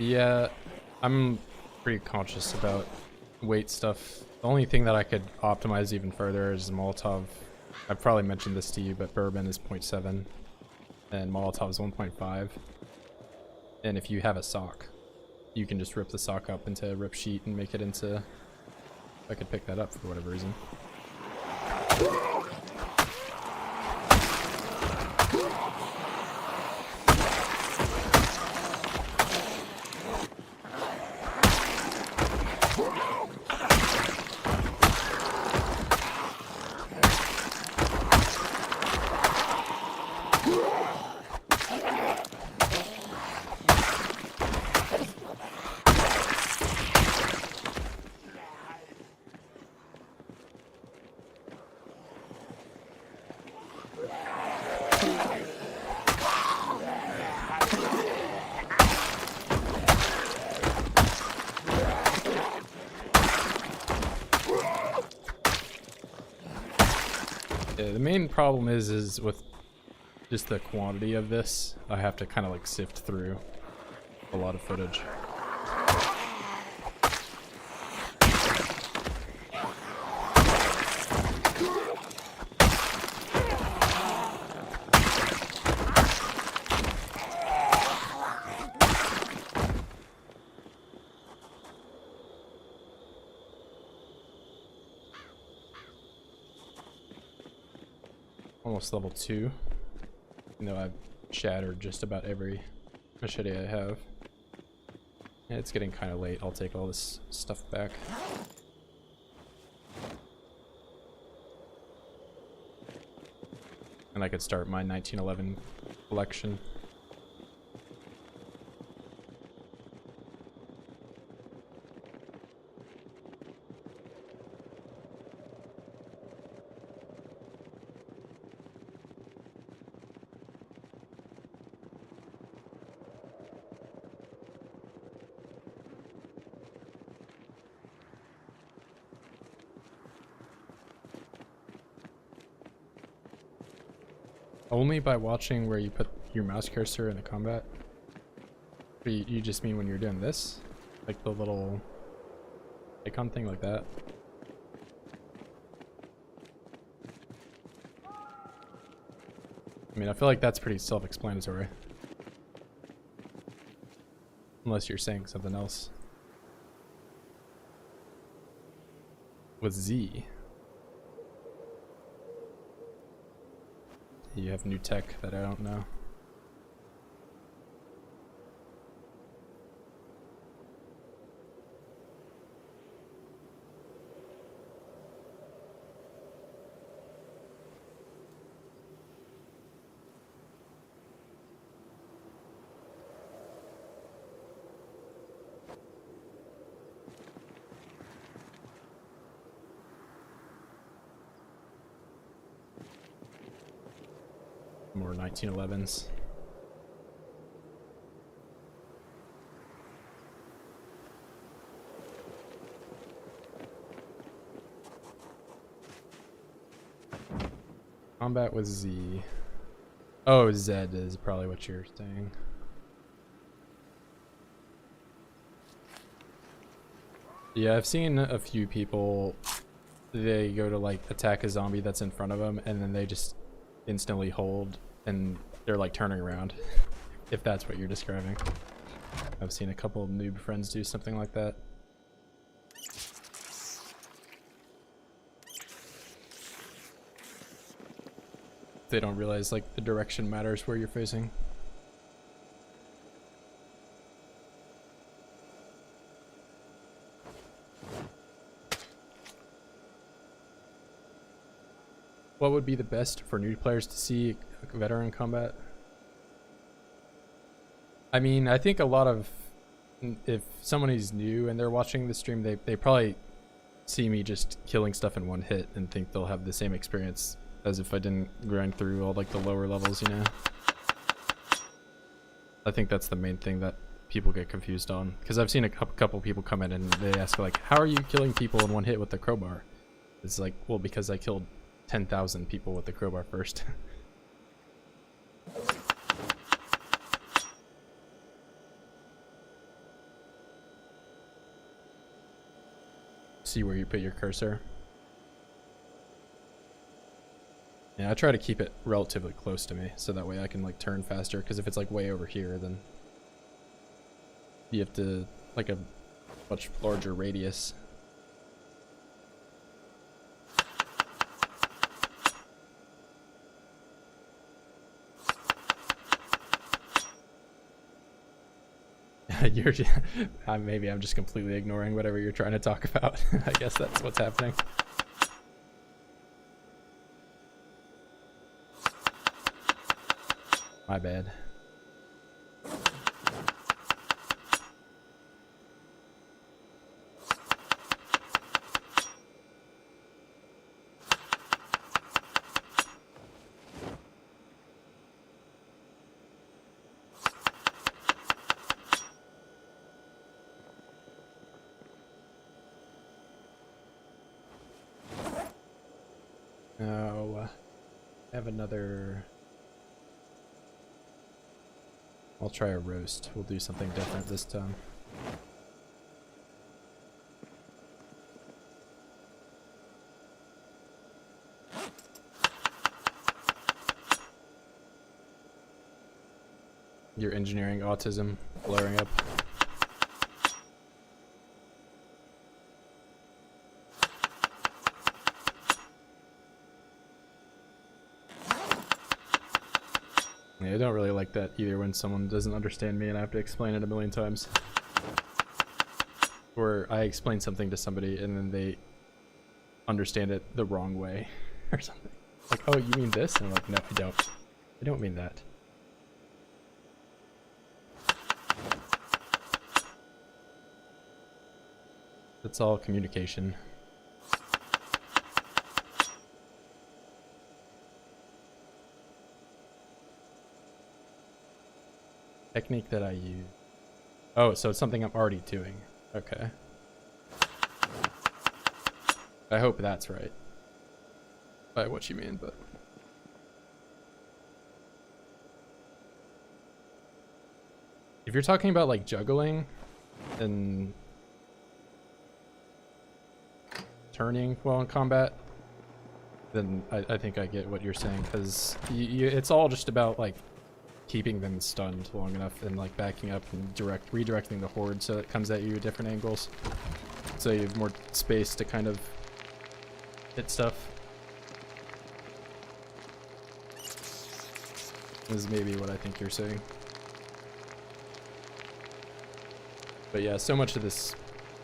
Yeah, I'm pretty conscious about weight stuff. The only thing that I could optimize even further is Molotov. I've probably mentioned this to you, but bourbon is 0.7 and Molotov is 1.5. And if you have a sock, you can just rip the sock up into a rip sheet and make it into... I could pick that up for whatever reason. Yeah, the main problem is with just the quantity of this, I have to kind of like sift through a lot of footage. Almost level 2. You know, I've shattered just about every machete I have. Yeah, it's getting kind of late. I'll take all this stuff back. And I could start my 1911 collection. Only by watching where you put your mouse cursor in the combat? Or you just mean when you're doing this? Like the little icon thing like that? I mean, I feel like that's pretty self-explanatory. Unless you're saying something else. With Z. You have new tech that I don't know. More 1911s. Combat with Z. Oh, Z is probably what you're saying. Yeah, I've seen a few people, they go to like attack a zombie that's in front of them and then they just instantly hold and they're like turning around, if that's what you're describing. I've seen a couple of noob friends do something like that. They don't realize like the direction matters where you're facing. What would be the best for new players to see veteran combat? I mean, I think a lot of, if someone is new and they're watching the stream, they probably see me just killing stuff in one hit and think they'll have the same experience as if I didn't grind through all like the lower levels, you know? I think that's the main thing that people get confused on. Because I've seen a couple people come in and they ask like, how are you killing people in one hit with the crowbar? It's like, well, because I killed 10,000 people with the crowbar first. see where you put your cursor. Yeah, I try to keep it relatively close to me, so that way I can like turn faster, because if it's like way over here, then you have to like a much larger radius. You're just, maybe I'm just completely ignoring whatever you're trying to talk about. I guess that's what's happening. My bad. Now, I have another... I'll try a roast. We'll do something different this time. Your engineering autism flaring up. Yeah, I don't really like that either when someone doesn't understand me and I have to explain it a million times. Or I explain something to somebody and then they understand it the wrong way or something. Like, oh, you mean this? And I'm like, no, I don't. I don't mean that. It's all communication. Technique that I use. Oh, so it's something I'm already doing. Okay. I hope that's right. By what you mean, but... If you're talking about like juggling and turning while in combat, then I think I get what you're saying, because it's all just about like keeping them stunned long enough and like backing up and redirecting the horde so it comes at you at different angles, so you have more space to kind of hit stuff. This is maybe what I think you're saying. But yeah, so much of this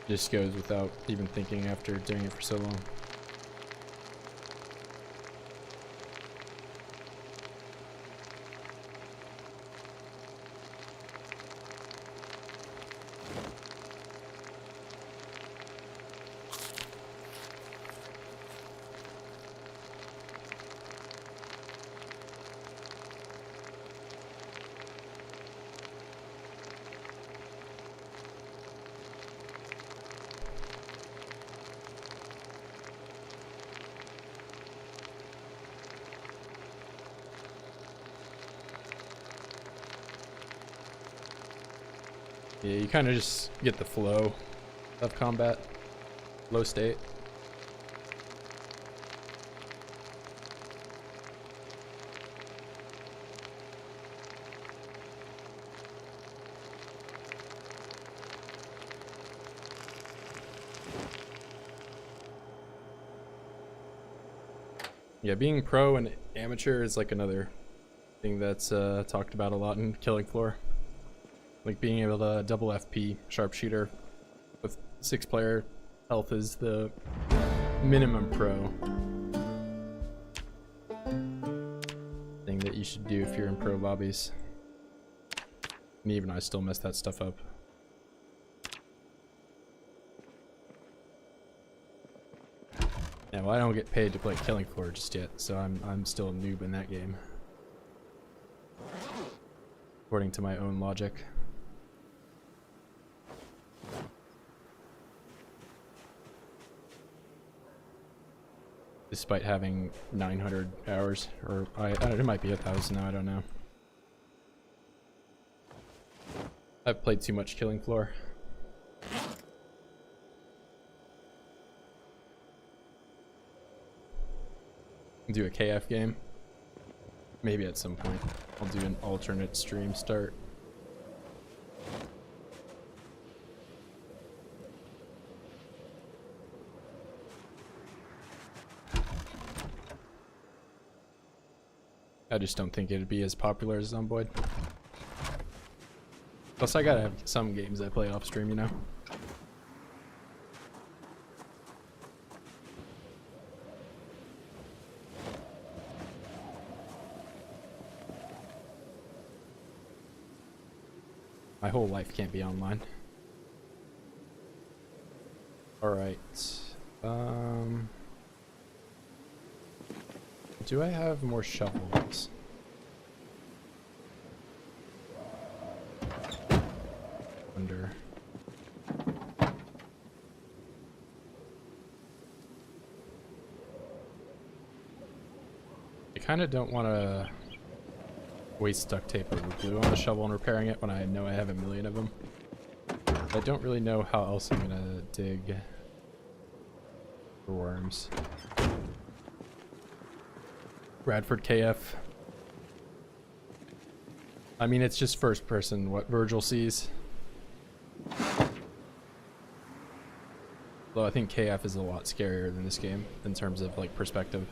just goes without even thinking after doing it for so long. Yeah, you kind of just get the flow of combat, low state. Yeah, being pro and amateur is like another thing that's talked about a lot in Killing Floor. Like being able to double FP sharpshooter with 6-player health is the minimum pro thing that you should do if you're in pro lobbies. And even I still mess that stuff up. Yeah, well, I don't get paid to play Killing Floor just yet, so I'm still a noob in that game, according to my own logic. Despite having 900 hours, or it might be 1,000 now, I don't know. I've played too much Killing Floor. Do a KF game. Maybe at some point I'll do an alternate stream start. I just don't think it'd be as popular as Zomboid. Plus I gotta have some games I play off stream, you know? My whole life can't be online. Alright. Do I have more shovels? Under. I kind of don't want to waste duct tape or glue on the shovel and repairing it when I know I have a million of them. I don't really know how else I'm gonna dig for worms. Bradford KF. I mean, it's just first person what Virgil sees. Though I think KF is a lot scarier than this game in terms of like perspective.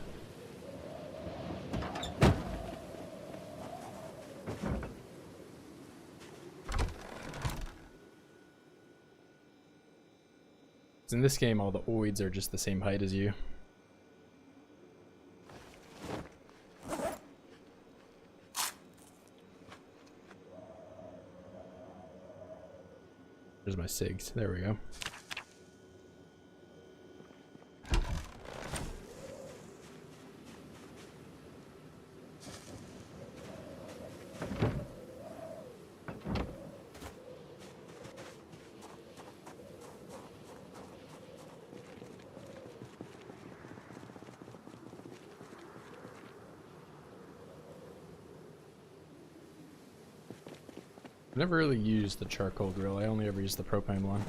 In this game, all the Oids are just the same height as you. There's my SIGs. There we go. I've never really used the charcoal grill. I only ever used the propane one.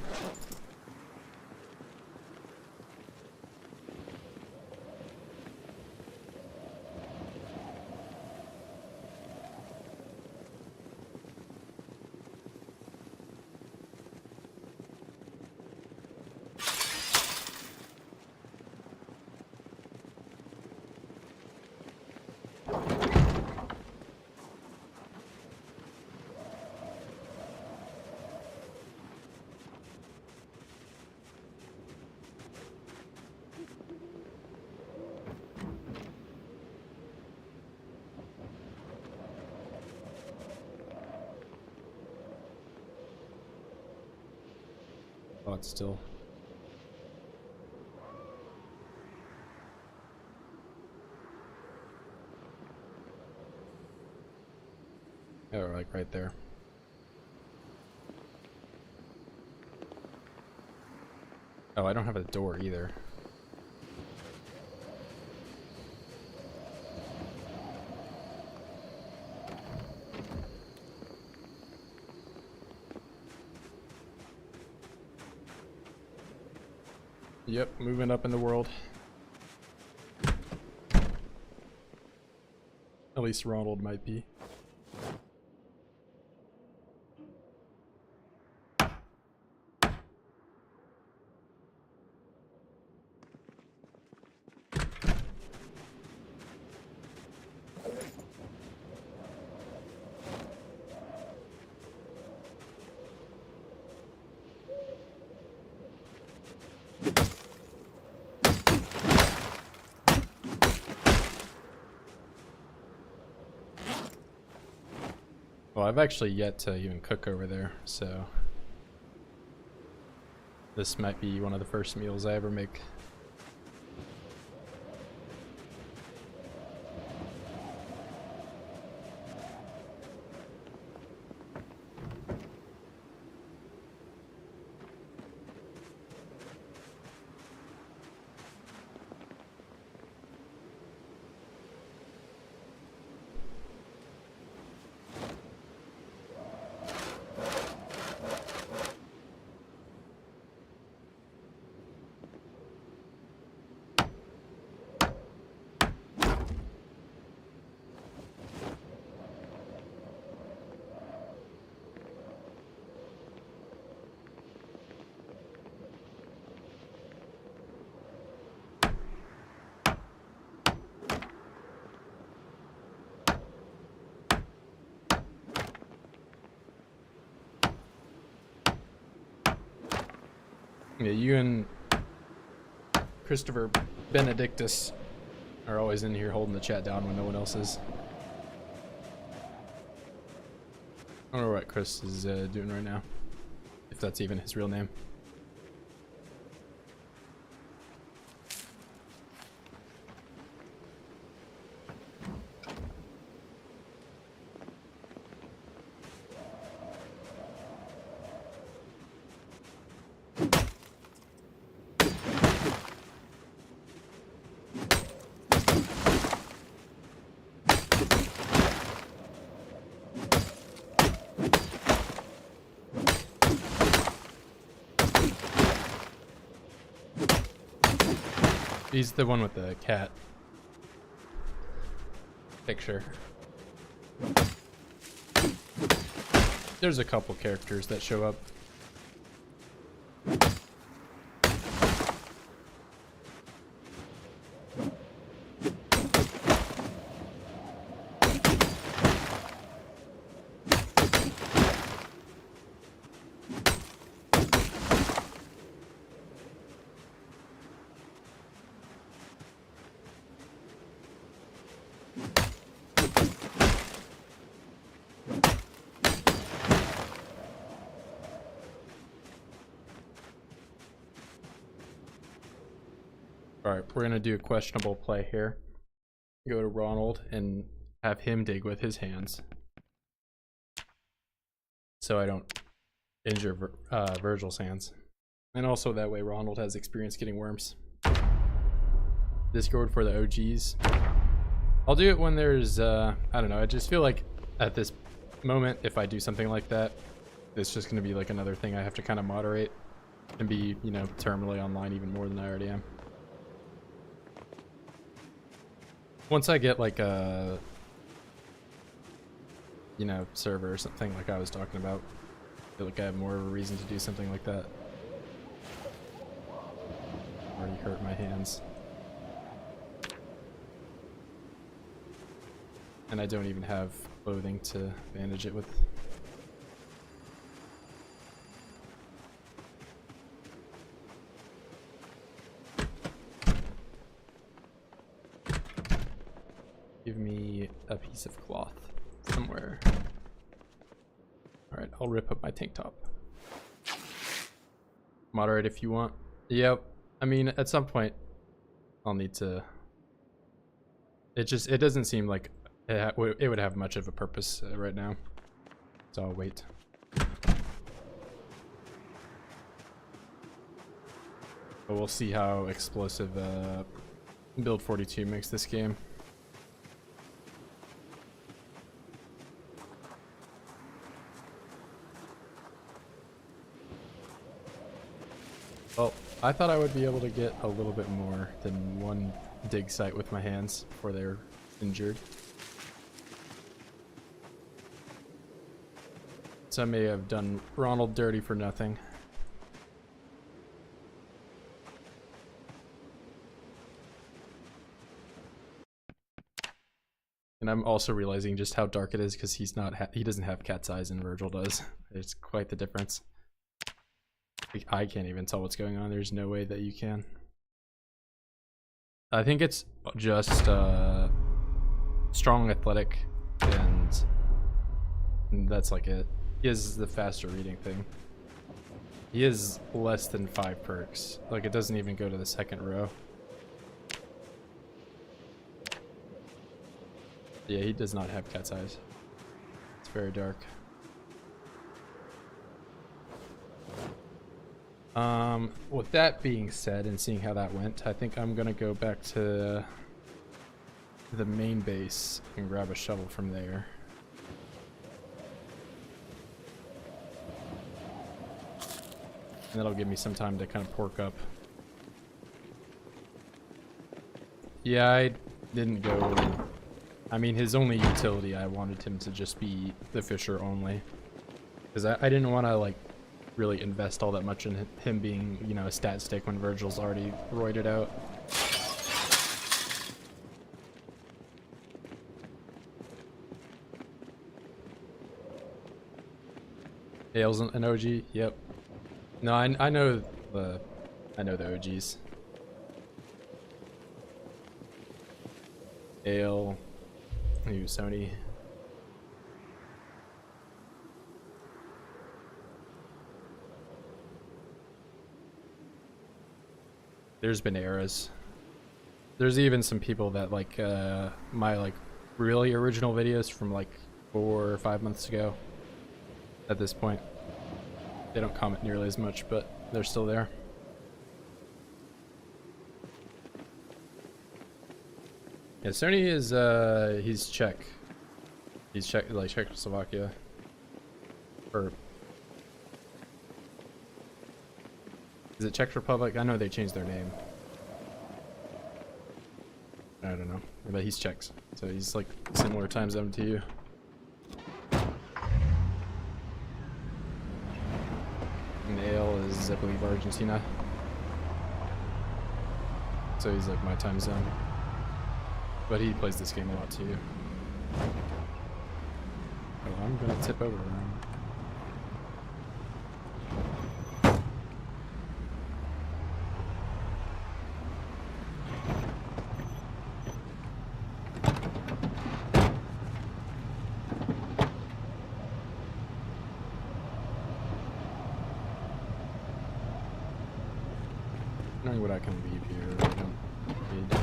Still. Oh, like right there. Oh, I don't have a door either. Yep, moving up in the world. At least Ronald might be. Well, I've actually yet to even cook over there, so this might be one of the first meals I ever make. Yeah, you and Christopher Benedictus are always in here holding the chat down when no one else is. I don't know what Chris is doing right now, if that's even his real name. He's the one with the cat picture. There's a couple characters that show up. Alright, we're gonna do a questionable play here. Go to Ronald and have him dig with his hands. So I don't injure Virgil's hands. And also that way Ronald has experience getting worms. Discord for the OGs. I'll do it when there's, I don't know, I just feel like at this moment, if I do something like that, it's just gonna be like another thing I have to kind of moderate and be, you know, terminally online even more than I already am. Once I get like a, you know, server or something like I was talking about, I feel like I have more of a reason to do something like that. Already hurt my hands. And I don't even have clothing to bandage it with. Give me a piece of cloth somewhere. Alright, I'll rip up my tank top. Moderate if you want. Yep. I mean, at some point, I'll need to... It doesn't seem like it would have much of a purpose right now. So I'll wait. But we'll see how explosive Build 42 makes this game. Well, I thought I would be able to get a little bit more than one dig site with my hands before they're injured. So I may have done Ronald dirty for nothing. And I'm also realizing just how dark it is because he doesn't have cat's eyes and Virgil does. It's quite the difference. I can't even tell what's going on. There's no way that you can. I think it's just strong, athletic, and that's like it. He is the faster reading thing. He is less than 5 perks. Like, it doesn't even go to the second row. Yeah, he does not have cat's eyes. It's very dark. With that being said and seeing how that went, I think I'm gonna go back to the main base and grab a shovel from there. And that'll give me some time to kind of pork up. Yeah, I didn't go... I mean, his only utility, I wanted him to just be the fisher only. Because I didn't want to, like, really invest all that much in him being, you know, a stat stick when Virgil's already roided out. Hale's an OG? Yep. No, I know the I know the OGs. Ale. New Sony. There's been eras. There's even some people that like my like really original videos from like 4 or 5 months ago. At this point, they don't comment nearly as much, but they're still there. Yeah, Sony is he's Czech. He's Czech, like Czechoslovakia. Or is it Czech Republic? I know they changed their name. I don't know, but he's Czech, so he's like similar time zone to you. Nail is, I believe, Argentina. So he's like my time zone. But he plays this game a lot too. Oh, I'm gonna tip over. Knowing what I can leave here, I don't need.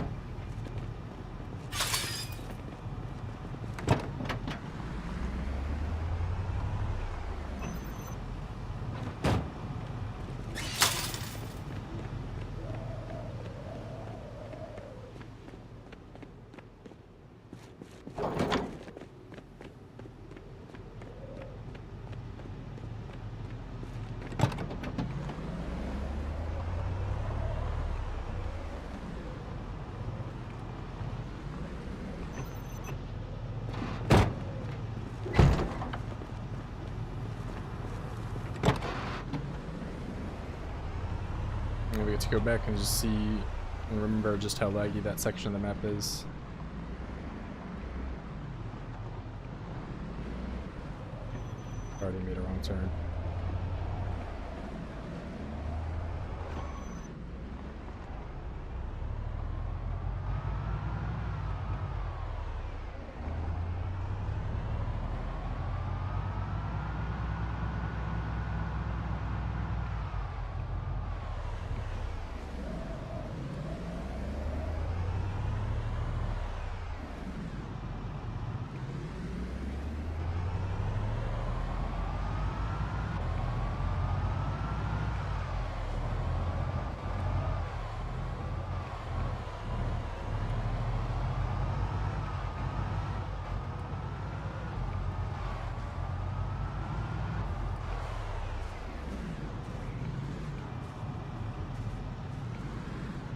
We get to go back and just see and remember just how laggy that section of the map is. Already made a wrong turn.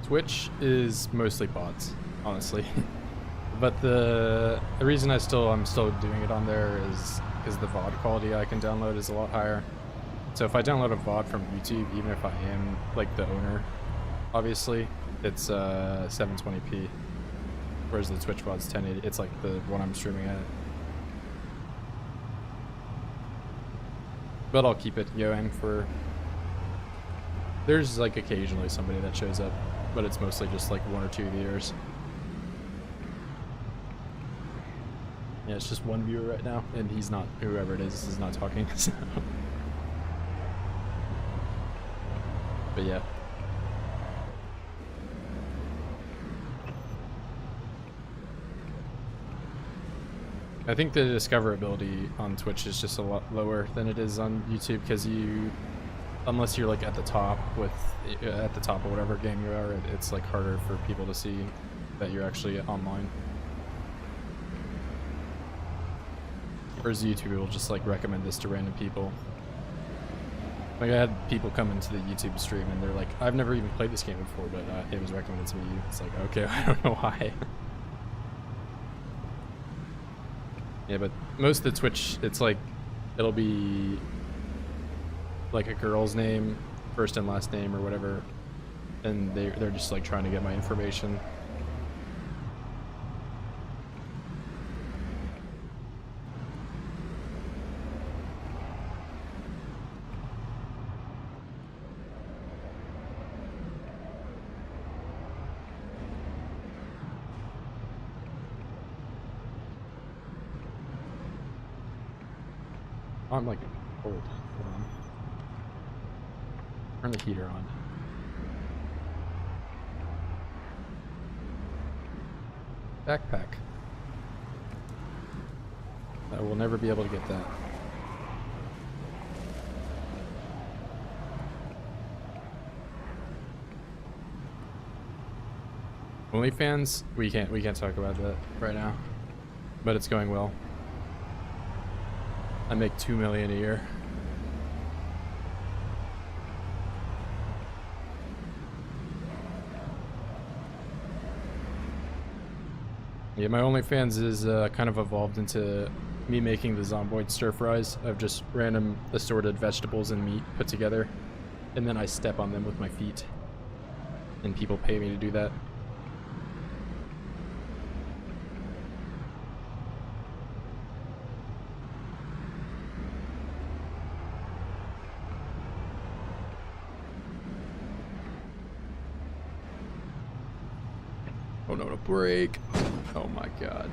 Twitch is mostly bots, honestly. But the reason I'm still doing it on there is because the VOD quality I can download is a lot higher. So if I download a VOD from YouTube, even if I am like the owner, obviously, it's 720p. Whereas the Twitch VOD's 1080. It's like the one I'm streaming at. But I'll keep it going for. There's like occasionally somebody that shows up, but it's mostly just like 1 or 2 viewers. Yeah, it's just one viewer right now, and he's not, whoever it is not talking. So. But yeah. I think the discoverability on Twitch is just a lot lower than it is on YouTube, because unless you're like at the top of whatever game you are, it's like harder for people to see that you're actually online. Whereas YouTube will just like recommend this to random people. Like I had people come into the YouTube stream and they're like, I've never even played this game before, but it was recommended to me. It's like, okay, I don't know why. Yeah, but most of the Twitch, it's like, it'll be like a girl's name, first and last name or whatever, and they're just like trying to get my information. I'm like cold. Hold on. Turn the heater on. Backpack. I will never be able to get that. OnlyFans? We can't talk about that right now. But it's going well. I make $2 million a year. Yeah, my OnlyFans is kind of evolved into me making the Zomboid stir fries of just random assorted vegetables and meat put together, and then I step on them with my feet, and people pay me to do that. Oh no, to break. Oh my god.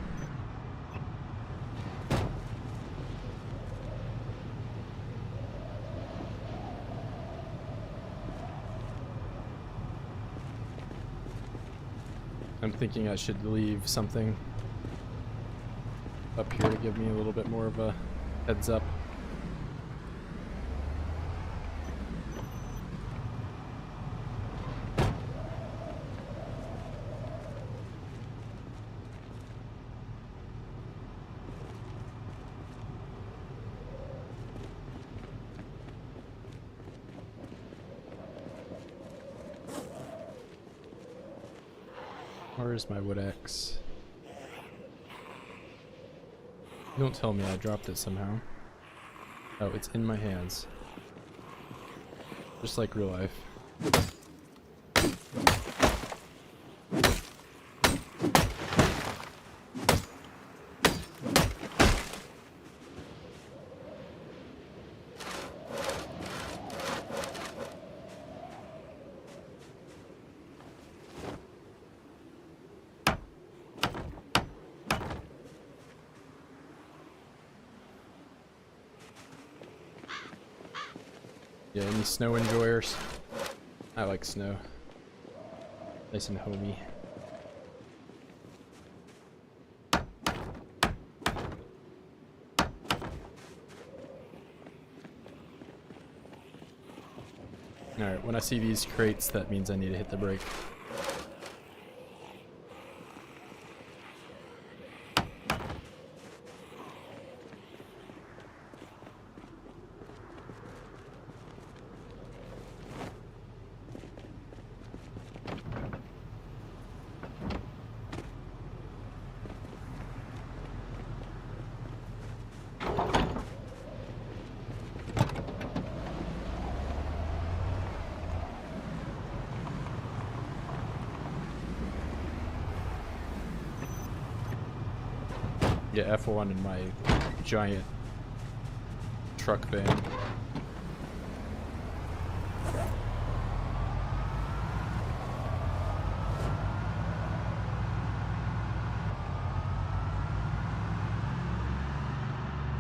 I'm thinking I should leave something up here to give me a little bit more of a heads up. Where's my wood axe? Don't tell me I dropped it somehow. Oh, it's in my hands. Just like real life. Yeah, any snow enjoyers? I like snow. Nice and homey. Alright, when I see these crates, that means I need to hit the brake. Yeah, F1 in my giant truck van. I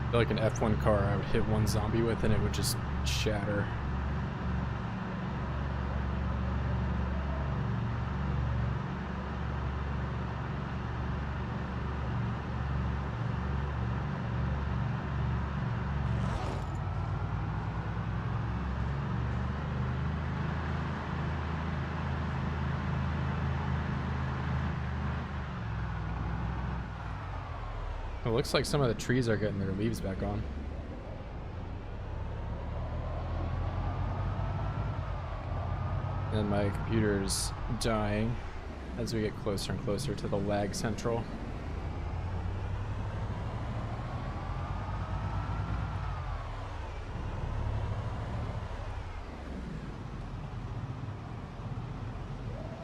feel like an F1 car I would hit one zombie with and it would just shatter. It looks like some of the trees are getting their leaves back on. And my computer's dying as we get closer and closer to the lag central.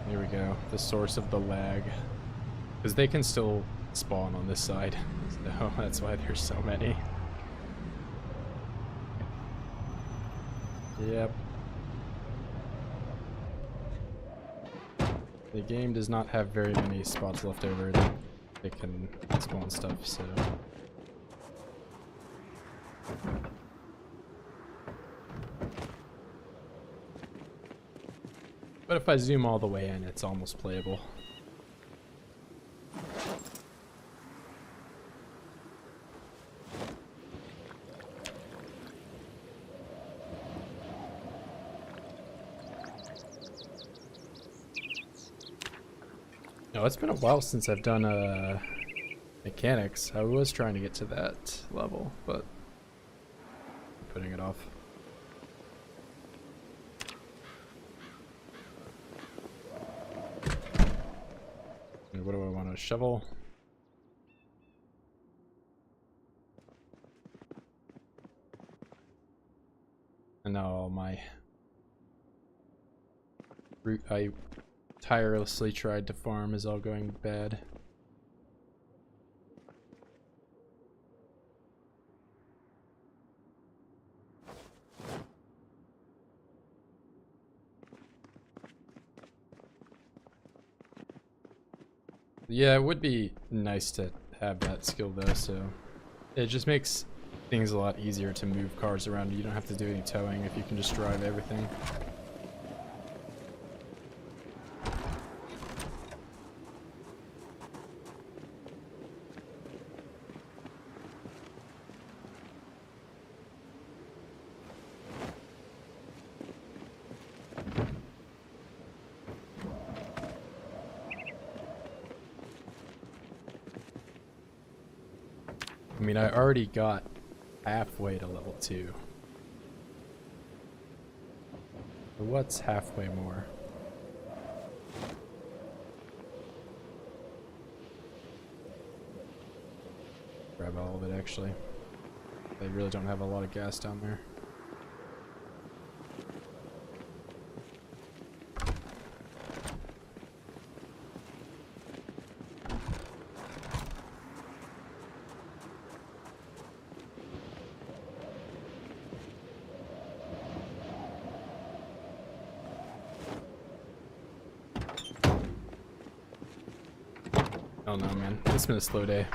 Here we go, the source of the lag. Because they can still spawn on this side, so that's why there's so many. Yep. The game does not have very many spots left over that it can spawn stuff, so But if I zoom all the way in, it's almost playable. No, it's been a while since I've done mechanics. I was trying to get to that level, but I'm putting it off. And what do I want? A shovel? And now all my root I tirelessly tried to farm is all going bad. Yeah, it would be nice to have that skill though, so it just makes things a lot easier to move cars around. You don't have to do any towing if you can just drive everything. I mean, I already got halfway to level 2. So what's halfway more? Grab all of it, actually. They really don't have a lot of gas down there. Oh no, man. It's been a slow day.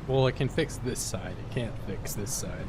Well, it can fix this side. It can't fix this side.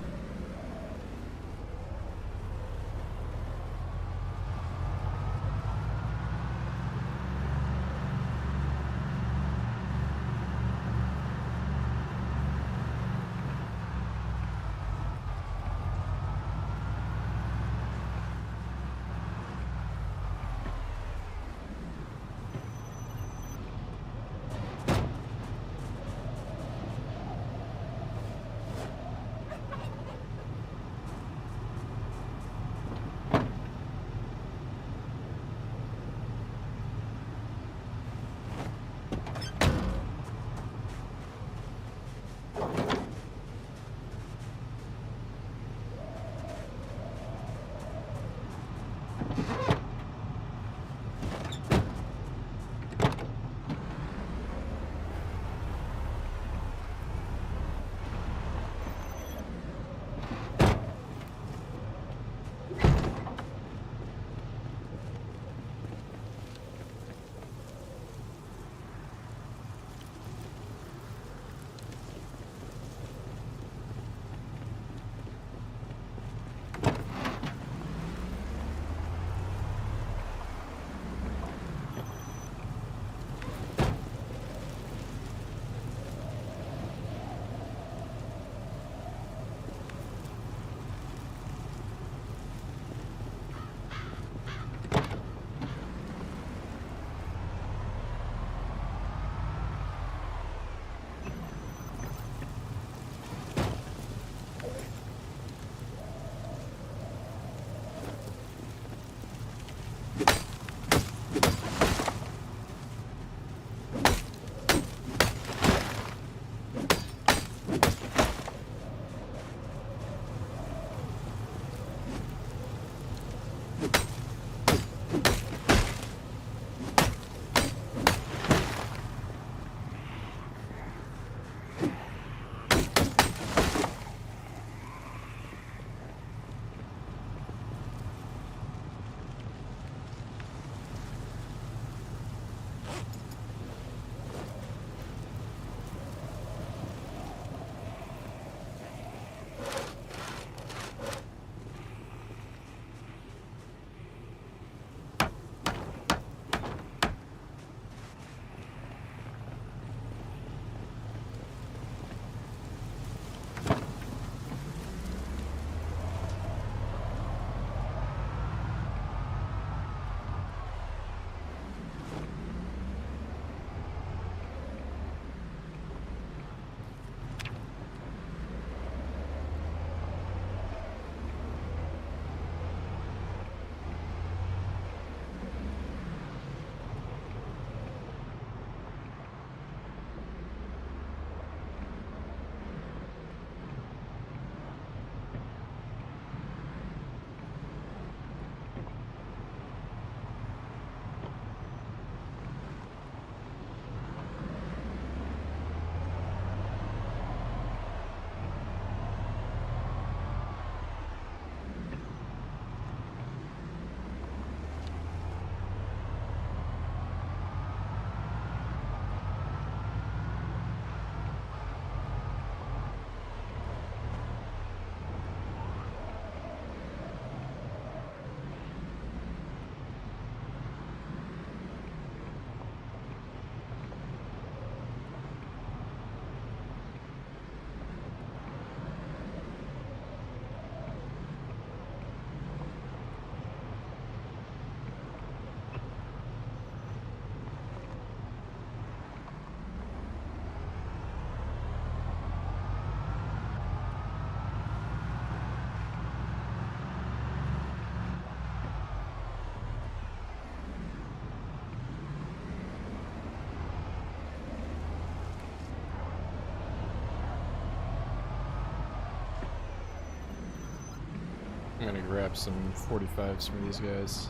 I'm gonna grab some 45s from these guys.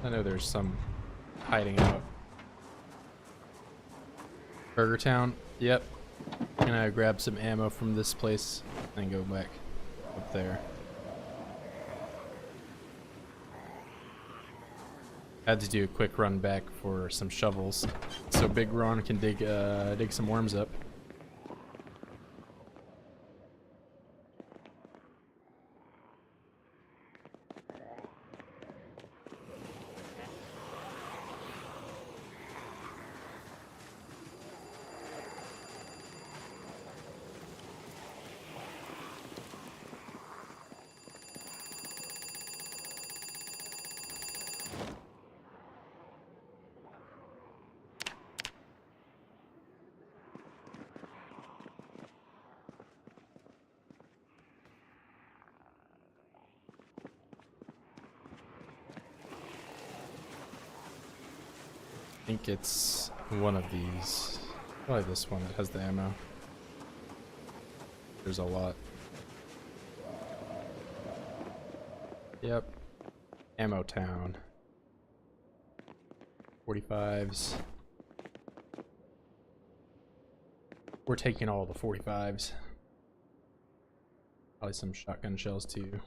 I know there's some hiding out. BurgerTown, yep. I'm gonna grab some ammo from this place and go back up there. Had to do a quick run back for some shovels so Big Ron can dig some worms up. I think it's one of these. Probably this one that has the ammo. There's a lot. Yep. Ammo Town. 45s. We're taking all the 45s. Probably some shotgun shells too.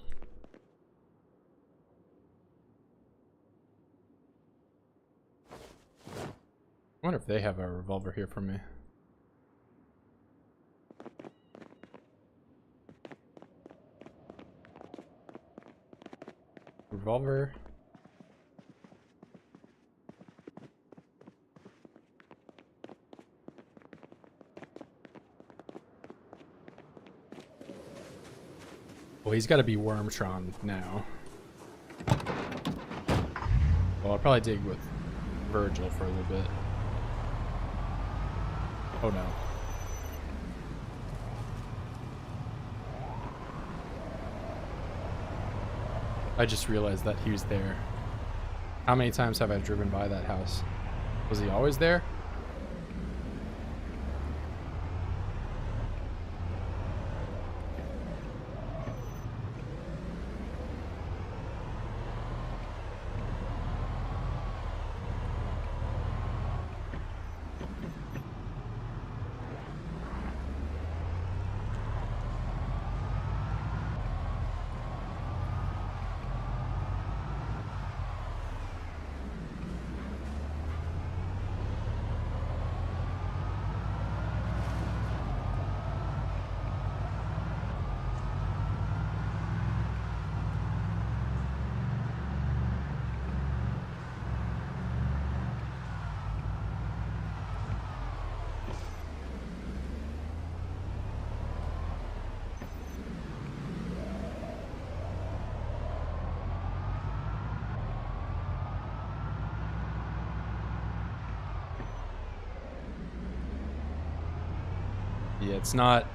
I wonder if they have a revolver here for me. Revolver. Well, he's got to be Wormtron now. Well, I'll probably dig with Virgil for a little bit. Oh no. I just realized that he was there. How many times have I driven by that house? Was he always there? Yeah, it's not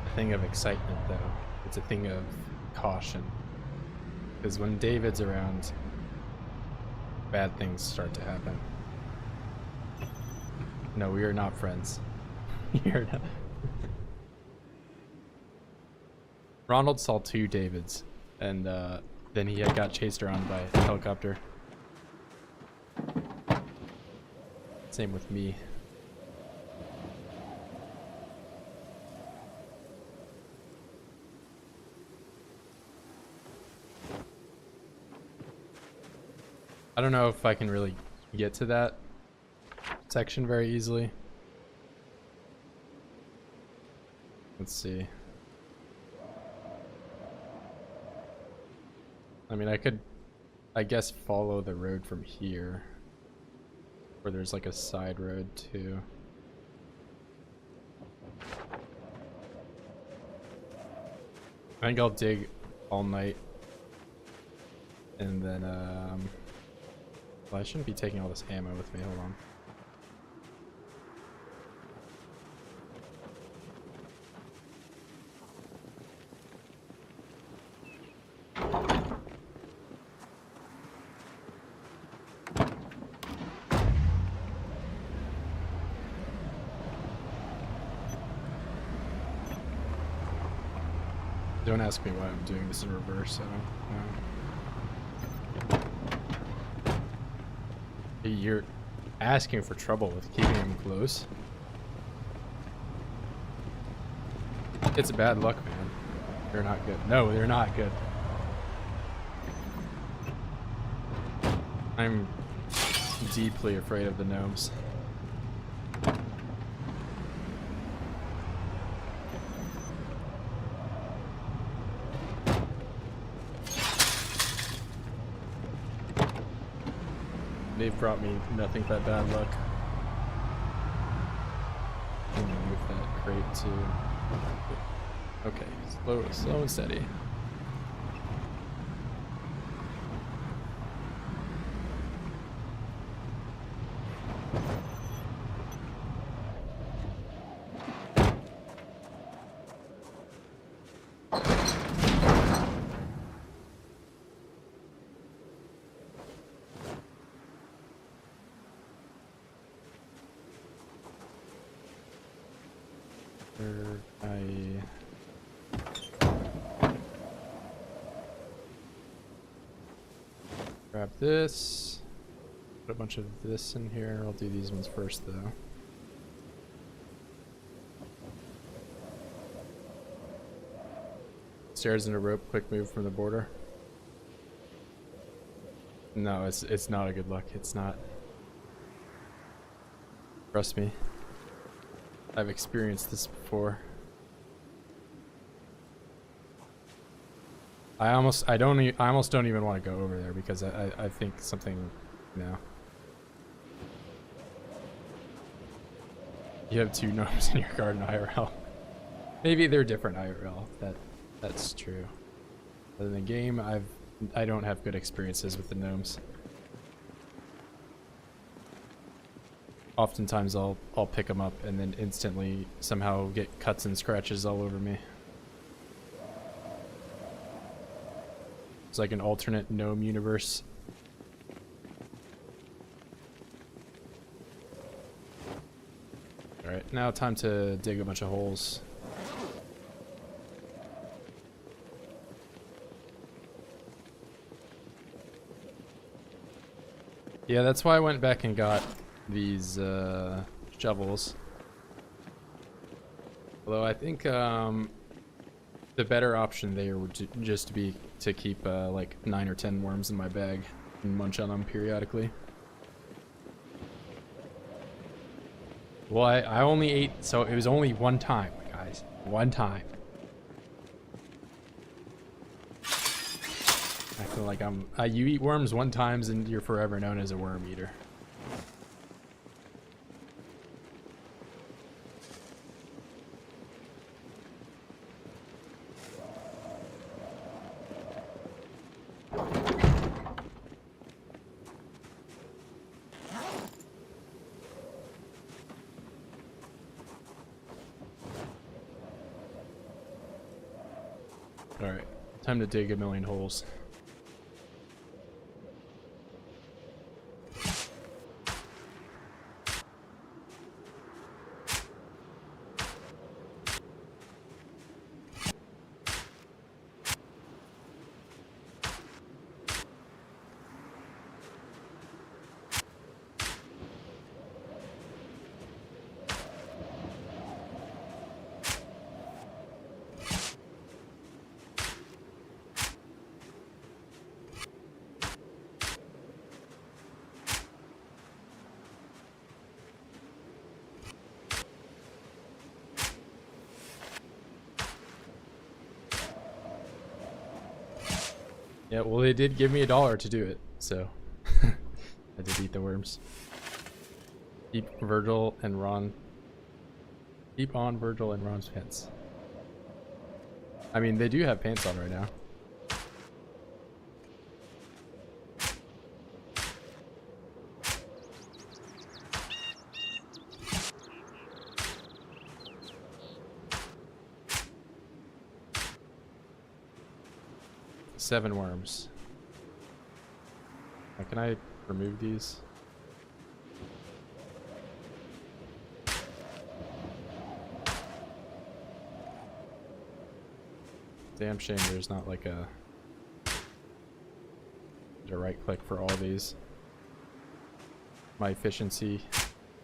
a thing of excitement though. It's a thing of caution. Because when David's around, bad things start to happen. No, we are not friends. You're not. Ronald saw 2 Davids, and then he got chased around by a helicopter. Same with me. I don't know if I can really get to that section very easily. Let's see. I mean, I could, I guess, follow the road from here. Where there's like a side road too. I think I'll dig all night. And then, well, I shouldn't be taking all this ammo with me. Hold on. Don't ask me why I'm doing this in reverse. I don't know. You're asking for trouble with keeping him close. It's bad luck, man. They're not good. No, they're not good. I'm deeply afraid of the gnomes. They've brought me nothing but bad luck. I'm gonna move that crate too. Okay, slow and steady. Grab this. Put a bunch of this in here. I'll do these ones first, though. Stairs and a rope. Quick move from the border. No, it's not a good luck. It's not. Trust me. I've experienced this before. I almost don't even want to go over there because I think something, no. You have 2 gnomes in your garden IRL. Maybe they're different IRL. That's true. But in the game, I don't have good experiences with the gnomes. Oftentimes I'll pick them up and then instantly somehow get cuts and scratches all over me. It's like an alternate gnome universe. Alright, now time to dig a bunch of holes. Yeah, that's why I went back and got these shovels. Although I think the better option there would just be to keep like 9 or 10 worms in my bag and munch on them periodically. Well, I only ate, so it was only one time, guys. One time. I feel like you eat worms one time and you're forever known as a worm eater. Alright, time to dig a million holes. Yeah, well, they did give me $1 to do it, so I did eat the worms. Keep Virgil and Ron. Keep on Virgil and Ron's pants. I mean, they do have pants on right now. Seven worms. Now, can I remove these? Damn shame there's not like a right click for all these. My efficiency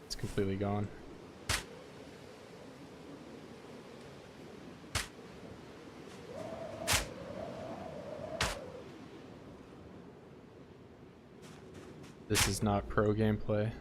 is completely gone. This is not pro gameplay.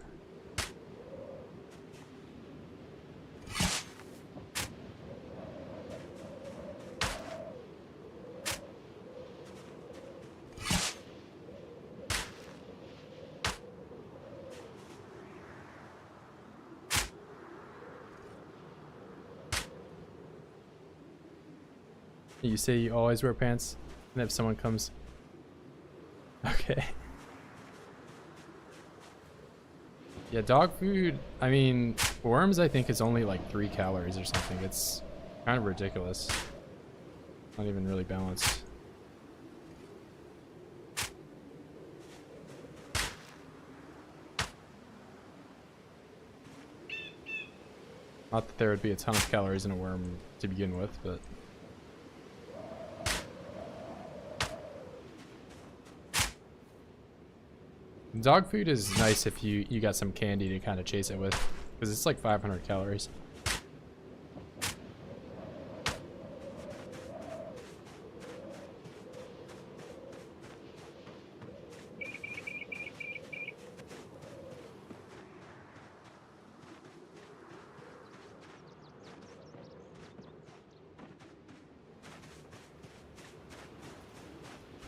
You say you always wear pants, and if someone comes... Okay. Yeah, dog food, I mean, worms I think is only like 3 calories or something. It's kind of ridiculous. Not even really balanced. Not that there would be a ton of calories in a worm to begin with, but... Dog food is nice if you got some candy to kind of chase it with, because it's like 500 calories.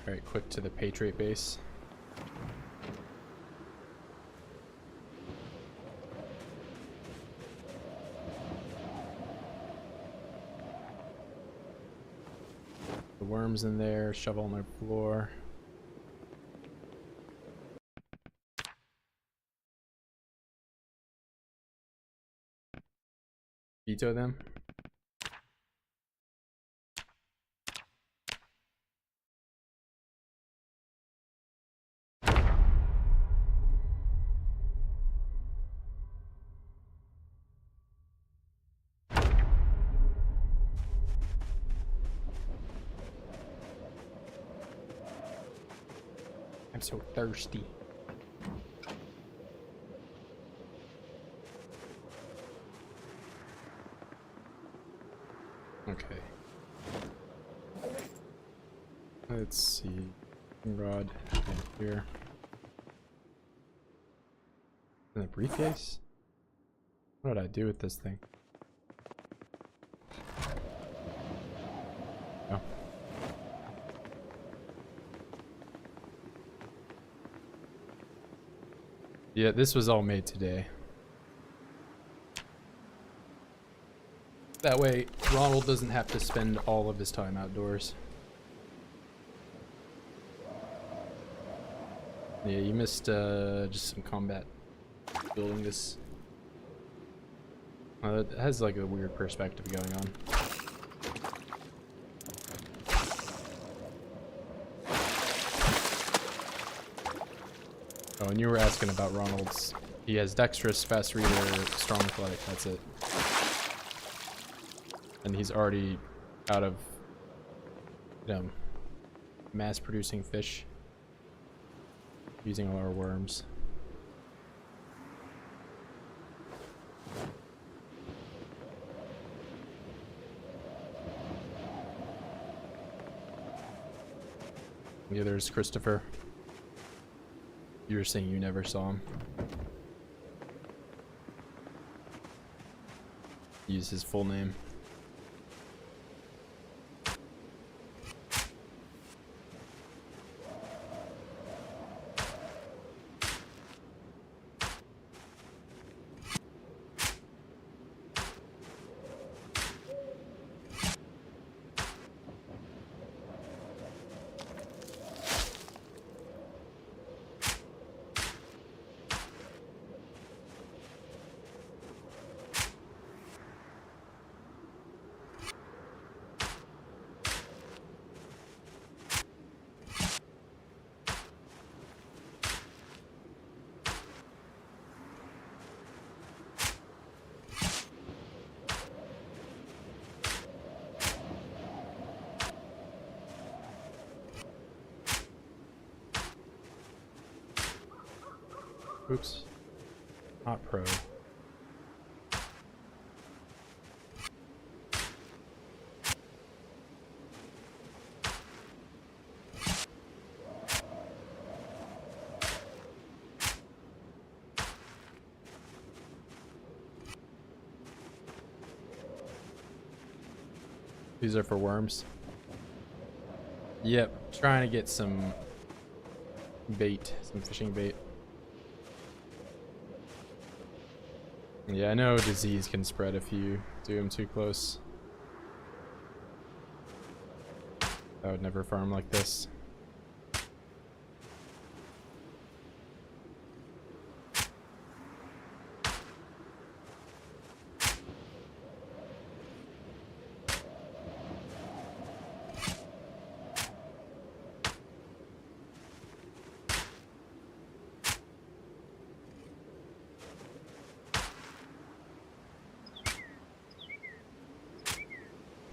Alright, quick to the Patriot base. Worms in there, shovel on the floor. Veto them. I'm so thirsty. Okay. Let's see. Rod in here. In the briefcase? What did I do with this thing? Oh. Yeah, this was all made today. That way, Ronald doesn't have to spend all of his time outdoors. Yeah, you missed just some combat building this. It has like a weird perspective going on. Oh, and you were asking about Ronald's. He has dexterous, fast reader, strong athletic, that's it. And he's already out of, you know, mass producing fish. Using all our worms. Yeah, there's Christopher. You were saying you never saw him. Use his full name. Oops. Not pro. These are for worms. Yep, trying to get some bait, some fishing bait. Yeah, I know disease can spread if you do them too close. I would never farm like this.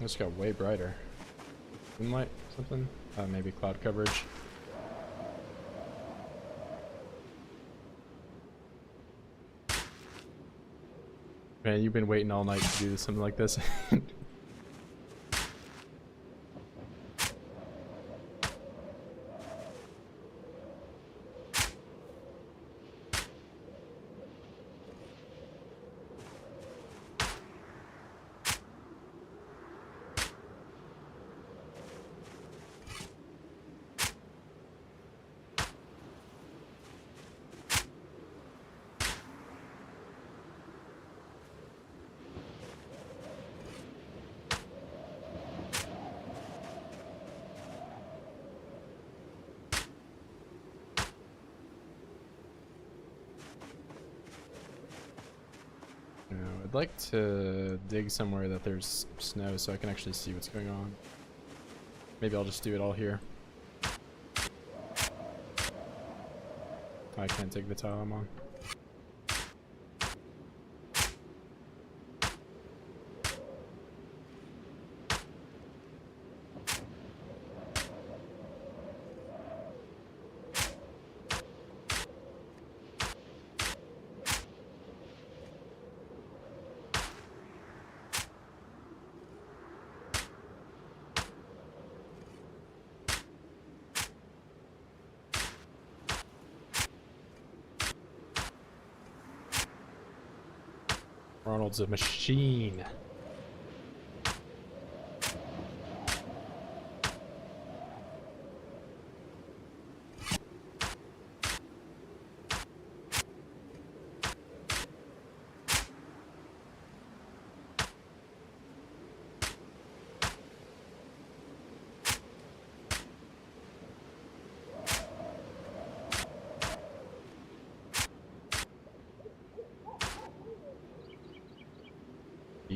It's got way brighter. Moonlight, something? Maybe cloud coverage. Man, you've been waiting all night to do something like this. I'd like to dig somewhere that there's snow so I can actually see what's going on. Maybe I'll just do it all here. I can't dig the tile I'm on. Ronald's a machine.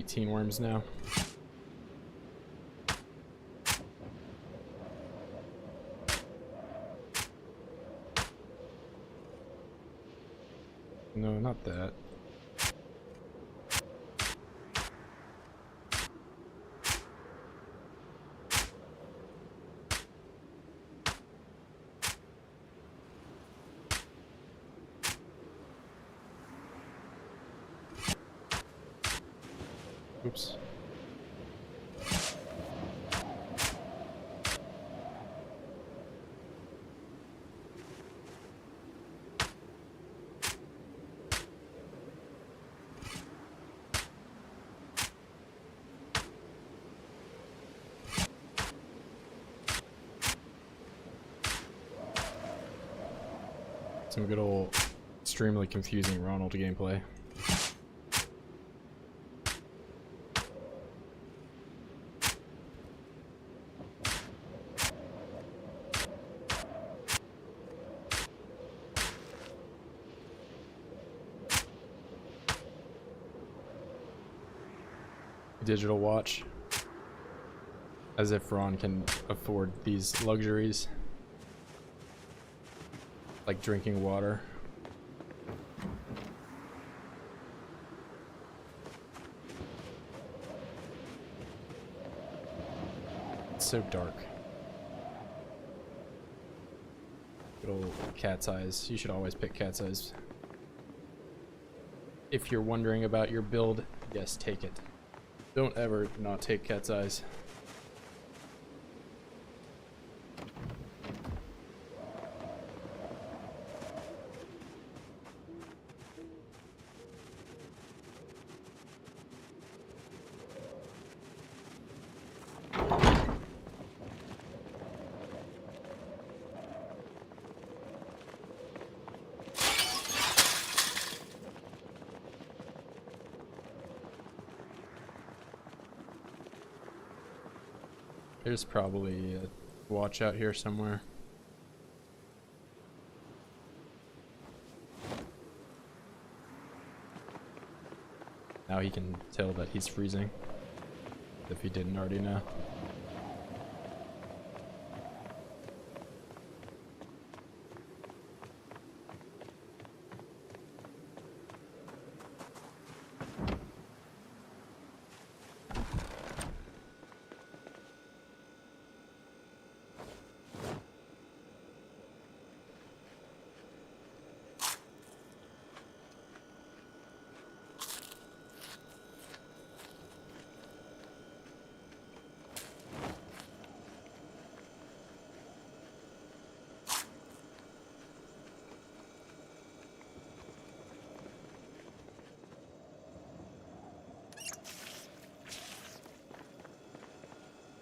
Teen worms now. No, not that. Oops. Some good old, extremely confusing Ronald gameplay. Digital watch, as if Ron can afford these luxuries like drinking water. It's so dark. Good old cat's eyes. You should always pick cat's eyes if you're wondering about your build, yes, take it. Don't ever not take cat's eyes. There's probably a watch out here somewhere. Now he can tell that he's freezing, if he didn't already know.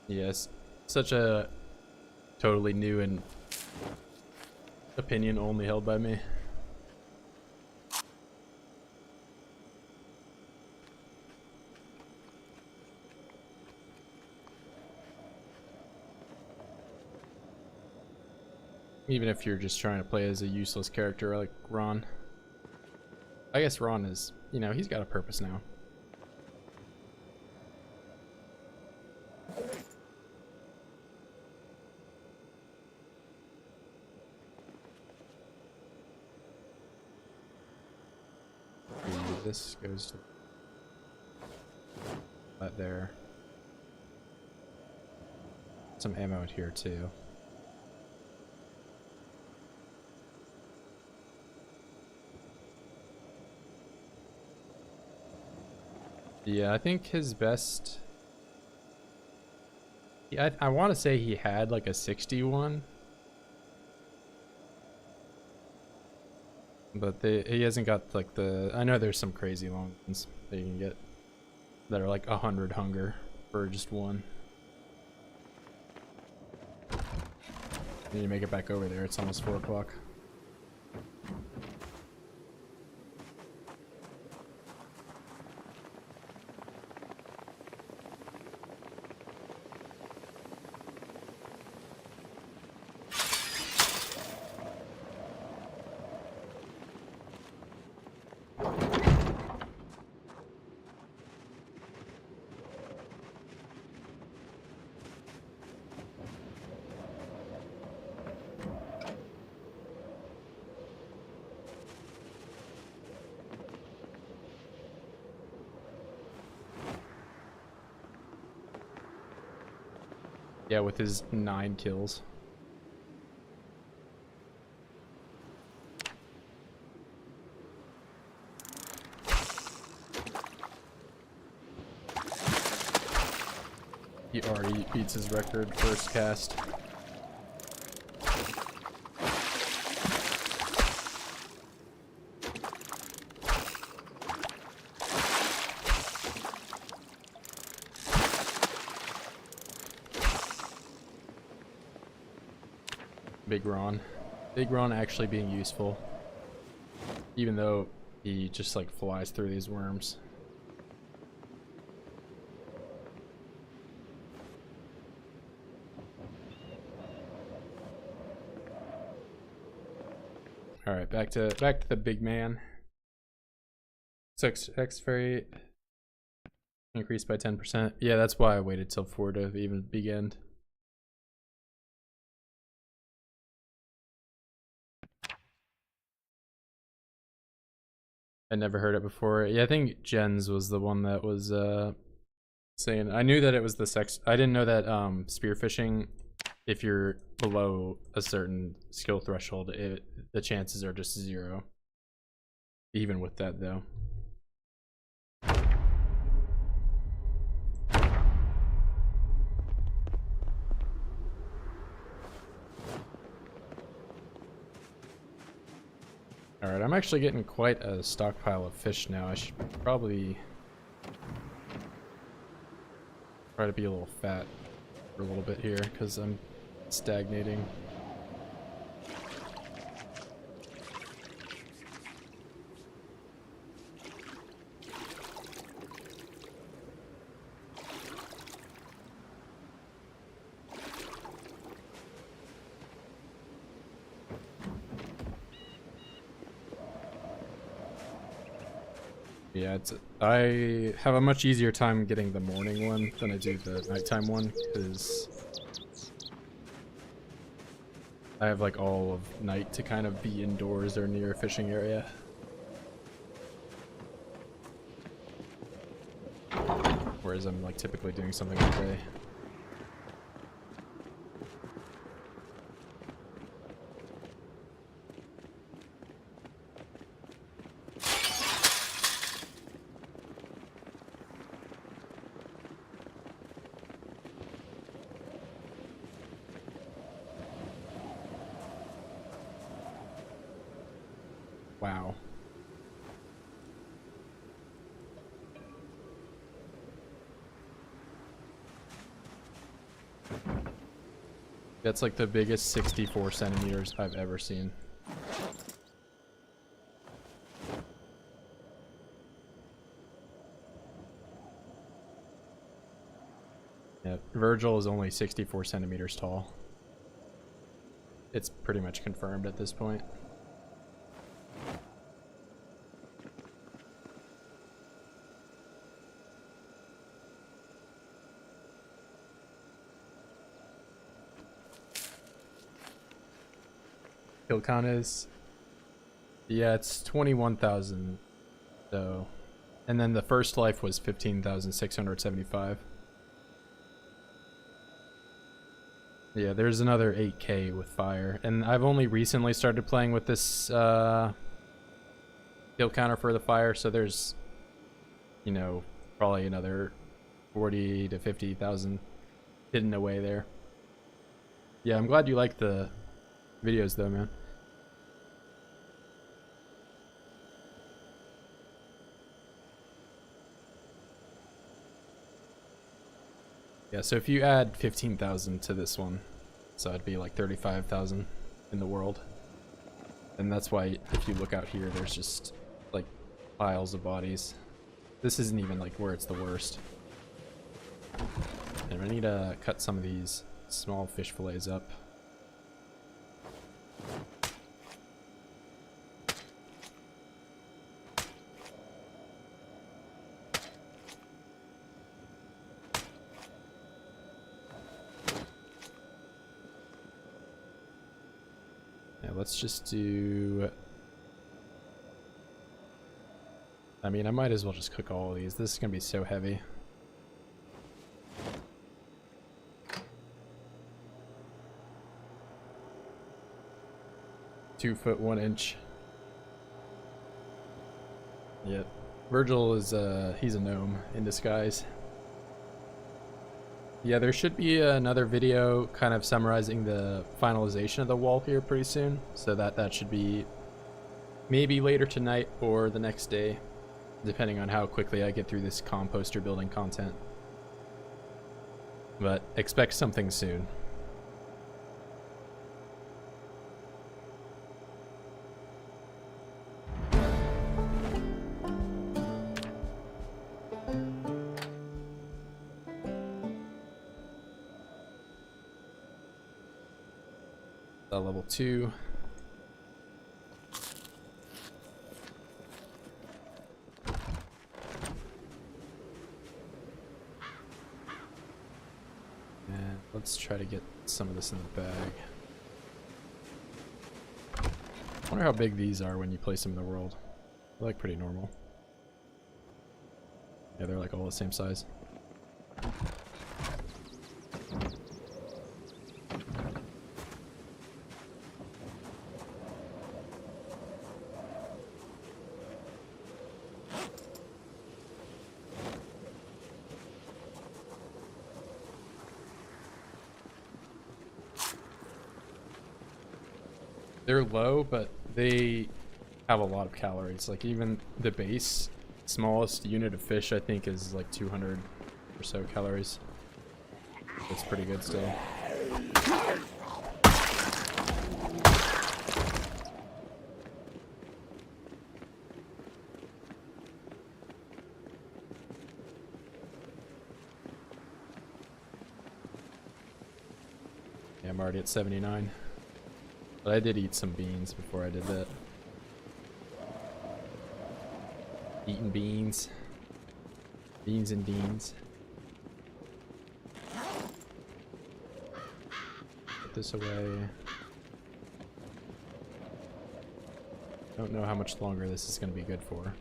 Yes, such a totally new and opinion only held by me. Even if you're just trying to play as a useless character like Ron. I guess Ron is, you know, he's got a purpose now. This goes to that there. Some ammo in here too. Yeah, I think his best. Yeah, I want to say he had like a 61. But he hasn't got like the. I know there's some crazy long ones that you can get that are like 100 hunger for just one. Then you make it back over there. It's almost 4 o'clock. Yeah, with his 9 kills. He already beats his record first cast. Big Ron. Big Ron actually being useful. Even though he just like flies through these worms. Alright, back to the big man. 6x rate increased by 10%. Yeah, that's why I waited till 4 to even begin. I never heard it before. Yeah, I think Jens was the one that was saying. I knew that it was the sex. I didn't know that spearfishing, if you're below a certain skill threshold, the chances are just 0. Even with that, though. Alright, I'm actually getting quite a stockpile of fish now. I should probably try to be a little fat for a little bit here, because I'm stagnating. Yeah, I have a much easier time getting the morning one than I do the nighttime one, because I have like all of night to kind of be indoors or near a fishing area. Whereas I'm like typically doing something all day. Wow. That's like the biggest 64 centimeters I've ever seen. Yeah, Virgil is only 64 centimeters tall. It's pretty much confirmed at this point. Kill count is, yeah, it's 21,000 though, and then the first life was 15,675. Yeah, there's another 8k with fire, and I've only recently started playing with this kill counter for the fire, so there's, you know, probably another 40 to 50,000 hidden away there. Yeah, I'm glad you like the videos though, man. Yeah, so if you add 15,000 to this one, so it'd be like 35,000 in the world. And that's why if you look out here, there's just like piles of bodies. This isn't even like where it's the worst. And I need to cut some of these small fish fillets up. Let's just do, I mean, I might as well just cook all of these. This is gonna be so heavy. Two foot 1 inch. Yep. Virgil is he's a gnome in disguise. Yeah, there should be another video kind of summarizing the finalization of the wall here pretty soon, so that should be maybe later tonight or the next day, depending on how quickly I get through this composter building content. But expect something soon. Level 2. And let's try to get some of this in the bag. I wonder how big these are when you place them in the world. They're like pretty normal. Yeah, they're like all the same size. They're low, but they have a lot of calories. Like even the base smallest unit of fish I think is like 200 or so calories. It's pretty good still. Yeah, I'm already at 79. But I did eat some beans before I did that. Eating beans. Beans and beans. Put this away. Don't know how much longer this is going to be good for.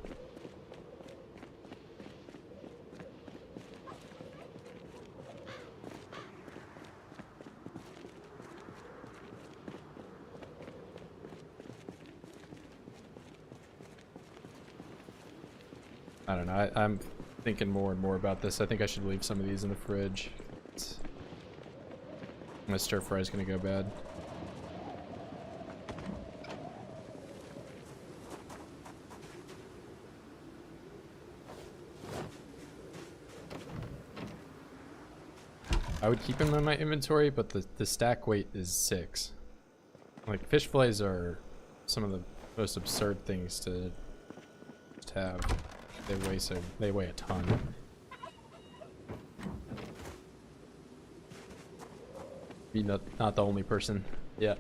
I don't know. I'm thinking more and more about this. I think I should leave some of these in the fridge. My stir fry is going to go bad. I would keep them in my inventory, but the stack weight is 6. Like, fish fillets are some of the most absurd things to have. They weigh a ton. Be not the only person. Yeah.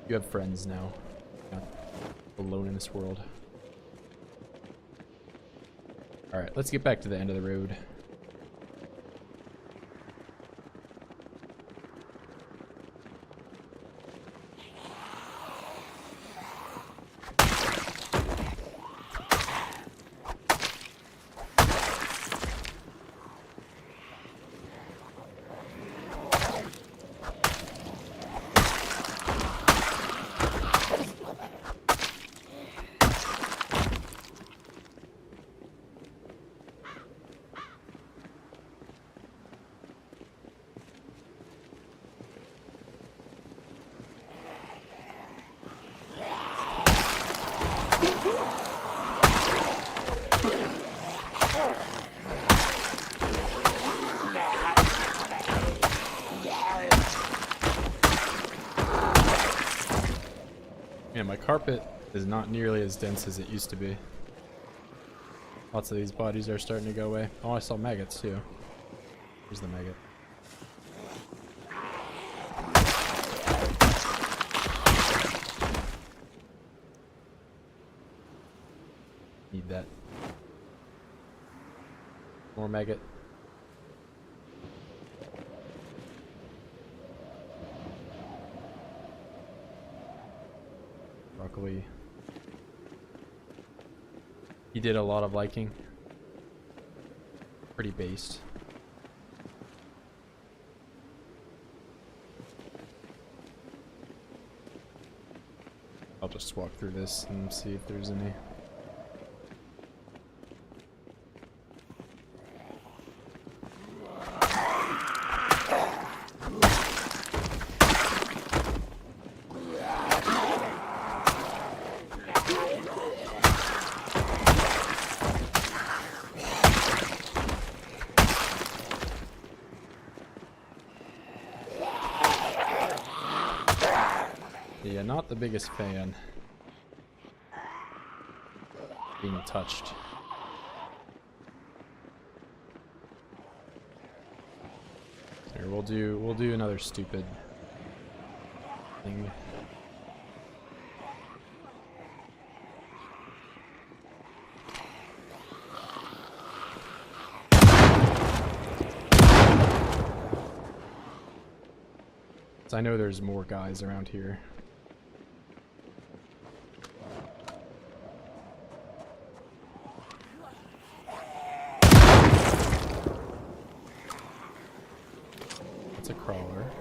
You have friends now. Not alone in this world. Alright, let's get back to the end of the road. Yeah, my carpet is not nearly as dense as it used to be. Lots of these bodies are starting to go away. Oh, I saw maggots too. Here's the maggot. Need that. More maggot. Broccoli. He did a lot of liking. Pretty based. I'll just walk through this and see if there's any. Yeah, not the biggest fan being touched. Here, we'll do another stupid thing. I know there's more guys around here. It's a crawler.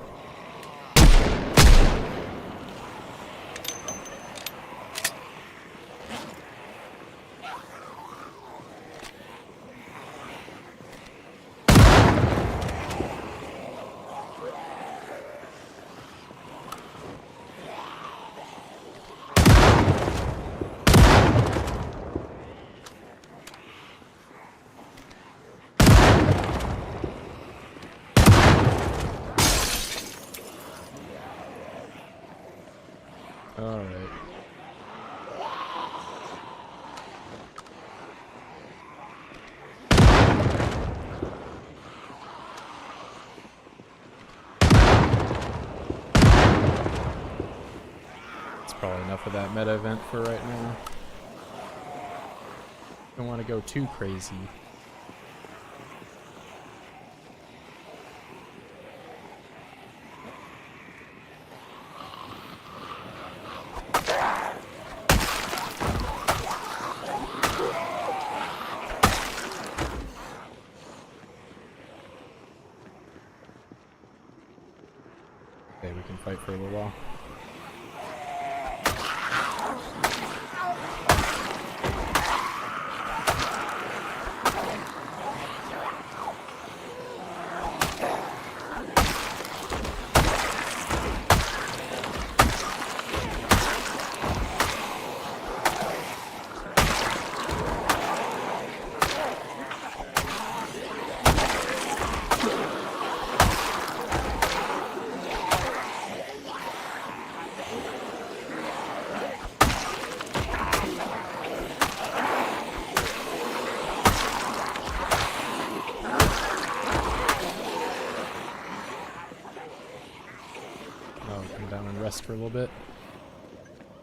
Alright. That's probably enough of that meta event for right now. Don't want to go too crazy. Okay, we can fight for a little while. Rest for a little bit.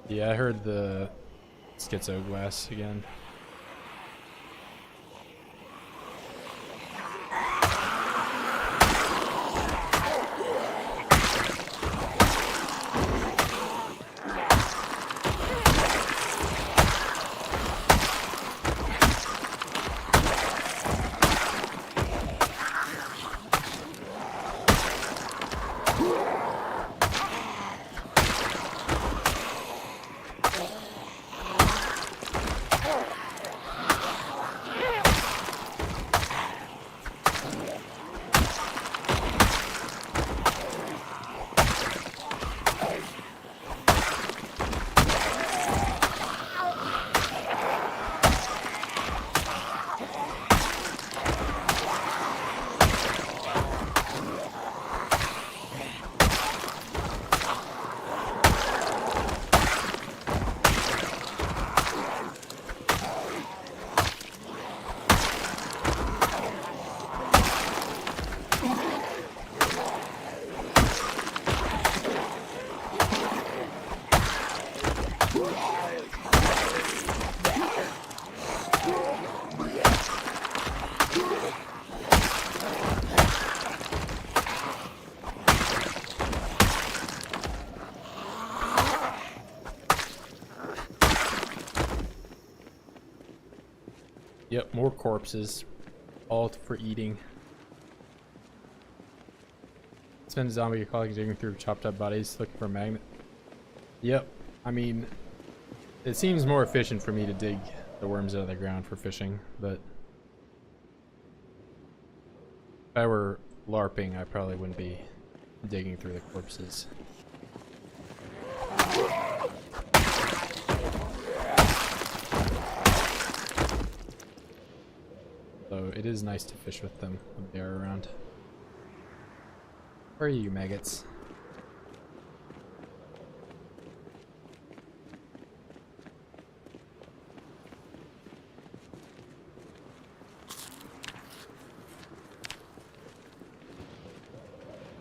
Yeah, I heard the schizo glass again. Yep, more corpses. All for eating. Spend a zombie clock digging through chopped up bodies looking for a magnet. Yep, I mean, it seems more efficient for me to dig the worms out of the ground for fishing, but if I were LARPing, I probably wouldn't be digging through the corpses. So it is nice to fish with them when they are around. Where are you, maggots?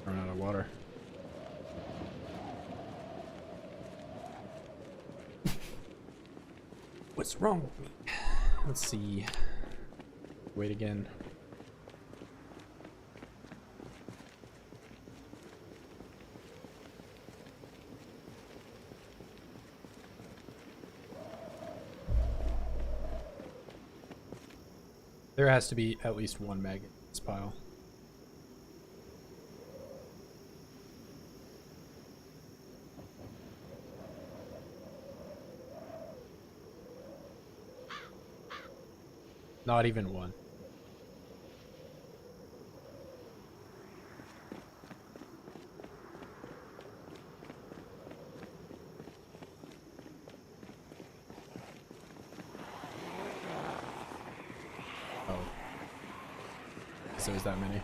Run out of water. What's wrong with me? Let's see. Wait again. There has to be at least one maggot in this pile. Not even one. Oh. So is that many?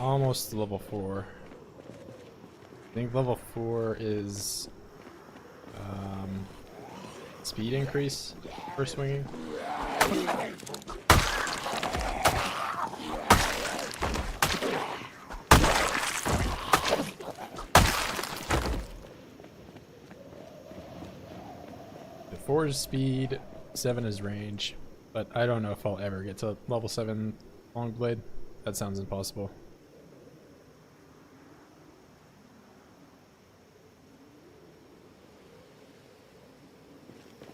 almost level 4. I think level 4 is speed increase for swinging. The 4 is speed, 7 is range, but I don't know if I'll ever get to level 7 long blade. That sounds impossible.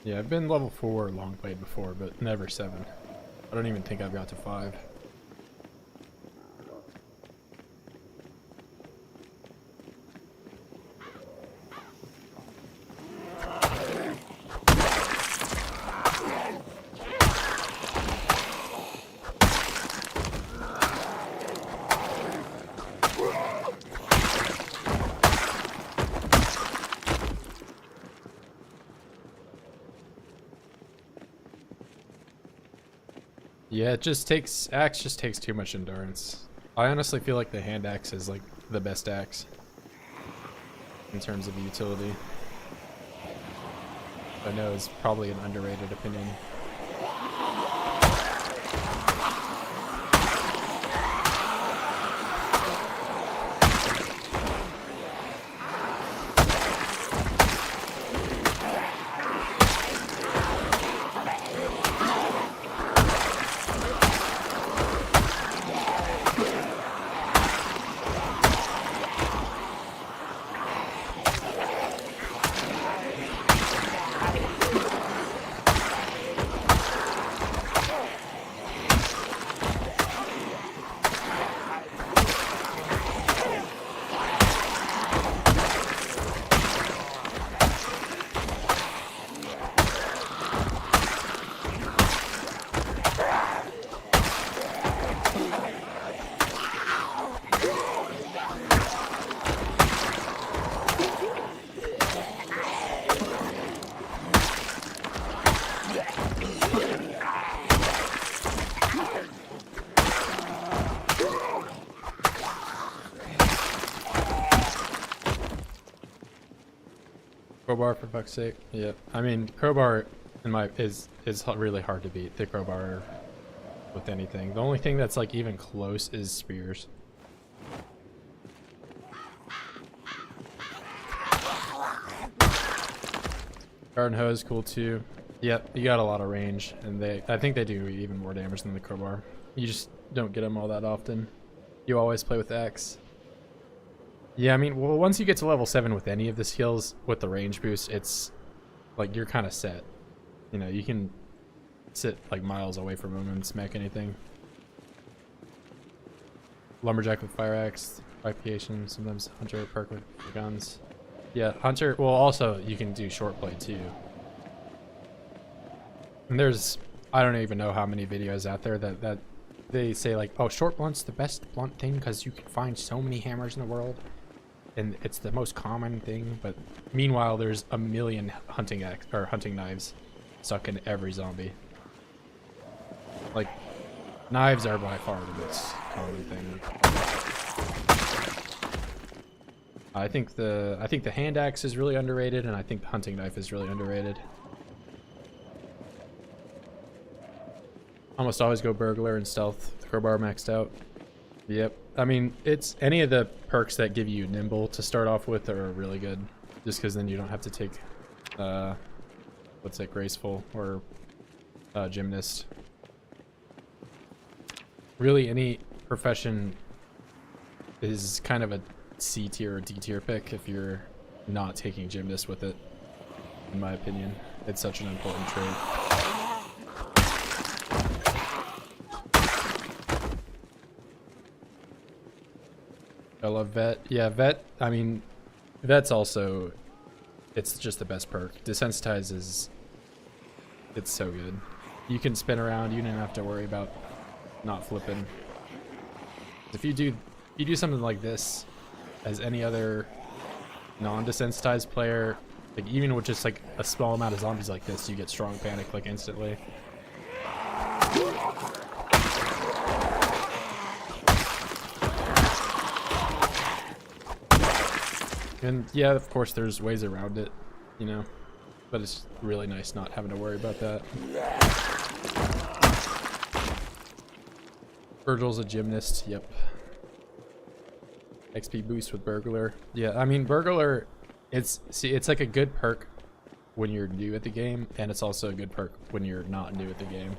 Yeah, I've been level 4 long blade before, but never 7. I don't even think I've got to 5. Yeah, it just takes, axe just takes too much endurance. I honestly feel like the hand axe is like the best axe in terms of utility. I know it's probably an underrated opinion. Crowbar, for fuck's sake. Yeah, I mean, crowbar in my is really hard to beat the crowbar with anything. The only thing that's like even close is spears. Garden hose, cool too. Yep, you got a lot of range, and I think they do even more damage than the crowbar. You just don't get them all that often. You always play with X. Yeah, I mean, well, once you get to level 7 with any of the skills, with the range boost, it's like you're kind of set. You know, you can sit like miles away from them and smack anything. Lumberjack with fire axe, ripation, sometimes hunter perk with guns. Yeah, hunter, well, also you can do short play too. And there's, I don't even know how many videos out there that they say like, oh, short blunt's the best blunt thing because you can find so many hammers in the world. And it's the most common thing, but meanwhile there's a million hunting knives stuck in every zombie. Like, knives are by far the most common thing. I think the hand axe is really underrated, and I think the hunting knife is really underrated. Almost always go burglar and stealth. The crowbar maxed out. Yep. I mean, it's any of the perks that give you nimble to start off with are really good, just because then you don't have to take what's it, graceful or gymnast. Really, any profession is kind of a C tier or D tier pick if you're not taking gymnast with it, in my opinion. It's such an important trait. I love vet. Yeah, vet, I mean, vet's also, it's just the best perk. Desensitize is, it's so good. You can spin around, you don't have to worry about not flipping. If you do something like this as any other non-desensitized player, like even with just like a small amount of zombies like this, you get strong panic like instantly. And yeah, of course, there's ways around it, you know, but it's really nice not having to worry about that. Virgil's a gymnast. Yep. XP boost with burglar. Yeah, I mean burglar, it's like a good perk when you're new at the game, and it's also a good perk when you're not new at the game.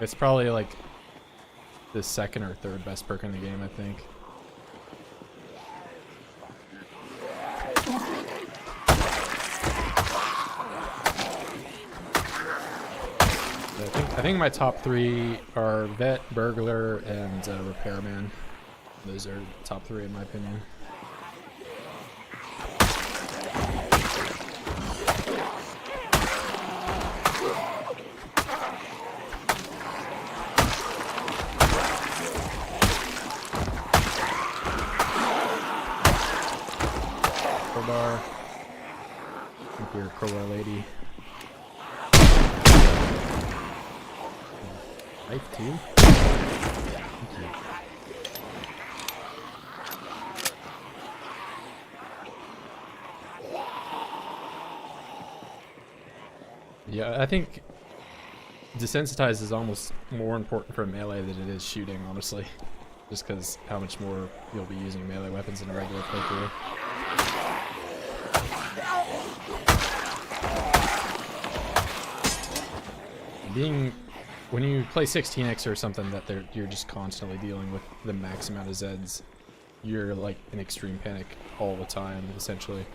It's probably like the second or third best perk in the game, I think. I think my top 3 are vet, burglar, and repairman. Those are top 3 in my opinion. Crowbar. I think you're a crowbar lady. Knife too? Yeah, I think desensitize is almost more important for melee than it is shooting, honestly. Just because how much more you'll be using melee weapons in a regular playthrough. When you play 16x or something that you're just constantly dealing with the max amount of Zeds, you're like in extreme panic all the time, essentially.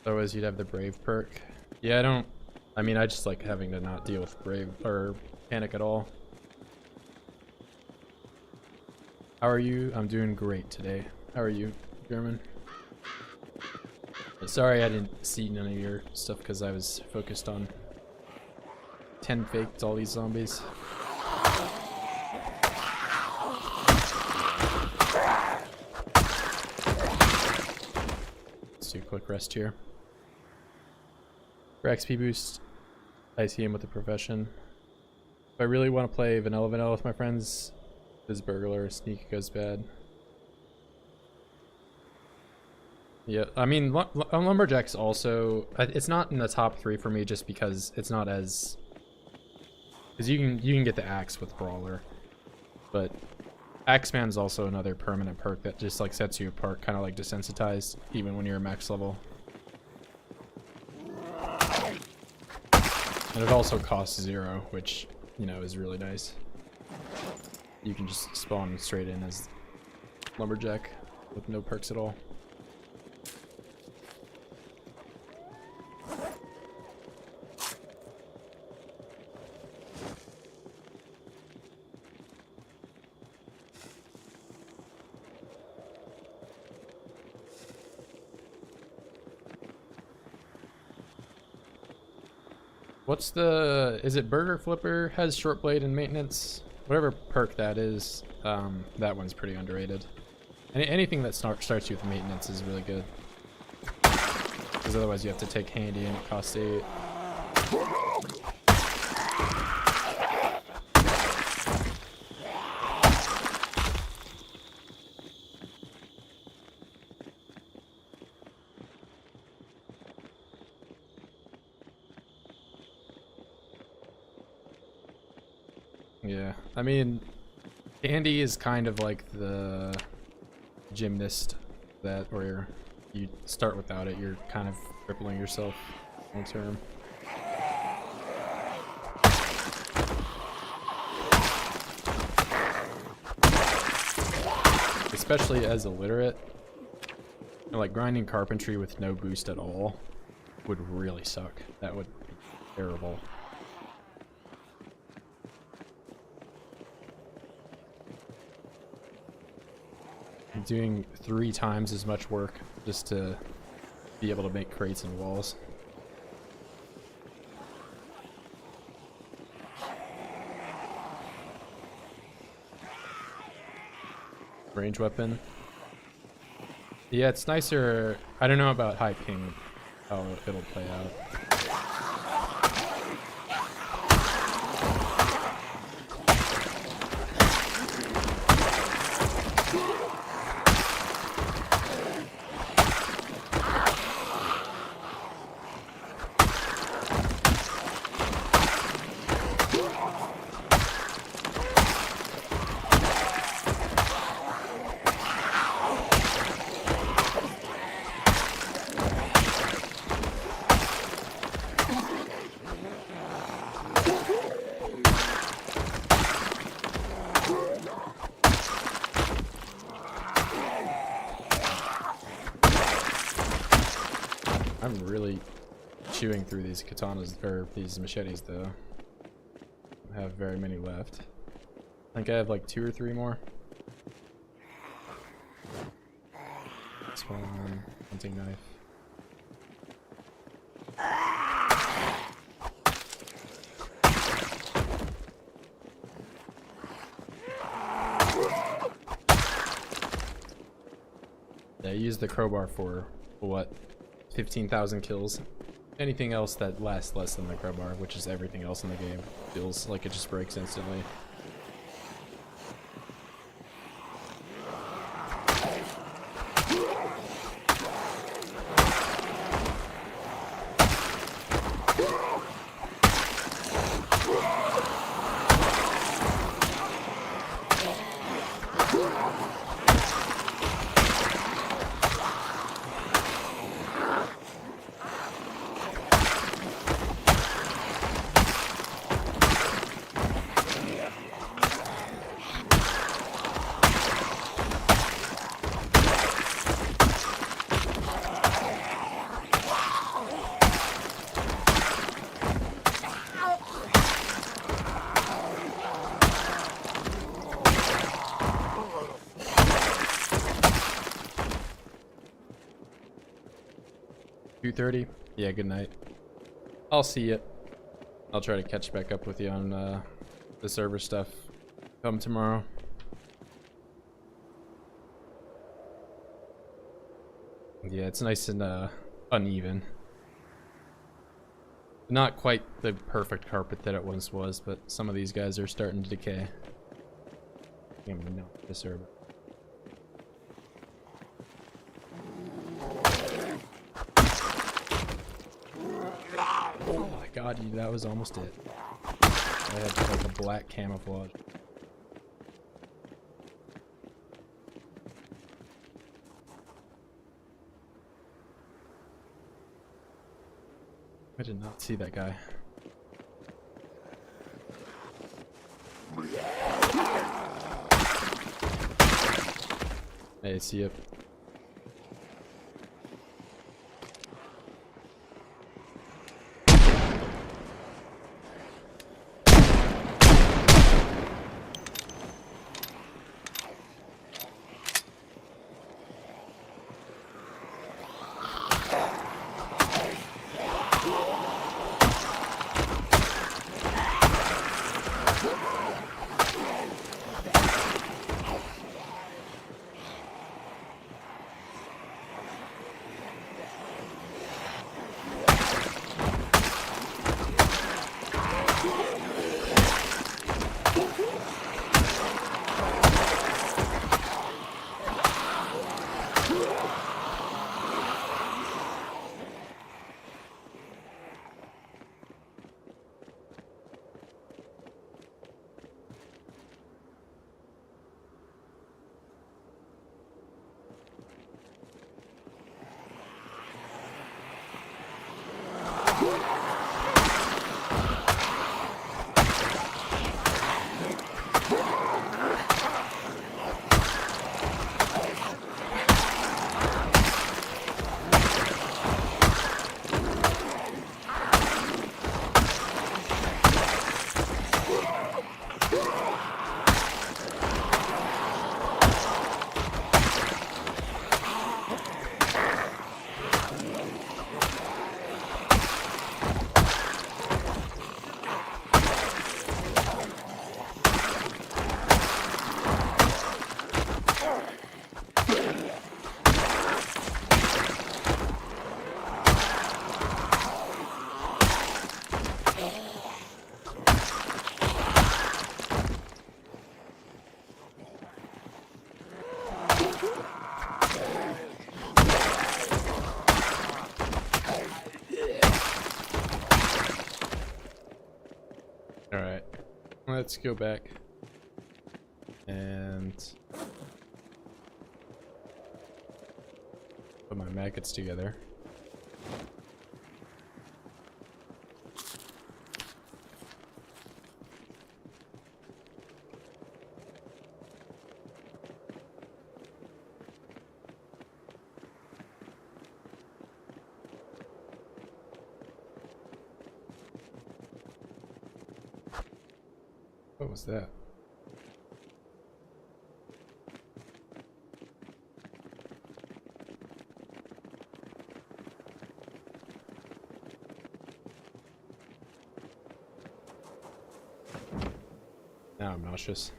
Otherwise, you'd have the brave perk. Yeah, I mean, I just like having to not deal with brave or panic at all. How are you? I'm doing great today. How are you, German? Sorry I didn't see none of your stuff because I was focused on 10 faked all these zombies. Let's do a quick rest here. For XP boost, I see him with the profession. If I really want to play vanilla with my friends, this burglar sneak goes bad. Yeah, I mean, lumberjack's also, it's not in the top 3 for me just because it's not as, because you can get the axe with brawler, but Axeman's also another permanent perk that just like sets you apart, kind of like desensitized, even when you're max level. And it also costs 0, which, you know, is really nice. You can just spawn straight in as lumberjack with no perks at all. What's the, is it Burger Flipper has short blade and maintenance? Whatever perk that is, that one's pretty underrated. Anything that starts you with maintenance is really good. Because otherwise you have to take handy and it costs 8. Yeah, I mean, Andy is kind of like the gymnast that where you start without it, you're kind of crippling yourself long term. Especially as illiterate, you know, like grinding carpentry with no boost at all would really suck. That would be terrible. I'm doing 3 times as much work just to be able to make crates and walls. Range weapon. Yeah, it's nicer. I don't know about high ping, how it'll play out. I'm really chewing through these katanas, or these machetes though. I don't have very many left. I think I have like 2 or 3 more. This one, hunting knife. Yeah, I use the crowbar for what? 15,000 kills. Anything else that lasts less than the crowbar, which is everything else in the game, feels like it just breaks instantly. .2:30. Yeah, good night. I'll see you. I'll try to catch back up with you on the server stuff come tomorrow. Yeah, it's nice and uneven. Not quite the perfect carpet that it once was, but some of these guys are starting to decay. I can't even know this server. Oh my god, that was almost it. I had like a black camouflage. I did not see that guy. Hey, see ya. Alright, let's go back and put my maggots together. What was that? Now I'm nauseous.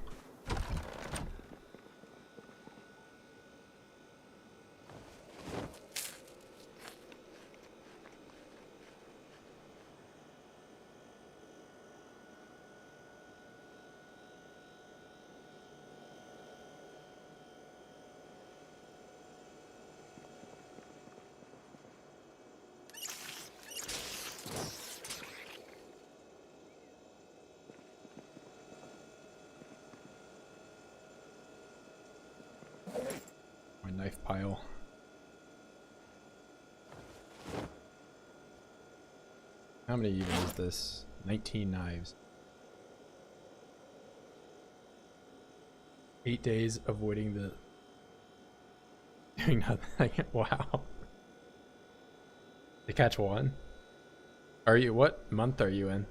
My knife pile. How many even is this? 19 knives. 8 days avoiding the doing nothing. Wow. To catch one? Are you, what month are you in?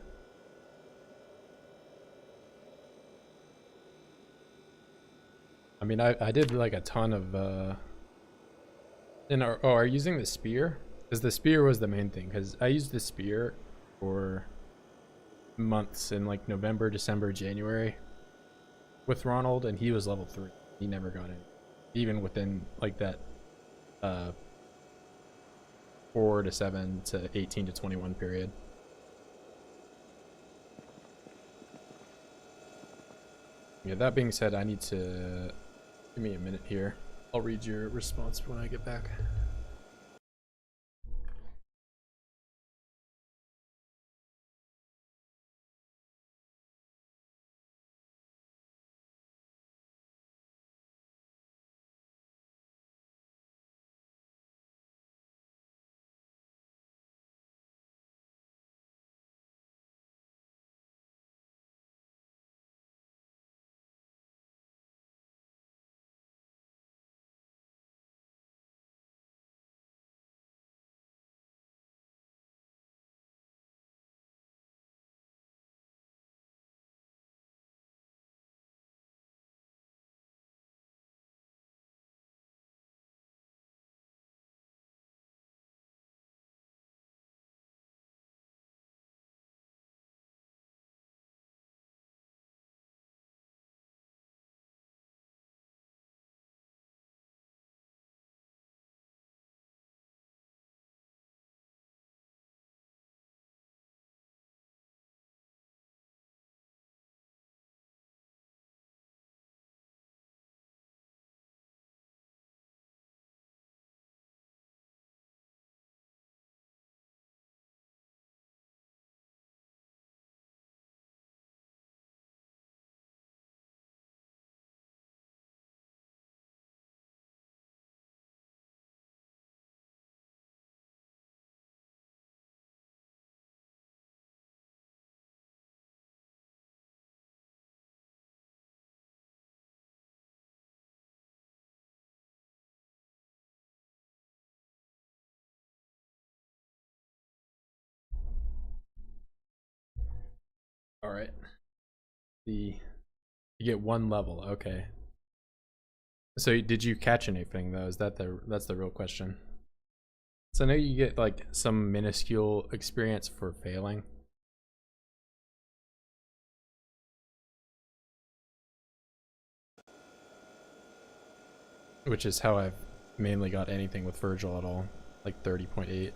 I mean, I did like a ton of are you using the spear? Because the spear was the main thing, because I used the spear for months in like November, December, January with Ronald, and he was level 3. He never got it, even within like that 4 to 7 to 18 to 21 period. Yeah, that being said, I need to give me a minute here. I'll read your response when I get back. All right. You get 1 level. Okay. So did you catch anything though? Is that that's the real question? So I know you get like some minuscule experience for failing. Which is how I've mainly got anything with Virgil at all. Like 30.8.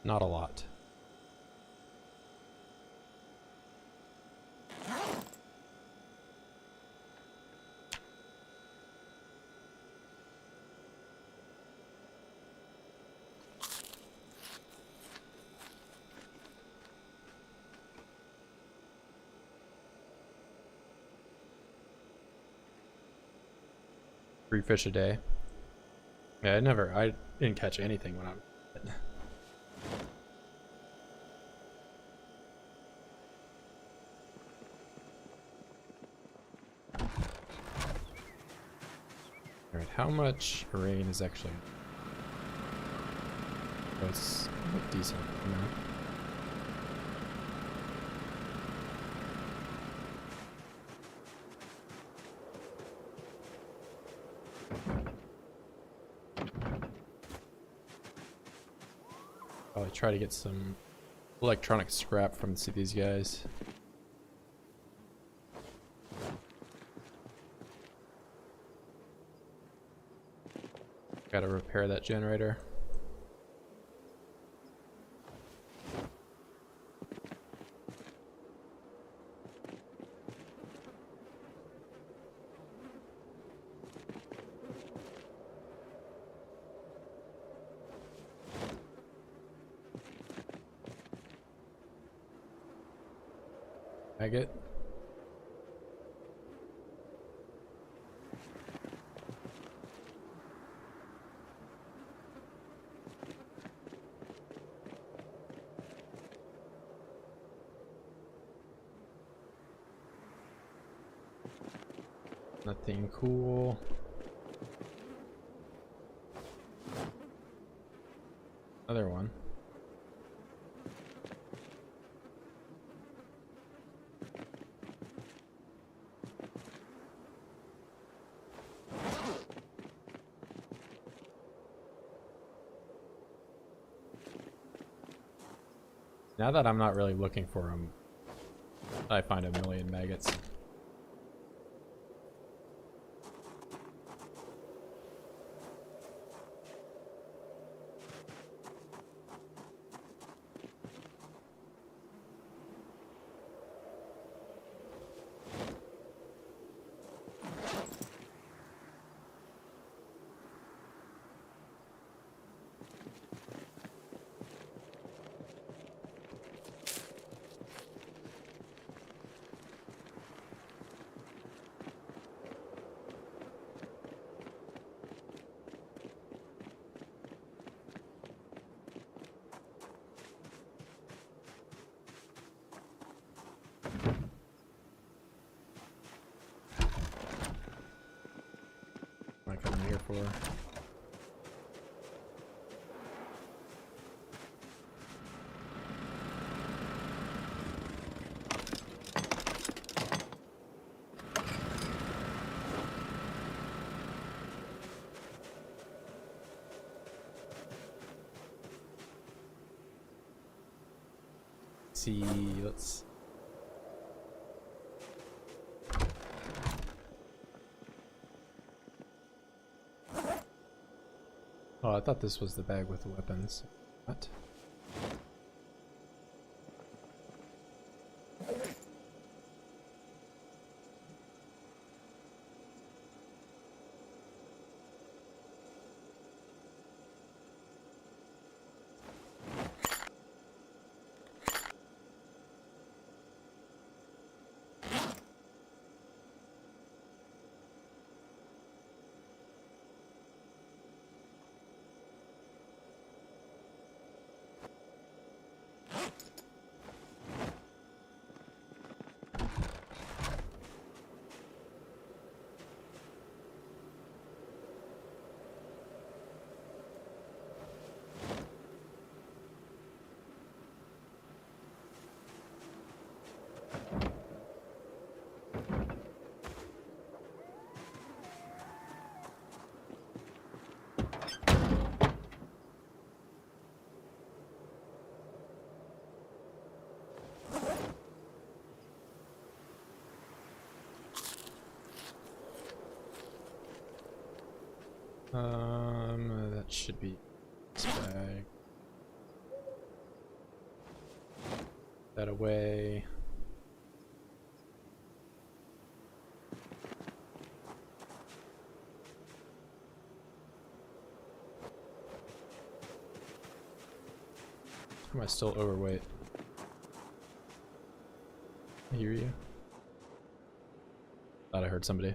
Not a lot. 3 fish a day. Yeah, I didn't catch anything when I'm. Alright, how much rain is actually... Oh, it's decent, you know? I'll try to get some electronic scrap from these guys. Gotta repair that generator. Agate. Nothing cool. Another one. Now that I'm not really looking for them, I find a million maggots. What am I coming here for? See, let's... Oh, I thought this was the bag with the weapons. What? That should be this bag. That away. Am I still overweight? I hear you. Thought I heard somebody.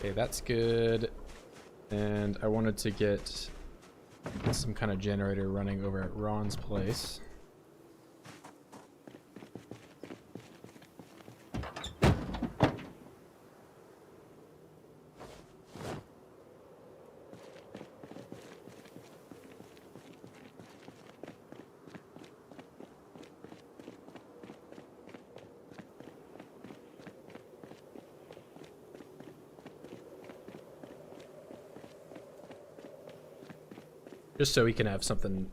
Okay, that's good. And I wanted to get some kind of generator running over at Ron's place. Just so he can have something,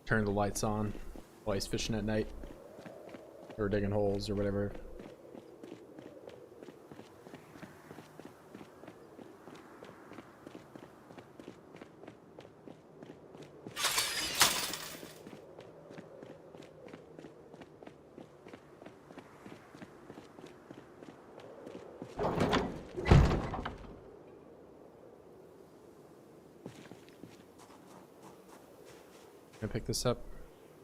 turn the lights on while he's fishing at night. Or digging holes or whatever. Can I pick this up?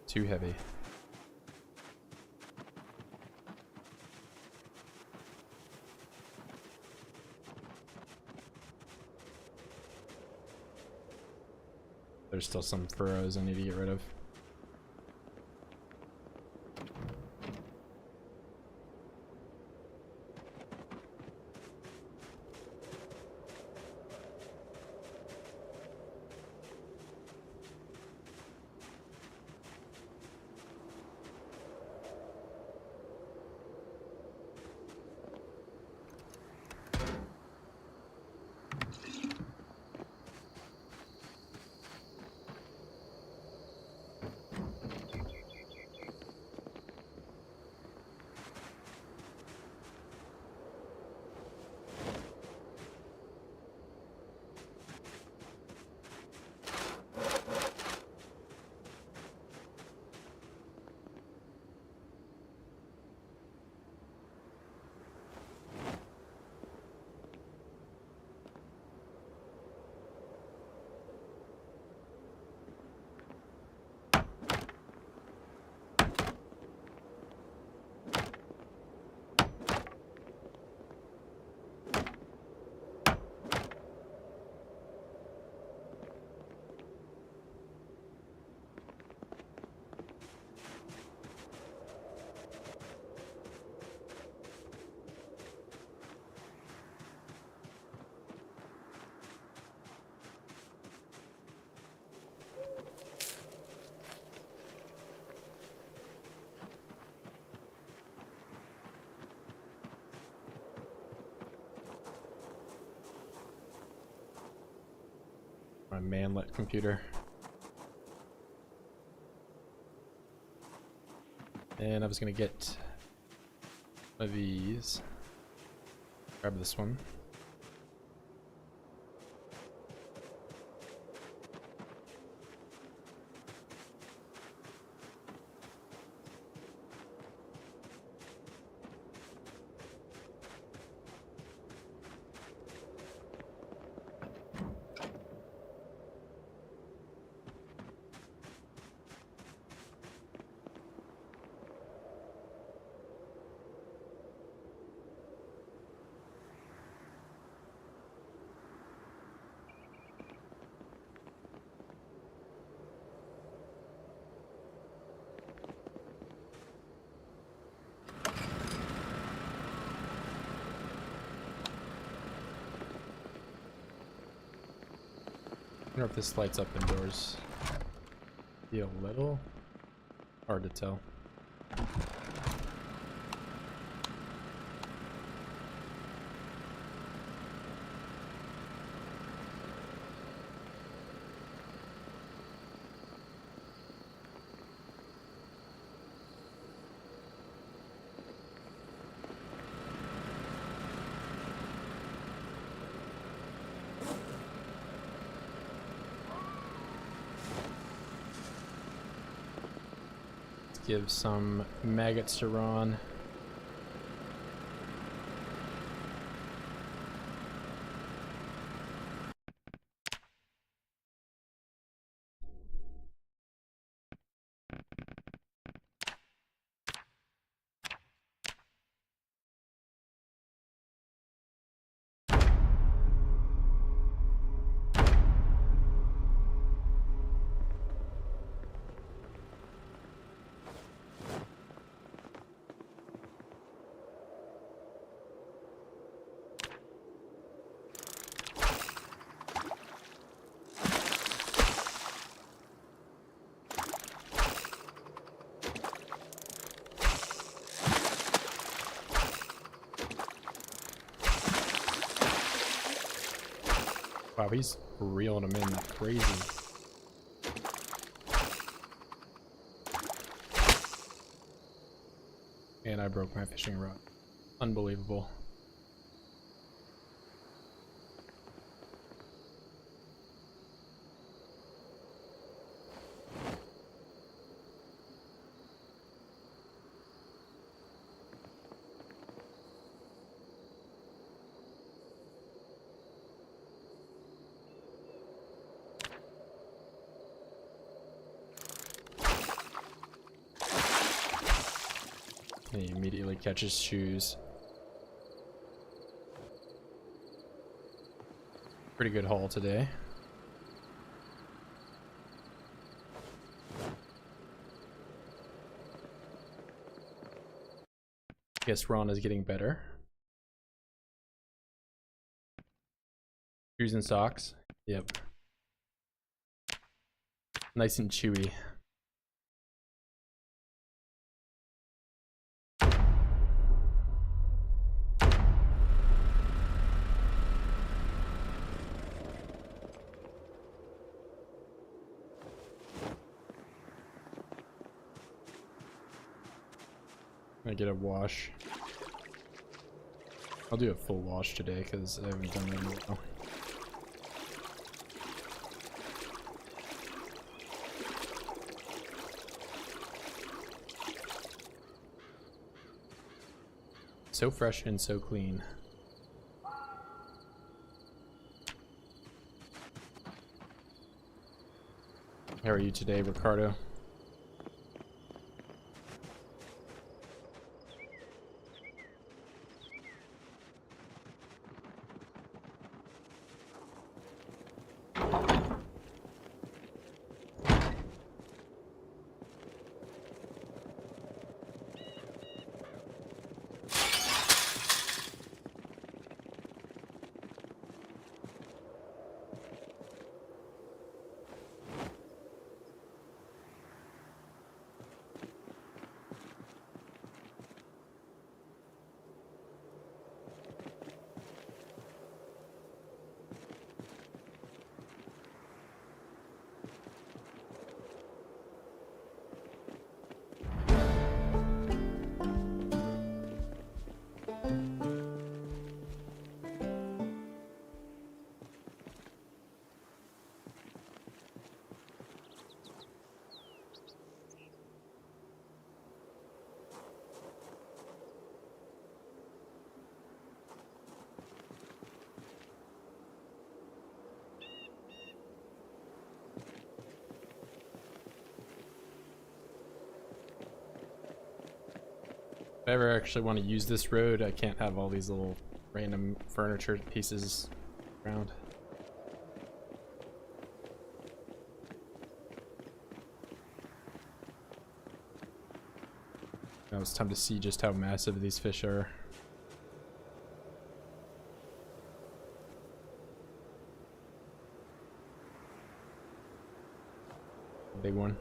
Too heavy. There's still some furrows I need to get rid of. My manlet computer. And I was gonna get one of these. Grab this one. I wonder if this lights up indoors. Be a little hard to tell. Give some maggots to Ron. Wow, he's reeling them in like crazy. And I broke my fishing rod. Unbelievable. He immediately catches shoes. Pretty good haul today. Guess Ron is getting better. Shoes and socks. Yep. Nice and chewy. I get a wash. I'll do a full wash today because I haven't done it in a while. So fresh and so clean. How are you today, Ricardo? If I ever actually want to use this road, I can't have all these little random furniture pieces around. Now it's time to see just how massive these fish are. Big one.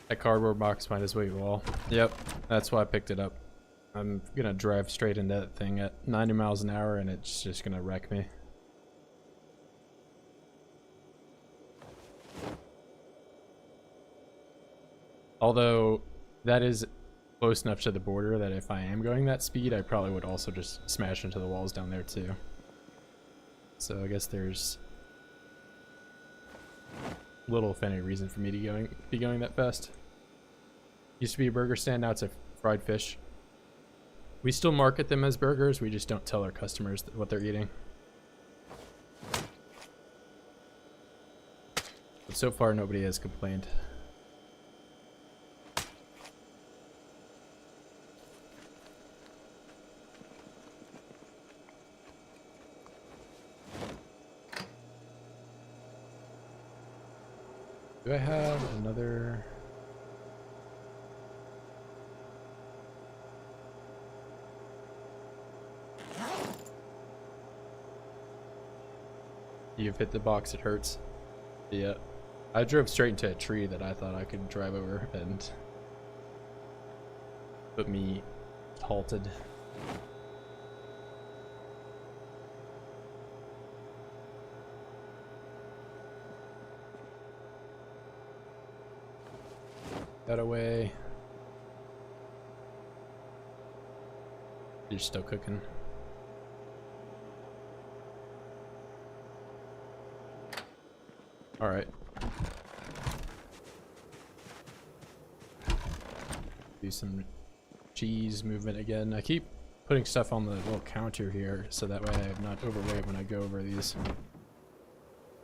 That cardboard box might as well. Yep, that's why I picked it up. I'm gonna drive straight into that thing at 90 miles an hour and it's just gonna wreck me. Although that is close enough to the border that if I am going that speed, I probably would also just smash into the walls down there too. So I guess there's little if any reason for me to be going that fast. Used to be a burger stand, now it's a fried fish. We still market them as burgers, we just don't tell our customers what they're eating. But so far nobody has complained. Do I have another? You've hit the box, it hurts. Yeah. I drove straight into a tree that I thought I could drive over and put me halted. That away. You're still cooking. All right. Do some cheese movement again. I keep putting stuff on the little counter here so that way I'm not overweight when I go over these.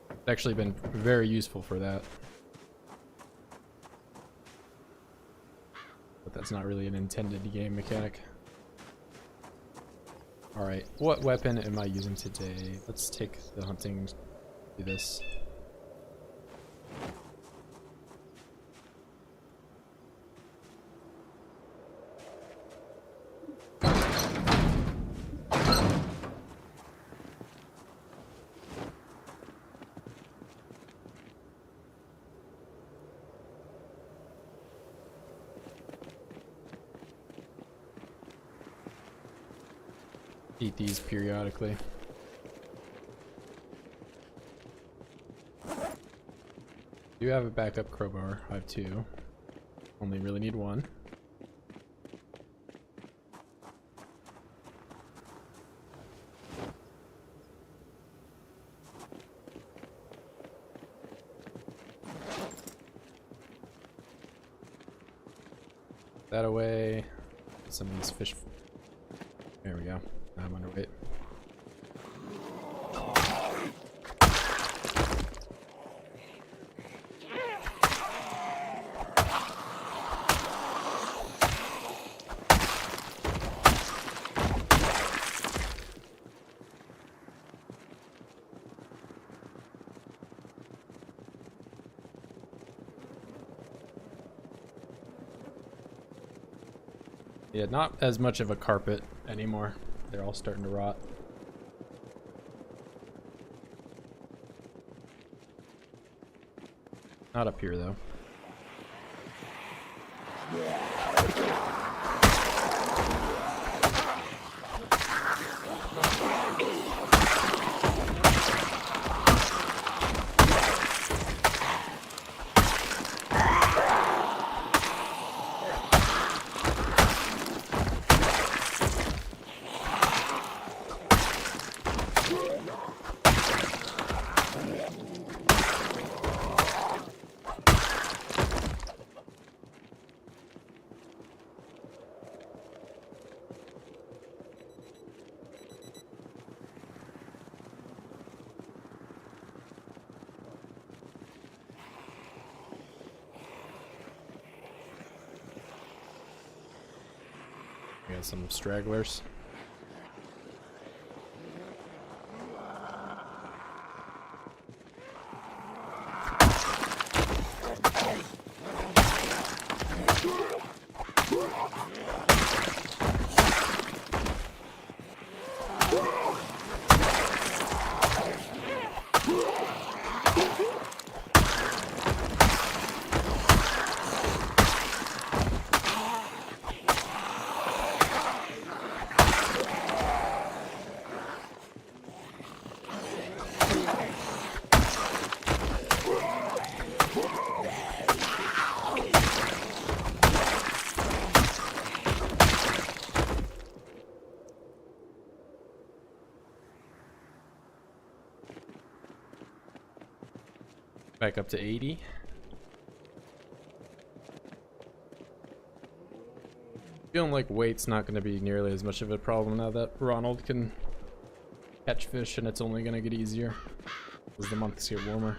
It's actually been very useful for that. But that's not really an intended game mechanic. Alright, what weapon am I using today? Let's take the hunting, do this. Eat these periodically. Do have a backup crowbar. I have two. Only really need one. That away. Some of these fish. There we go. I'm underweight. Yeah, not as much of a carpet anymore. They're all starting to rot. Not up here though. We got some stragglers. Back up to 80. Feeling like weight's not going to be nearly as much of a problem now that Ronald can catch fish, and it's only going to get easier as the months get warmer.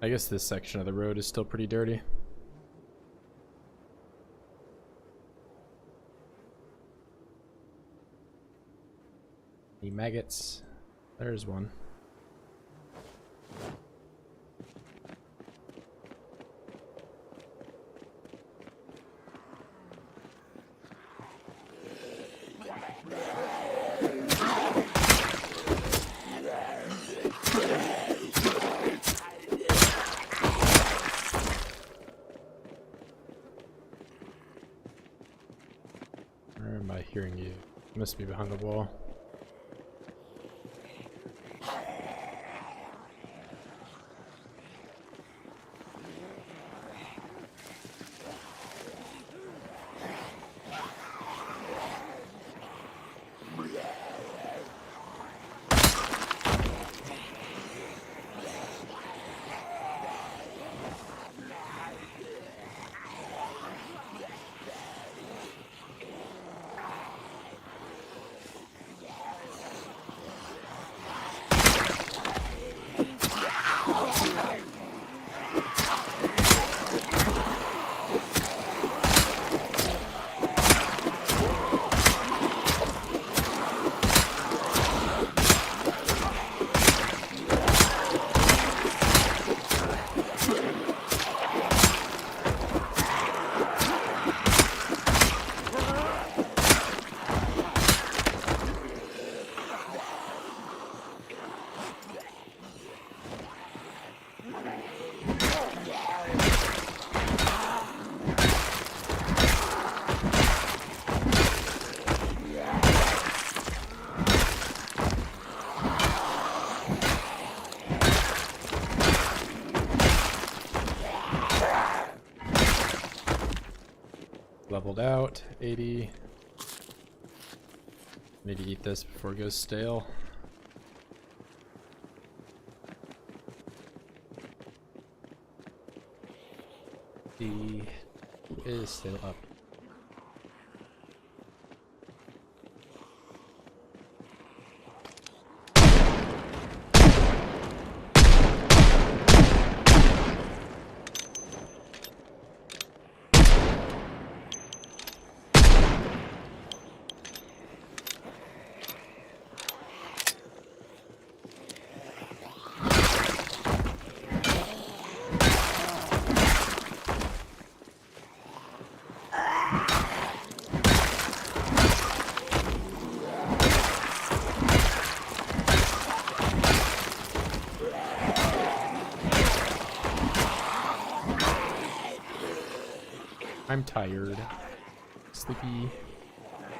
I guess this section of the road is still pretty dirty. Any maggots? There's one. Where am I hearing you? You must be behind the wall. Leveled out, 80. Need to eat this before it goes stale. The is still up. I'm tired. Sleepy.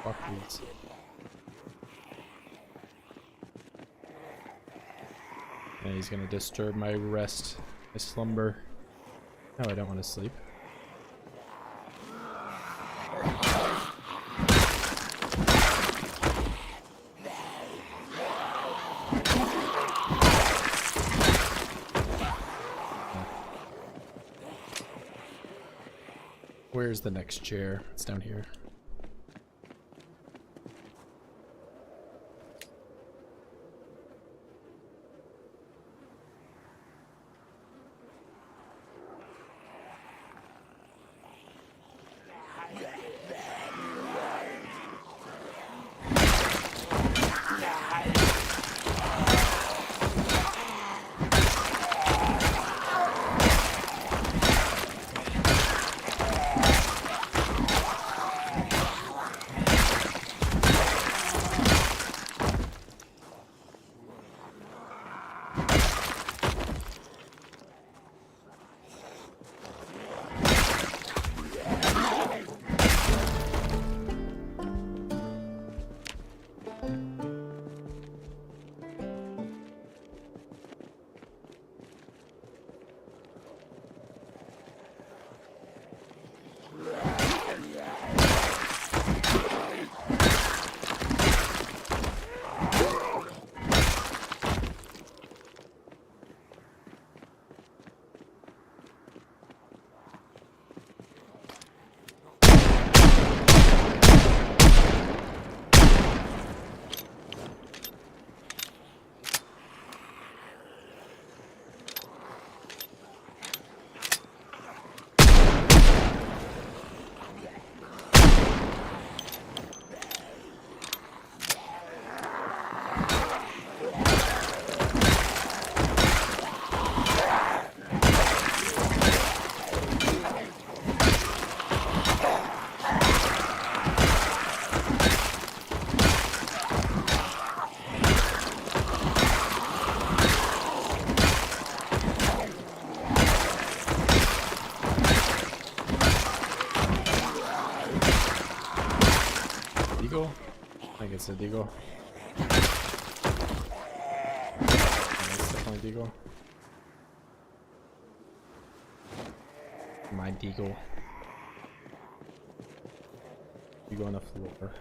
Fuckers. And he's gonna disturb my rest, my slumber. No, I don't want to sleep. Where's the next chair? It's down here. it's a deagle. Yeah, it's definitely deagle. My deagle. Deagle on the floor.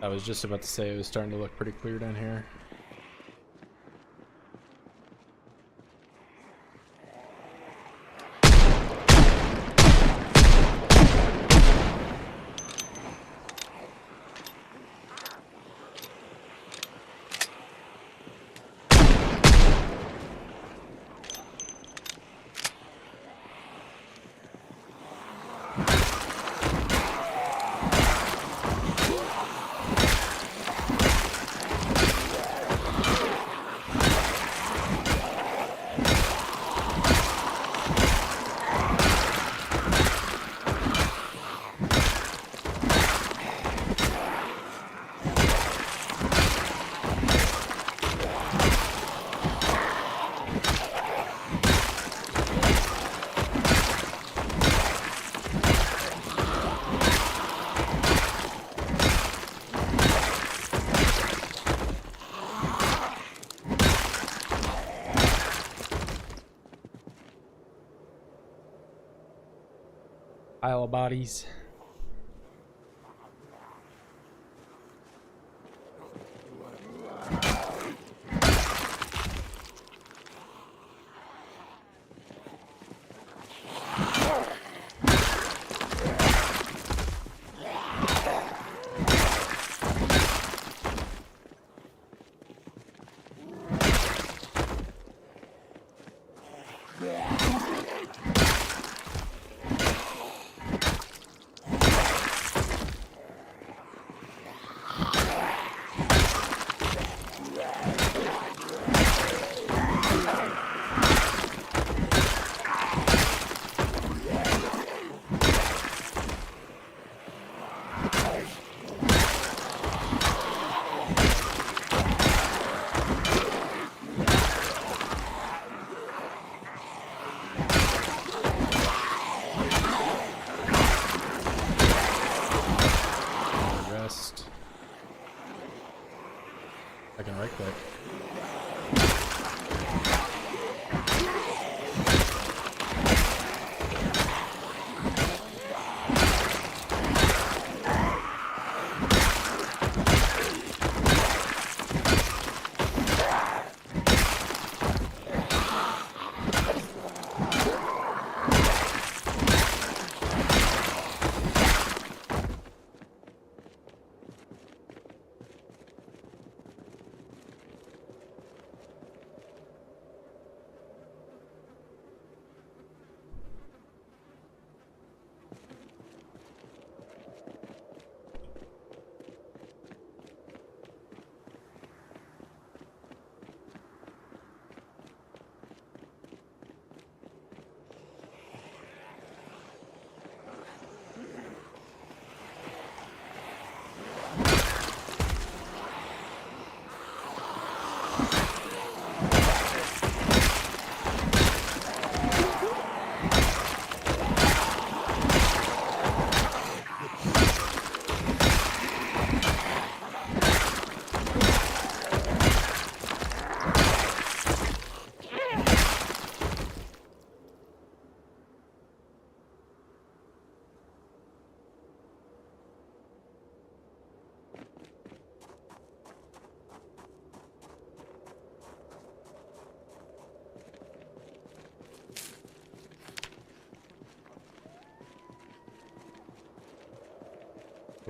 I was just about to say it was starting to look pretty clear down here. Pile of bodies. I can right click.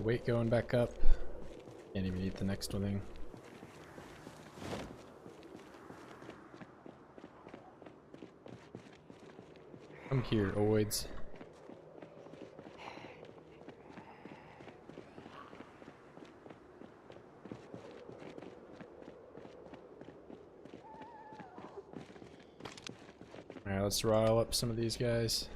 weight going back up. Can't even eat the next one thing. Come here, Oids. Alright, let's rile up some of these guys.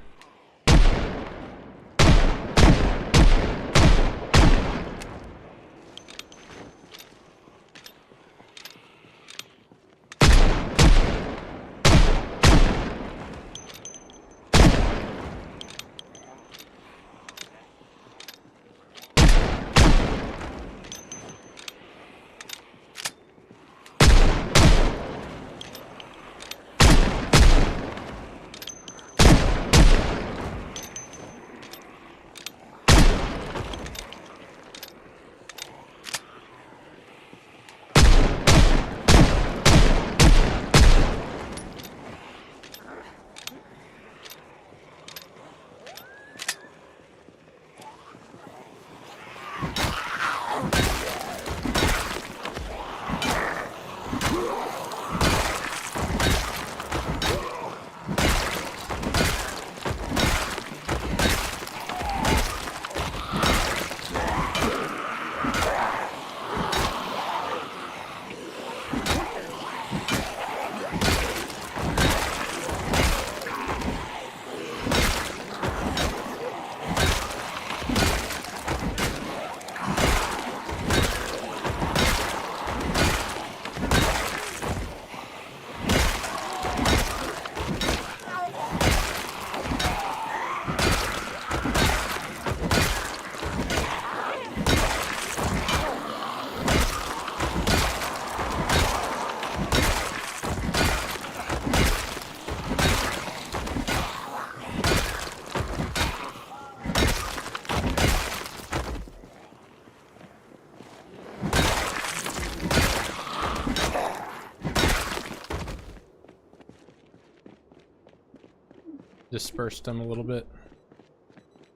Dispersed them a little bit.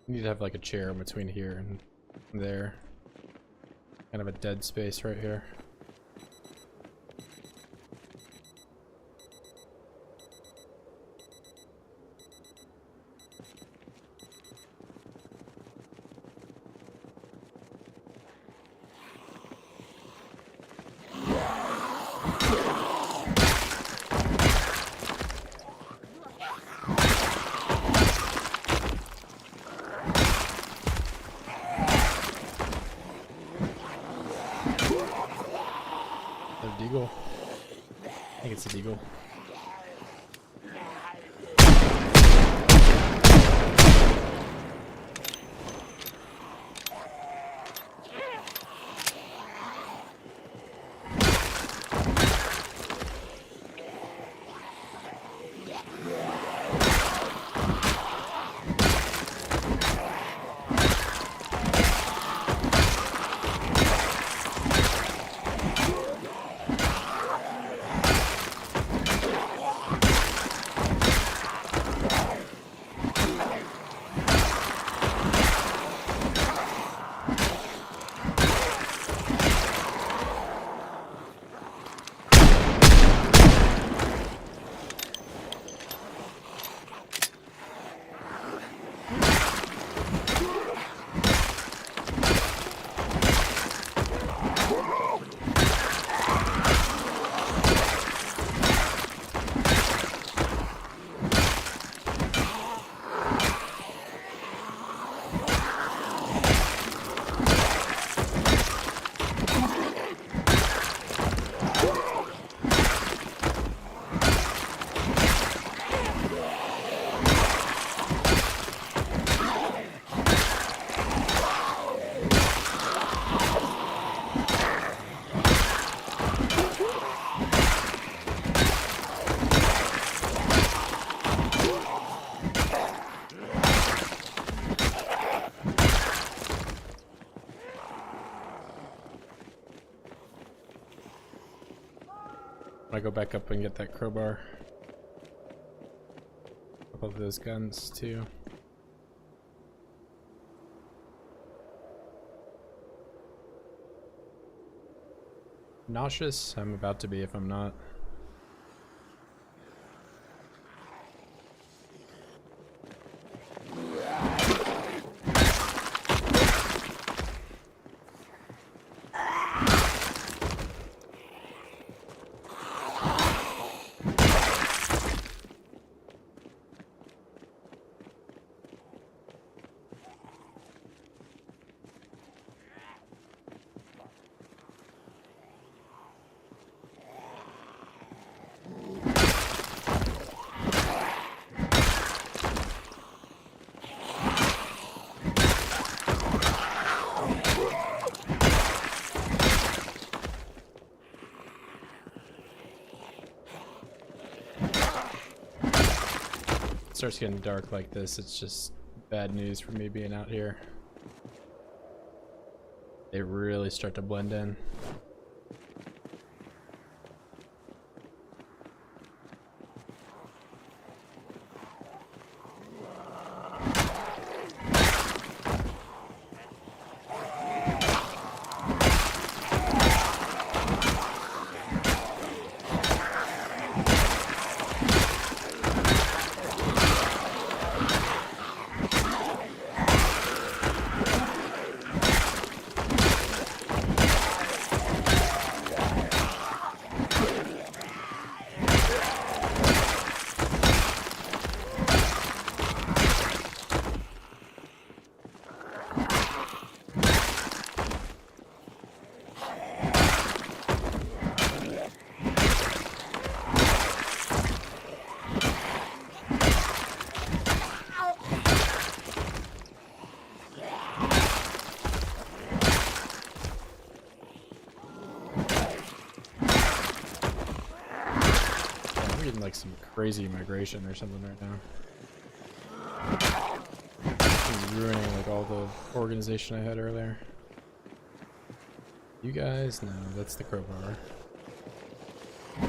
You need to have like a chair in between here and there. Kind of a dead space right here. Deagle. I think it's a deagle. I go back up and get that crowbar. Couple of those guns too. nauseous? I'm about to be if I'm not. Starts getting dark like this, it's just bad news for me being out here. They really start to blend in. Like some crazy migration or something right now. It's ruining like all the organization I had earlier. You guys? No, that's the crowbar. I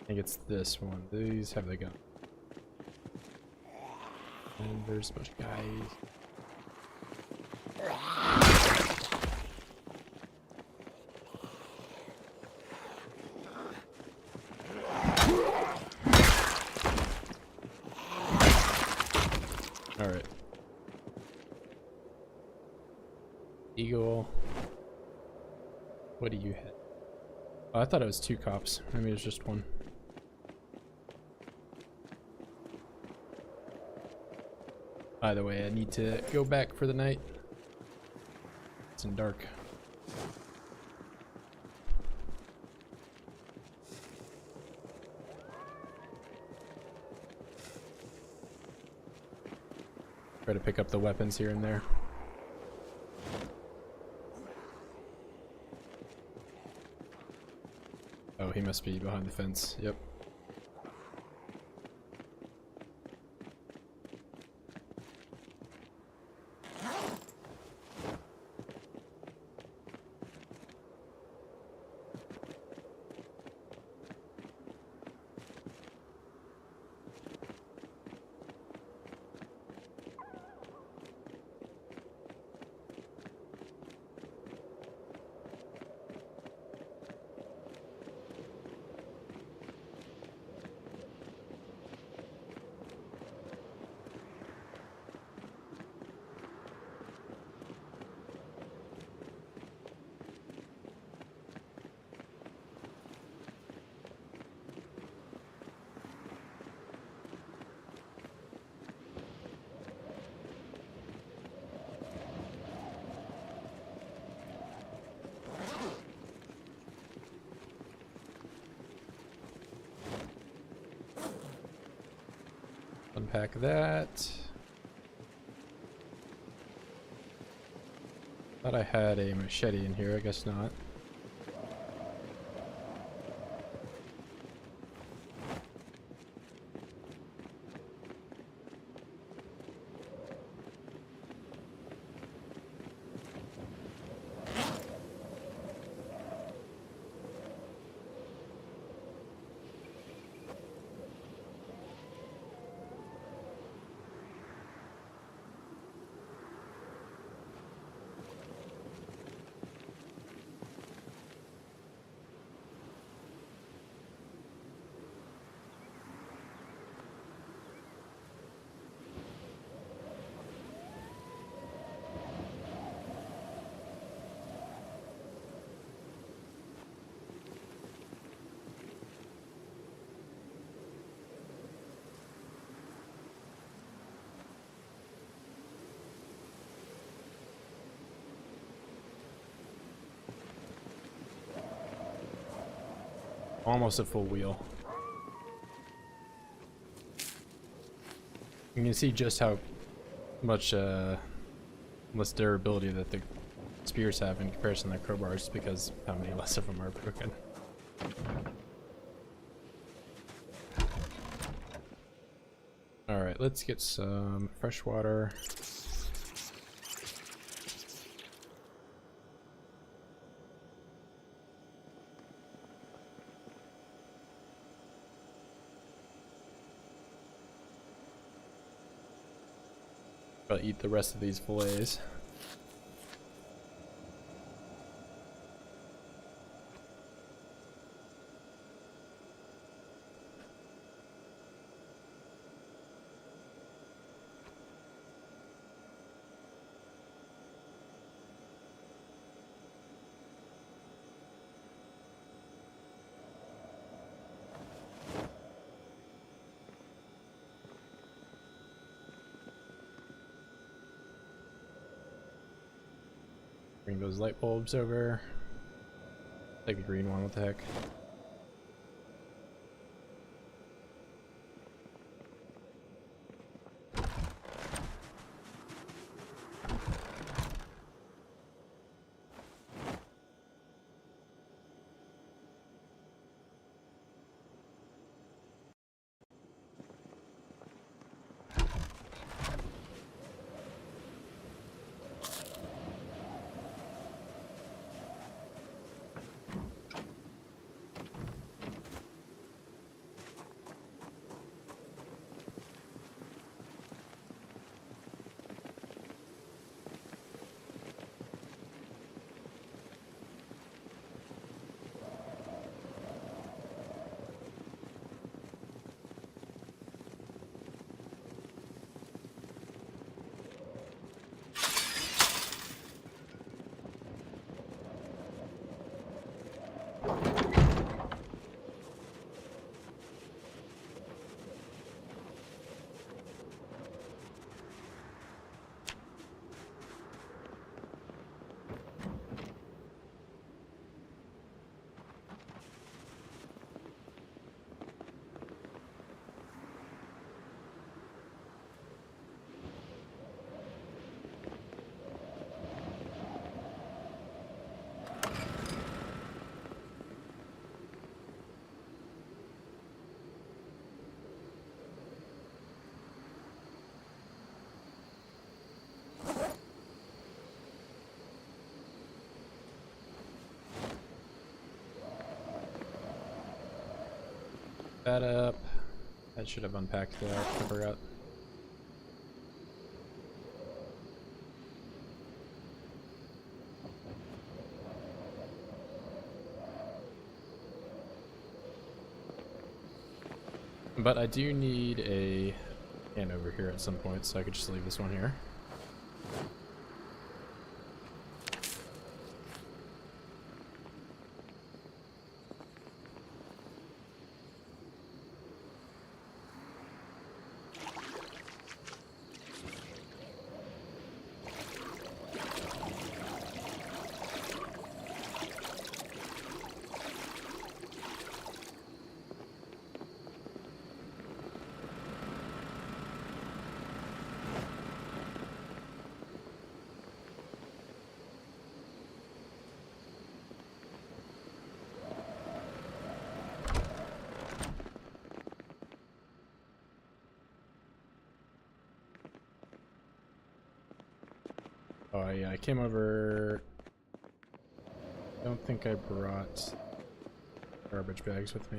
think it's this one. These have the gun. And there's a bunch of guys. Alright. Eagle. What do you have? Oh, I thought it was 2 cops. Maybe it was just 1. By the way, I need to go back for the night. It's in dark. Try to pick up the weapons here and there. Oh, he must be behind the fence. Yep. Unpack that. Thought I had a machete in here, I guess not. Almost a full wheel. You can see just how much less durability that the spears have in comparison to the crowbars, because how many less of them are broken. Alright, let's get some fresh water. I'll eat the rest of these fillets. Bring those light bulbs over. Take the green one, what the heck. That up. That should have unpacked that. I forgot. But I do need a can over here at some point, so I could just leave this one here. Oh yeah, I came over. I don't think I brought garbage bags with me.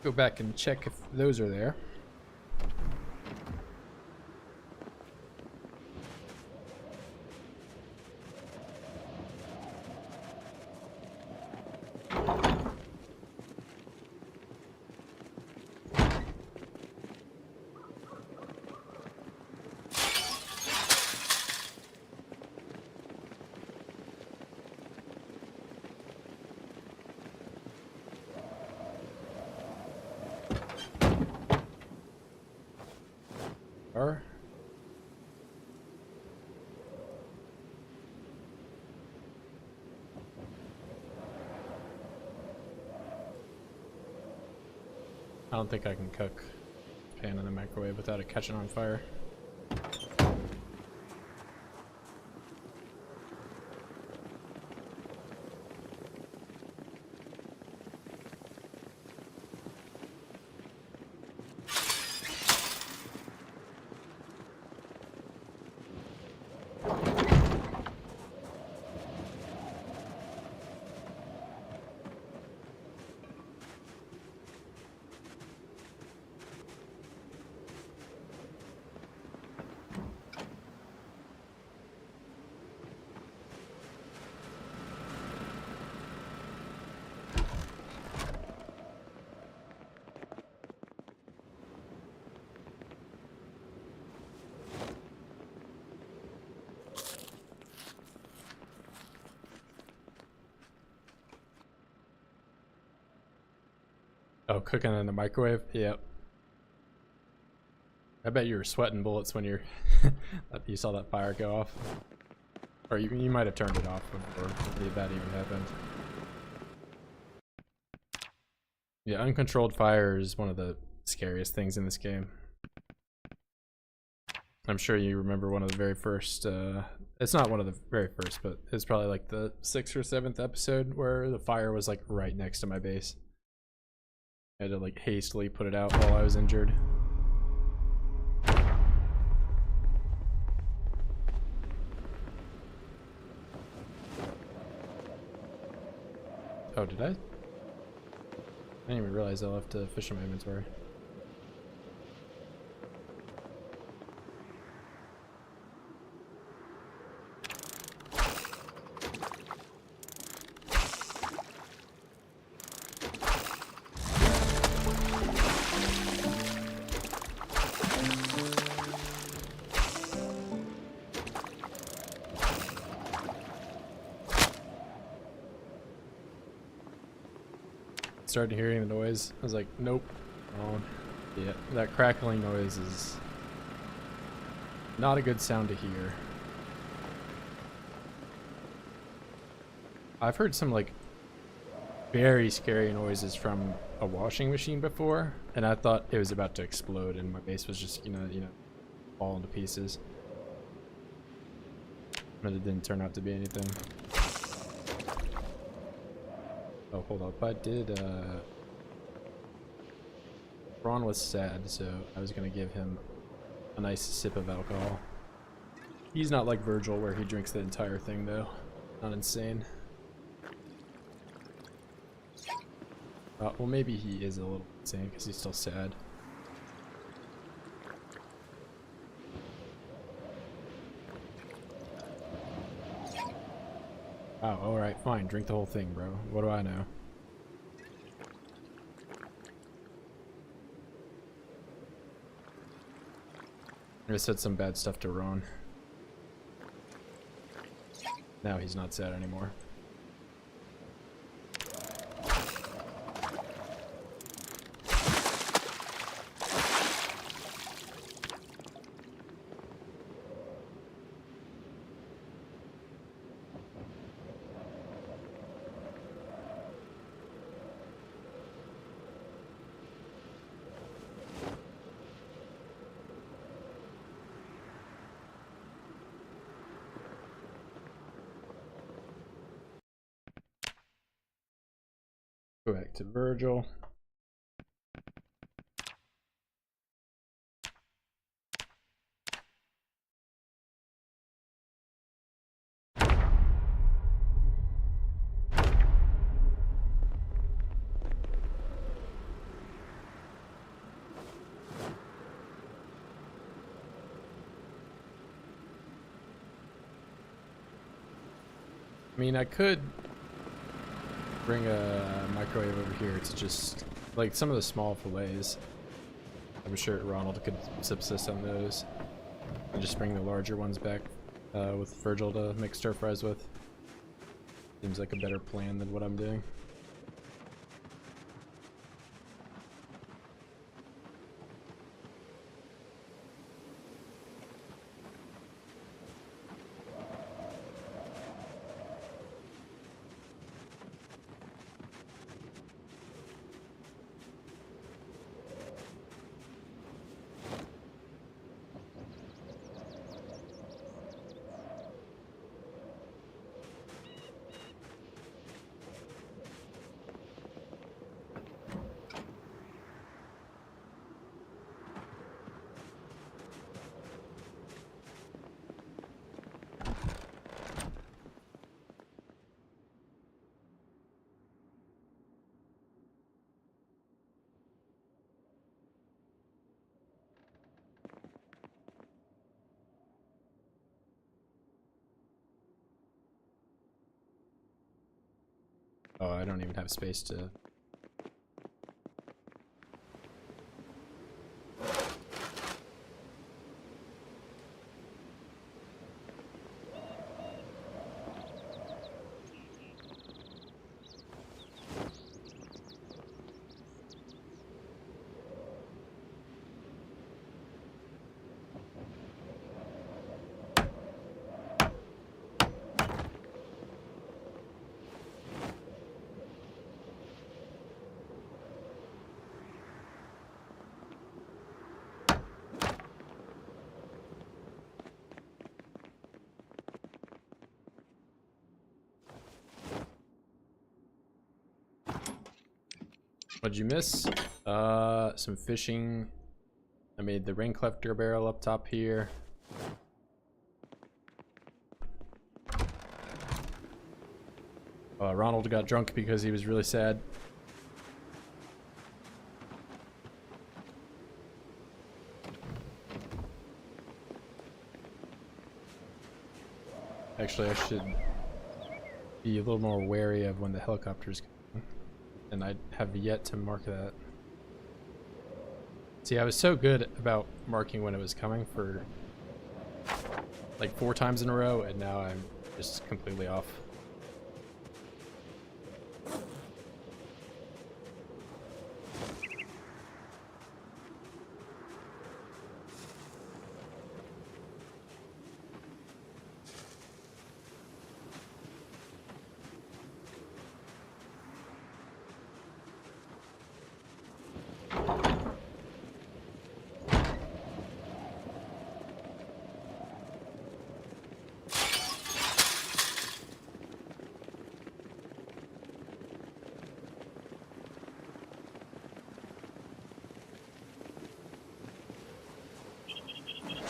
Go back and check if those are there. I don't think I can cook pan in the microwave without it catching on fire. Oh, cooking in the microwave? Yep. I bet you were sweating bullets when you saw that fire go off. Or you might have turned it off before that even happened. Yeah, uncontrolled fire is one of the scariest things in this game. I'm sure you remember one of the very first, it's not one of the very first, but it's probably like the 6th or 7th episode where the fire was like right next to my base. I had to like hastily put it out while I was injured. Oh, did I? I didn't even realize I left a fish in my inventory. Started hearing the noise. I was like, nope. Oh, yeah, that crackling noise is not a good sound to hear. I've heard some like very scary noises from a washing machine before, and I thought it was about to explode and my base was just, you know, fall into pieces. But it didn't turn out to be anything. Oh, hold up. I did, Ron was sad, so I was gonna give him a nice sip of alcohol. He's not like Virgil, where he drinks the entire thing, though. Not insane. Well, maybe he is a little insane, because he's still sad. Oh, alright, fine. Drink the whole thing, bro. What do I know? I said some bad stuff to Ron. Now he's not sad anymore. Go back to Virgil. I mean, I could bring a microwave over here to just, like, some of the small fillets. I'm sure Ronald could subsist on those. And just bring the larger ones back with Virgil to make stir fries with. Seems like a better plan than what I'm doing. Oh, I don't even have space to... What'd you miss? Some fishing. I made the rain collector barrel up top here. Ronald got drunk because he was really sad. Actually, I should be a little more wary of when the helicopters come. And I have yet to mark that. See, I was so good about marking when it was coming for like 4 times in a row, and now I'm just completely off.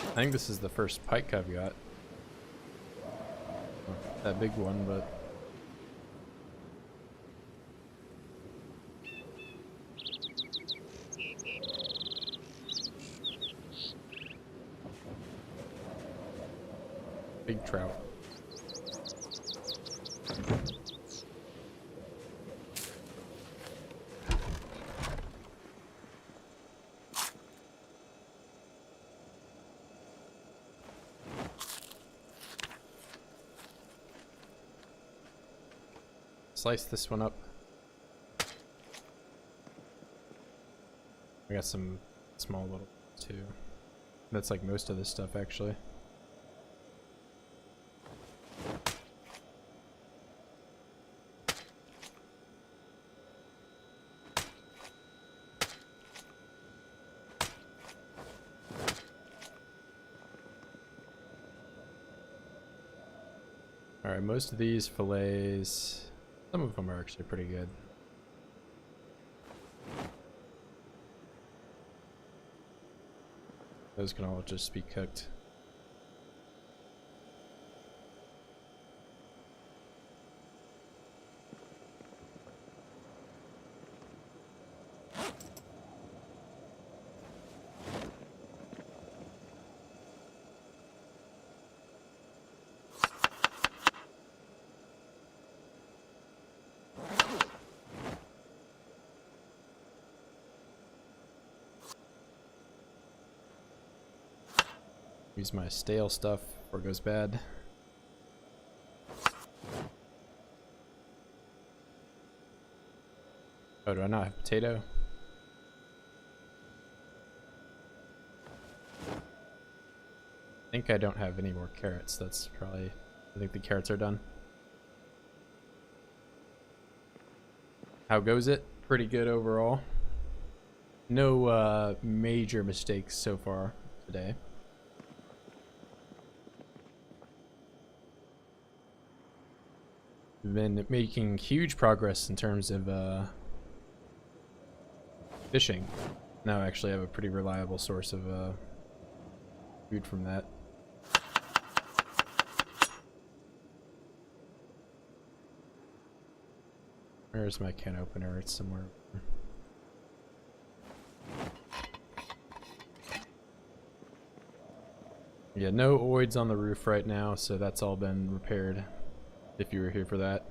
I think this is the first pike I've got. Not that big one, but... big trout. Slice this one up. I got some small little too. That's like most of this stuff actually. Alright, most of these fillets, some of them are actually pretty good. Those can all just be cooked. Use my stale stuff before it goes bad. Oh, do I not have potato? I think I don't have any more carrots. That's probably... I think the carrots are done. How goes it? Pretty good overall. No major mistakes so far today. Been making huge progress in terms of fishing. Now I actually have a pretty reliable source of food from that. Where's my can opener? It's somewhere. Yeah, no oids on the roof right now, so that's all been repaired. If you were here for that.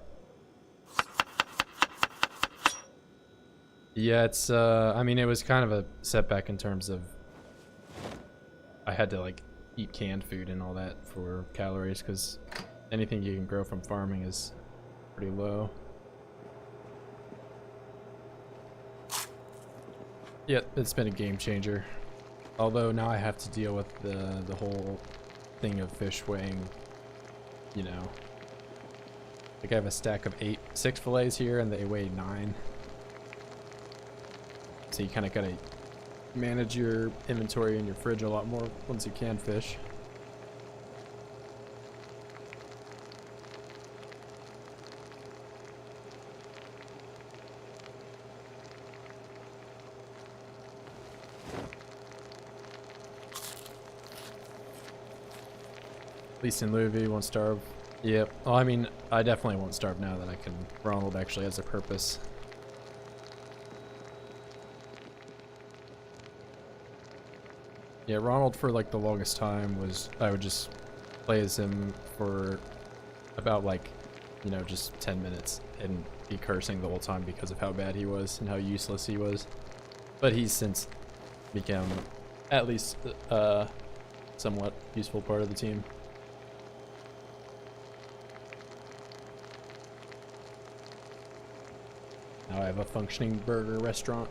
Yeah, it's I mean it was kind of a setback in terms of I had to like eat canned food and all that for calories because anything you can grow from farming is pretty low. Yeah, it's been a game changer. Although now I have to deal with the whole thing of fish weighing, you know. Like I have a stack of 6 fillets here and they weigh 9. So you kind of gotta manage your inventory in your fridge a lot more once you can fish. At least in Louisville, won't starve. Yep. Well, I mean, I definitely won't starve now that I can. Ronald actually has a purpose. Yeah, Ronald for like the longest time was I would just play as him for about like, you know, just 10 minutes and be cursing the whole time because of how bad he was and how useless he was. But he's since become at least somewhat useful part of the team. Now I have a functioning burger restaurant.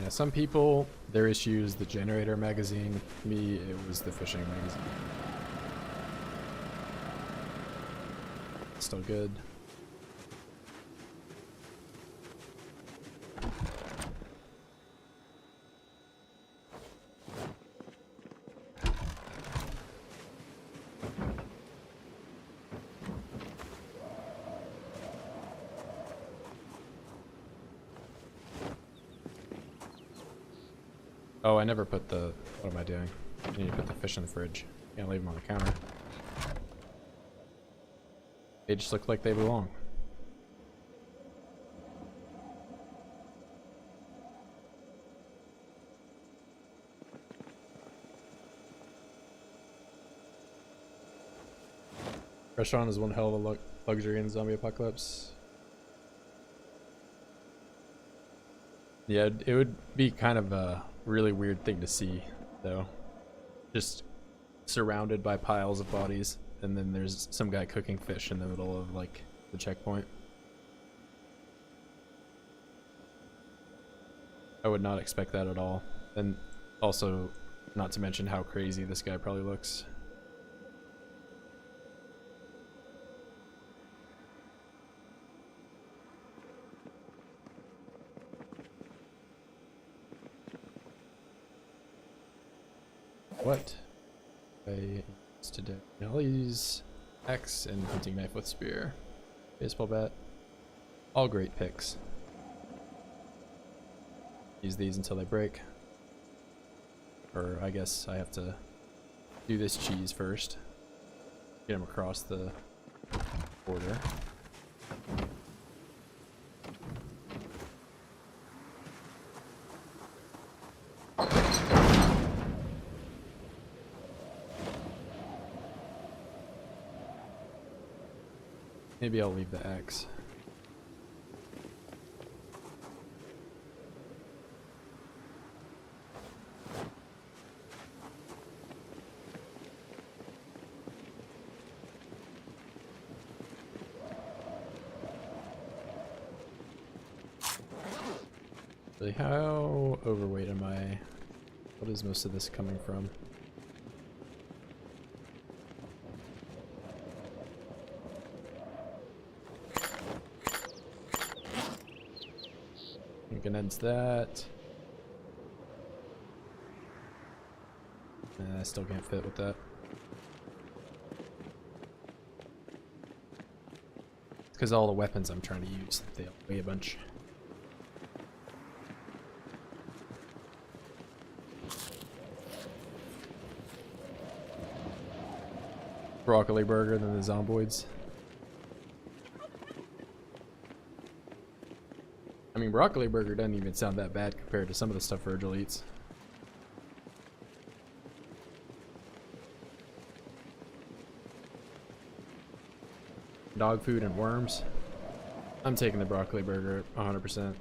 Yeah, some people, their issue is the generator magazine. Me, it was the fishing magazine. Still good. Oh, I never put the... What am I doing? I need to put the fish in the fridge. Can't leave them on the counter. They just look like they belong. Restaurant is one hell of a luxury in zombie apocalypse. Yeah, it would be kind of a really weird thing to see, though. Just surrounded by piles of bodies, and then there's some guy cooking fish in the middle of, like, the checkpoint. I would not expect that at all. And also, not to mention how crazy this guy probably looks. What? It's today. Nellie's axe and hunting knife with spear. Baseball bat. All great picks. Use these until they break. Or I guess I have to do this cheese first. Get him across the border. Maybe I'll leave the axe. Really, how overweight am I? What is most of this coming from? Ends that. I still can't fit with that. It's because all the weapons I'm trying to use, they all weigh a bunch. Broccoli burger than the Zomboids. I mean, broccoli burger doesn't even sound that bad compared to some of the stuff Virgil eats. Dog food and worms. I'm taking the broccoli burger 100%.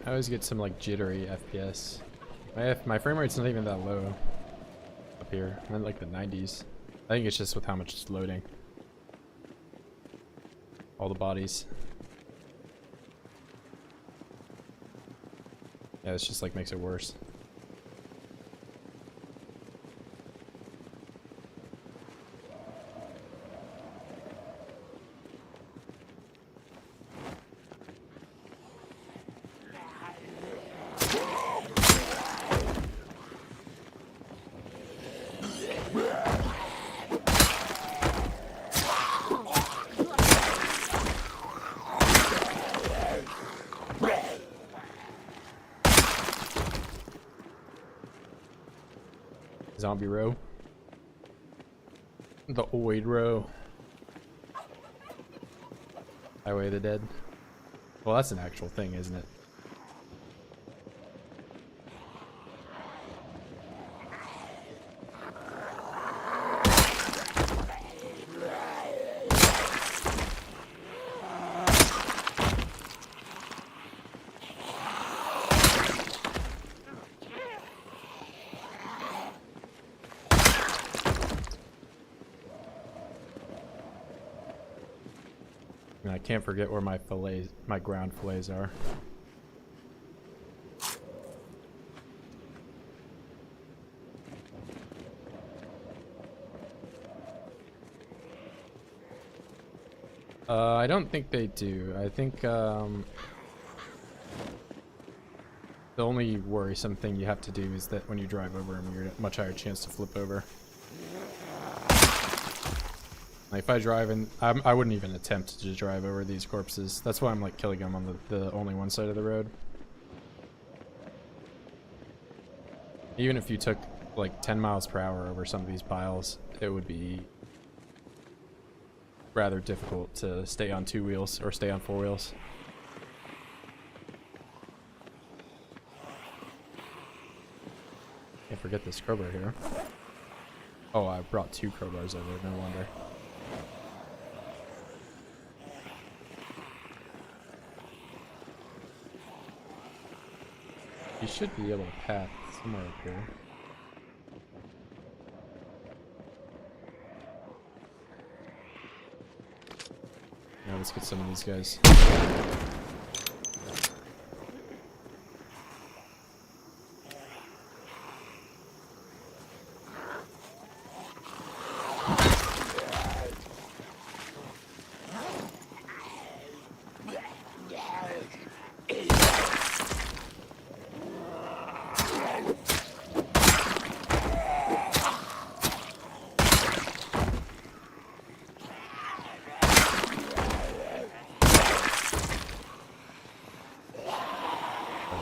I always get some like jittery FPS. My frame rate's not even that low up here. I'm in like the 90s. I think it's just with how much it's loading. All the bodies. Yeah, it's just like makes it worse. Zombie row. The Oid row. Highway of the Dead. Well, that's an actual thing, isn't it? And I can't forget where my fillets, my ground fillets are. I don't think they do. I think the only worrisome thing you have to do is that when you drive over them, you're at a much higher chance to flip over. Like if I drive in, I wouldn't even attempt to drive over these corpses. That's why I'm like killing them on the only one side of the road. Even if you took like 10 miles per hour over some of these piles, it would be rather difficult to stay on 2 wheels or stay on 4 wheels. Can't forget this crowbar here. Oh, I brought 2 crowbars over, no wonder. You should be able to path somewhere up here. Now let's get some of these guys.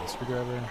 Screwdriver.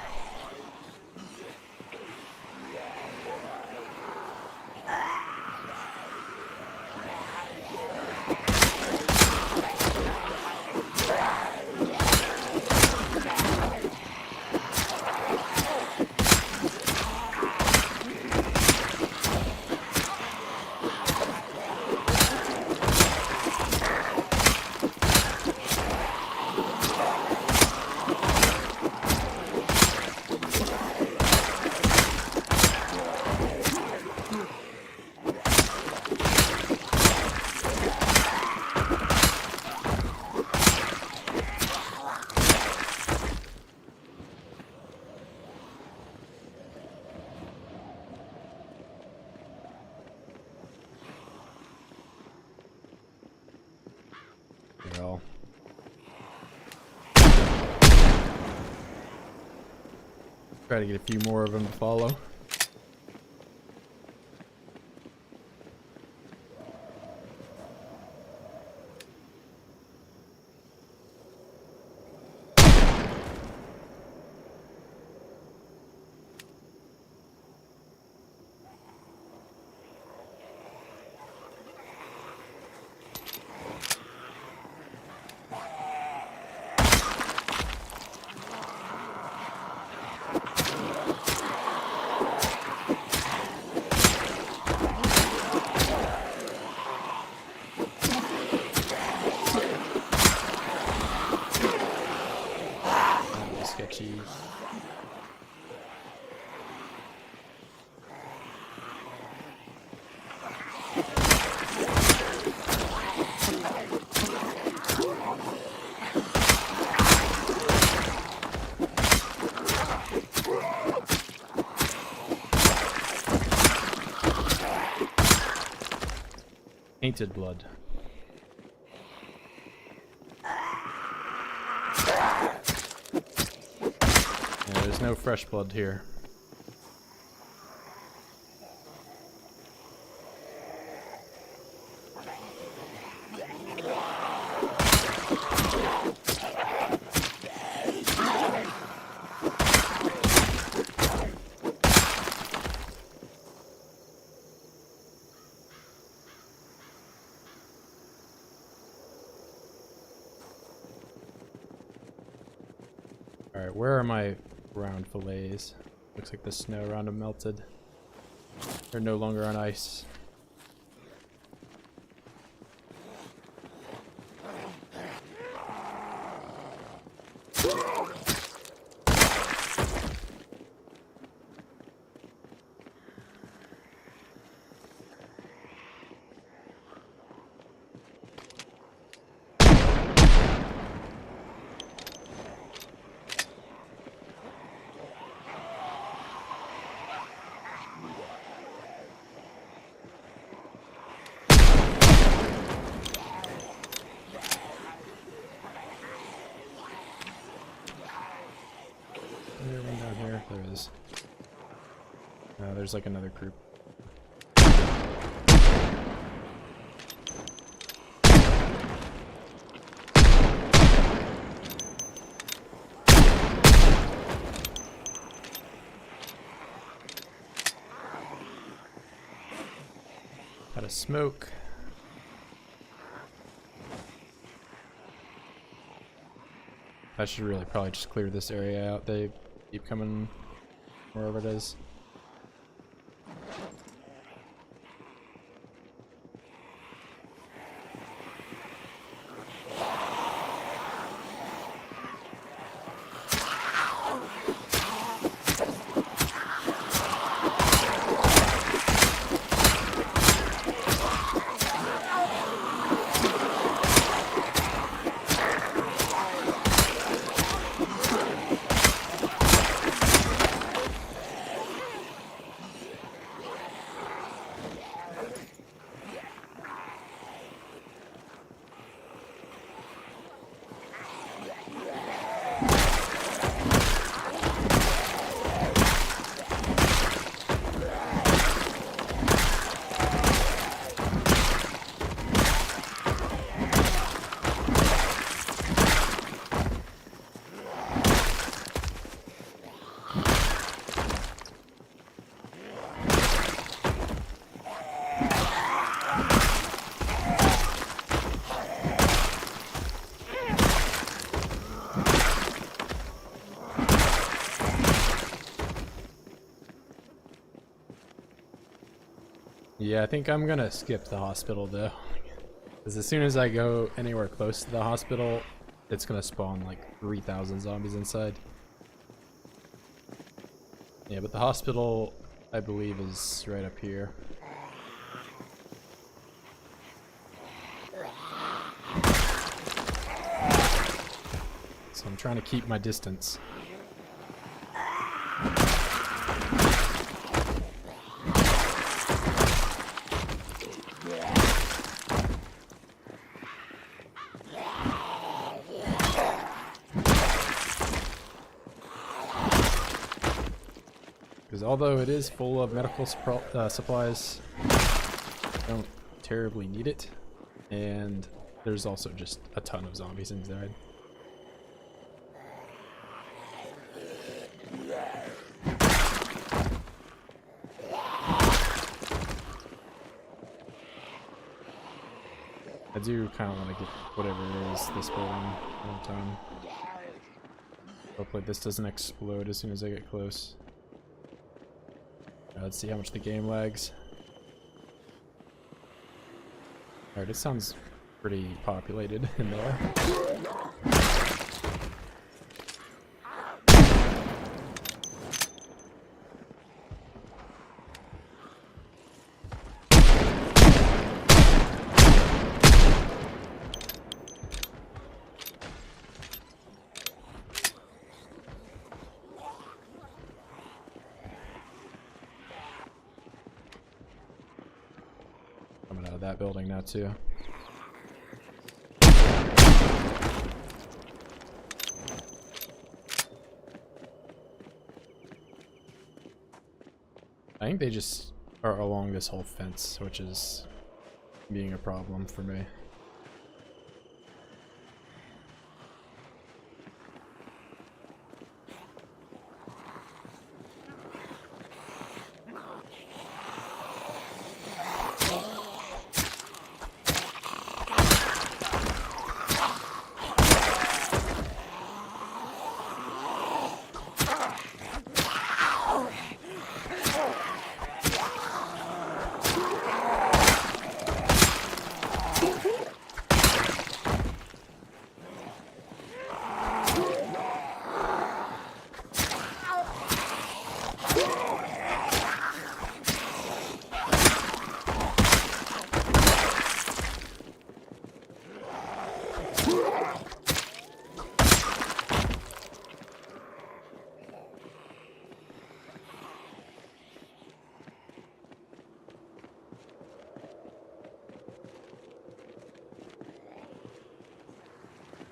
I'll... try to get a few more of them to follow. Sketchy. Painted blood. Yeah, there's no fresh blood here. Alright, where are my round fillets? Looks like the snow around them melted. They're no longer on ice. There is. There's like another group. Got a smoke. I should really probably just clear this area out. They keep coming wherever it is. Yeah, I think I'm gonna skip the hospital though. Because as soon as I go anywhere close to the hospital, it's gonna spawn like 3,000 zombies inside. Yeah, but the hospital, I believe, is right up here. So I'm trying to keep my distance. Because although it is full of medical supplies, I don't terribly need it. And there's also just a ton of zombies inside. I do kind of want to get whatever it is this building one time. Hopefully this doesn't explode as soon as I get close. Let's see how much the game lags. Alright, it sounds pretty populated in there. Coming out of that building now too. I think they just are along this whole fence, which is being a problem for me.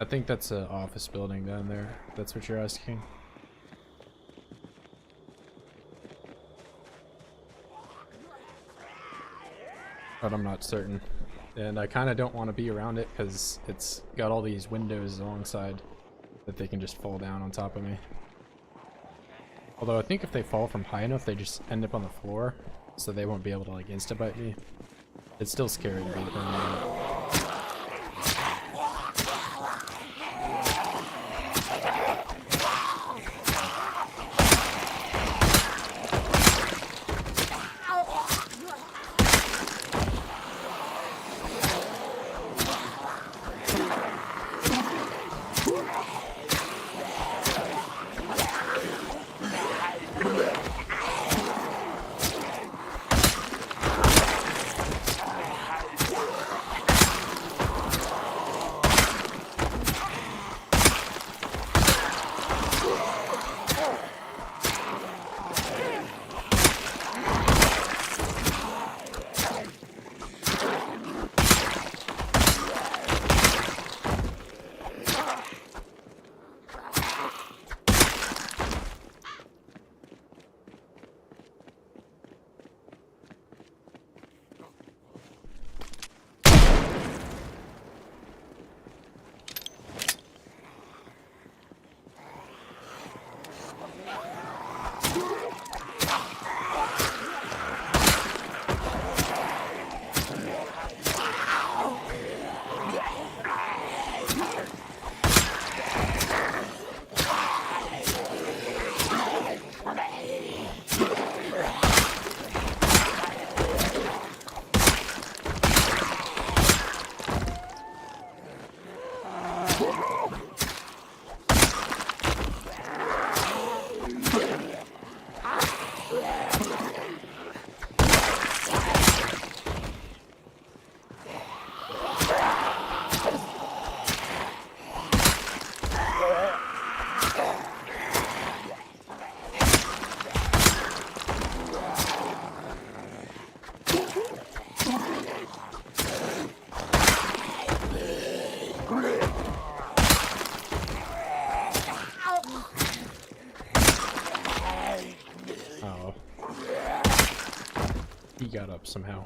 I think that's an office building down there. That's what you're asking. But I'm not certain. And I kind of don't want to be around it because it's got all these windows alongside that they can just fall down on top of me. Although I think if they fall from high enough, they just end up on the floor, so they won't be able to like insta-bite me. It's still scary to be around. Oh. got up somehow.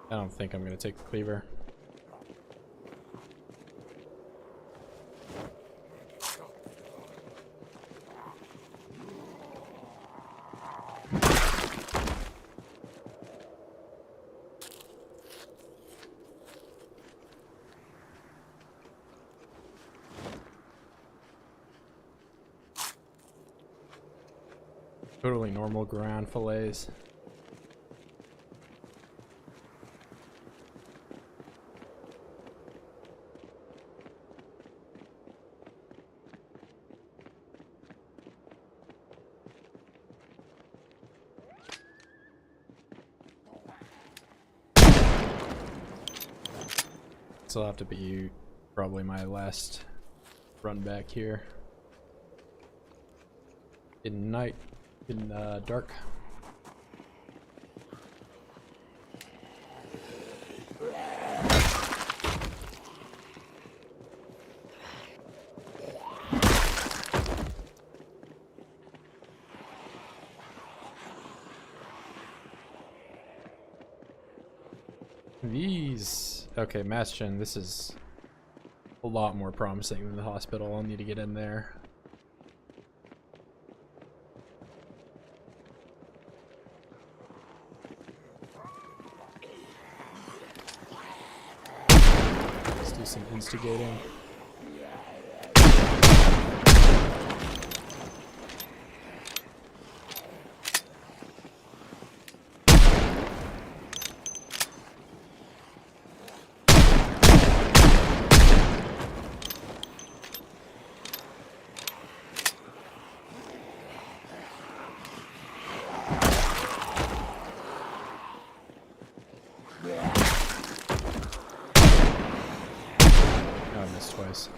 I don't think I'm gonna take the cleaver. Totally normal ground fillets. This will have to be probably my last run back here. In dark. These, okay, mass gen, this is a lot more promising than the hospital. I'll need to get in there. Let's do some instigating. Twice.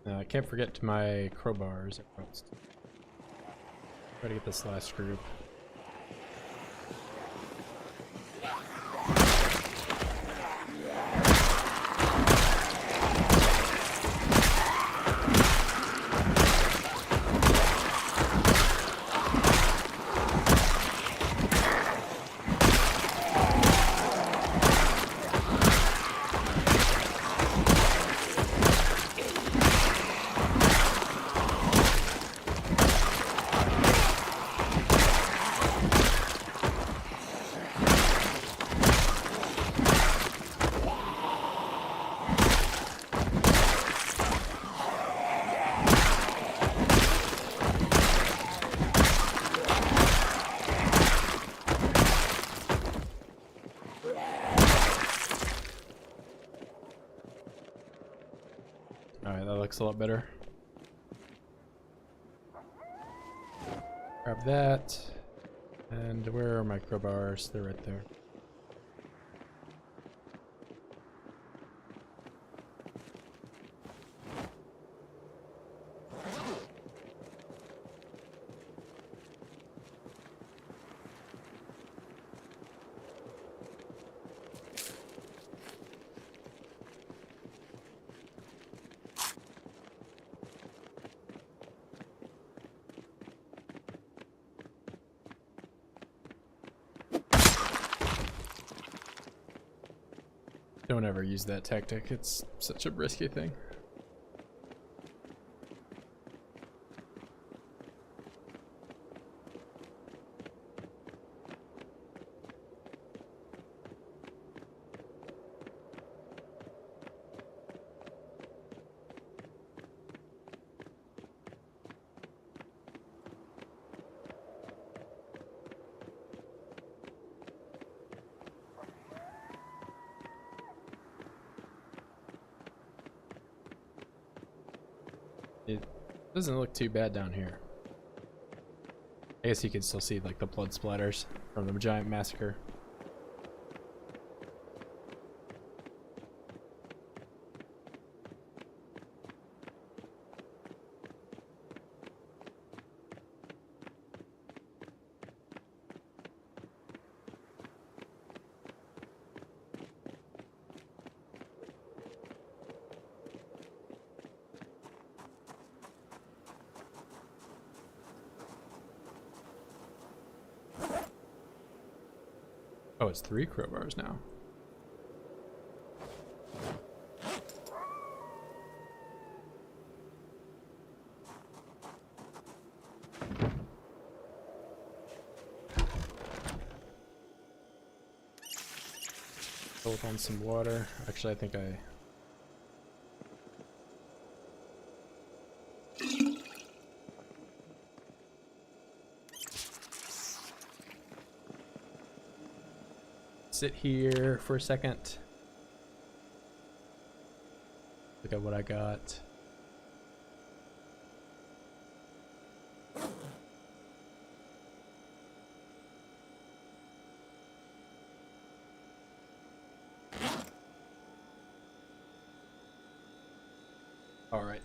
I can't forget my crowbars. Try to get this last group. Alright, that looks a lot better. Grab that. And where are my crowbars? They're right there. Don't ever use that tactic. It's such a risky thing. It doesn't look too bad down here. I guess you can still see like the blood splatters from the giant massacre. Oh, it's 3 crowbars now. Fill on some water. Actually, I think I... sit here for a second. Look at what I got. All right.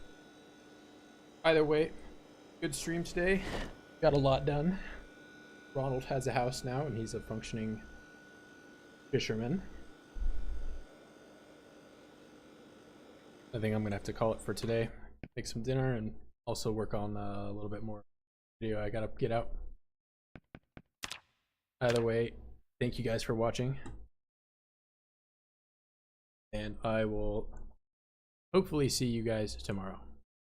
Either way, good stream today. Got a lot done. Ronald has a house now, and he's a functioning fisherman. I think I'm gonna have to call it for today. Make some dinner and also work on a little bit more video I gotta get out. Either way, thank you guys for watching, and I will hopefully see you guys tomorrow.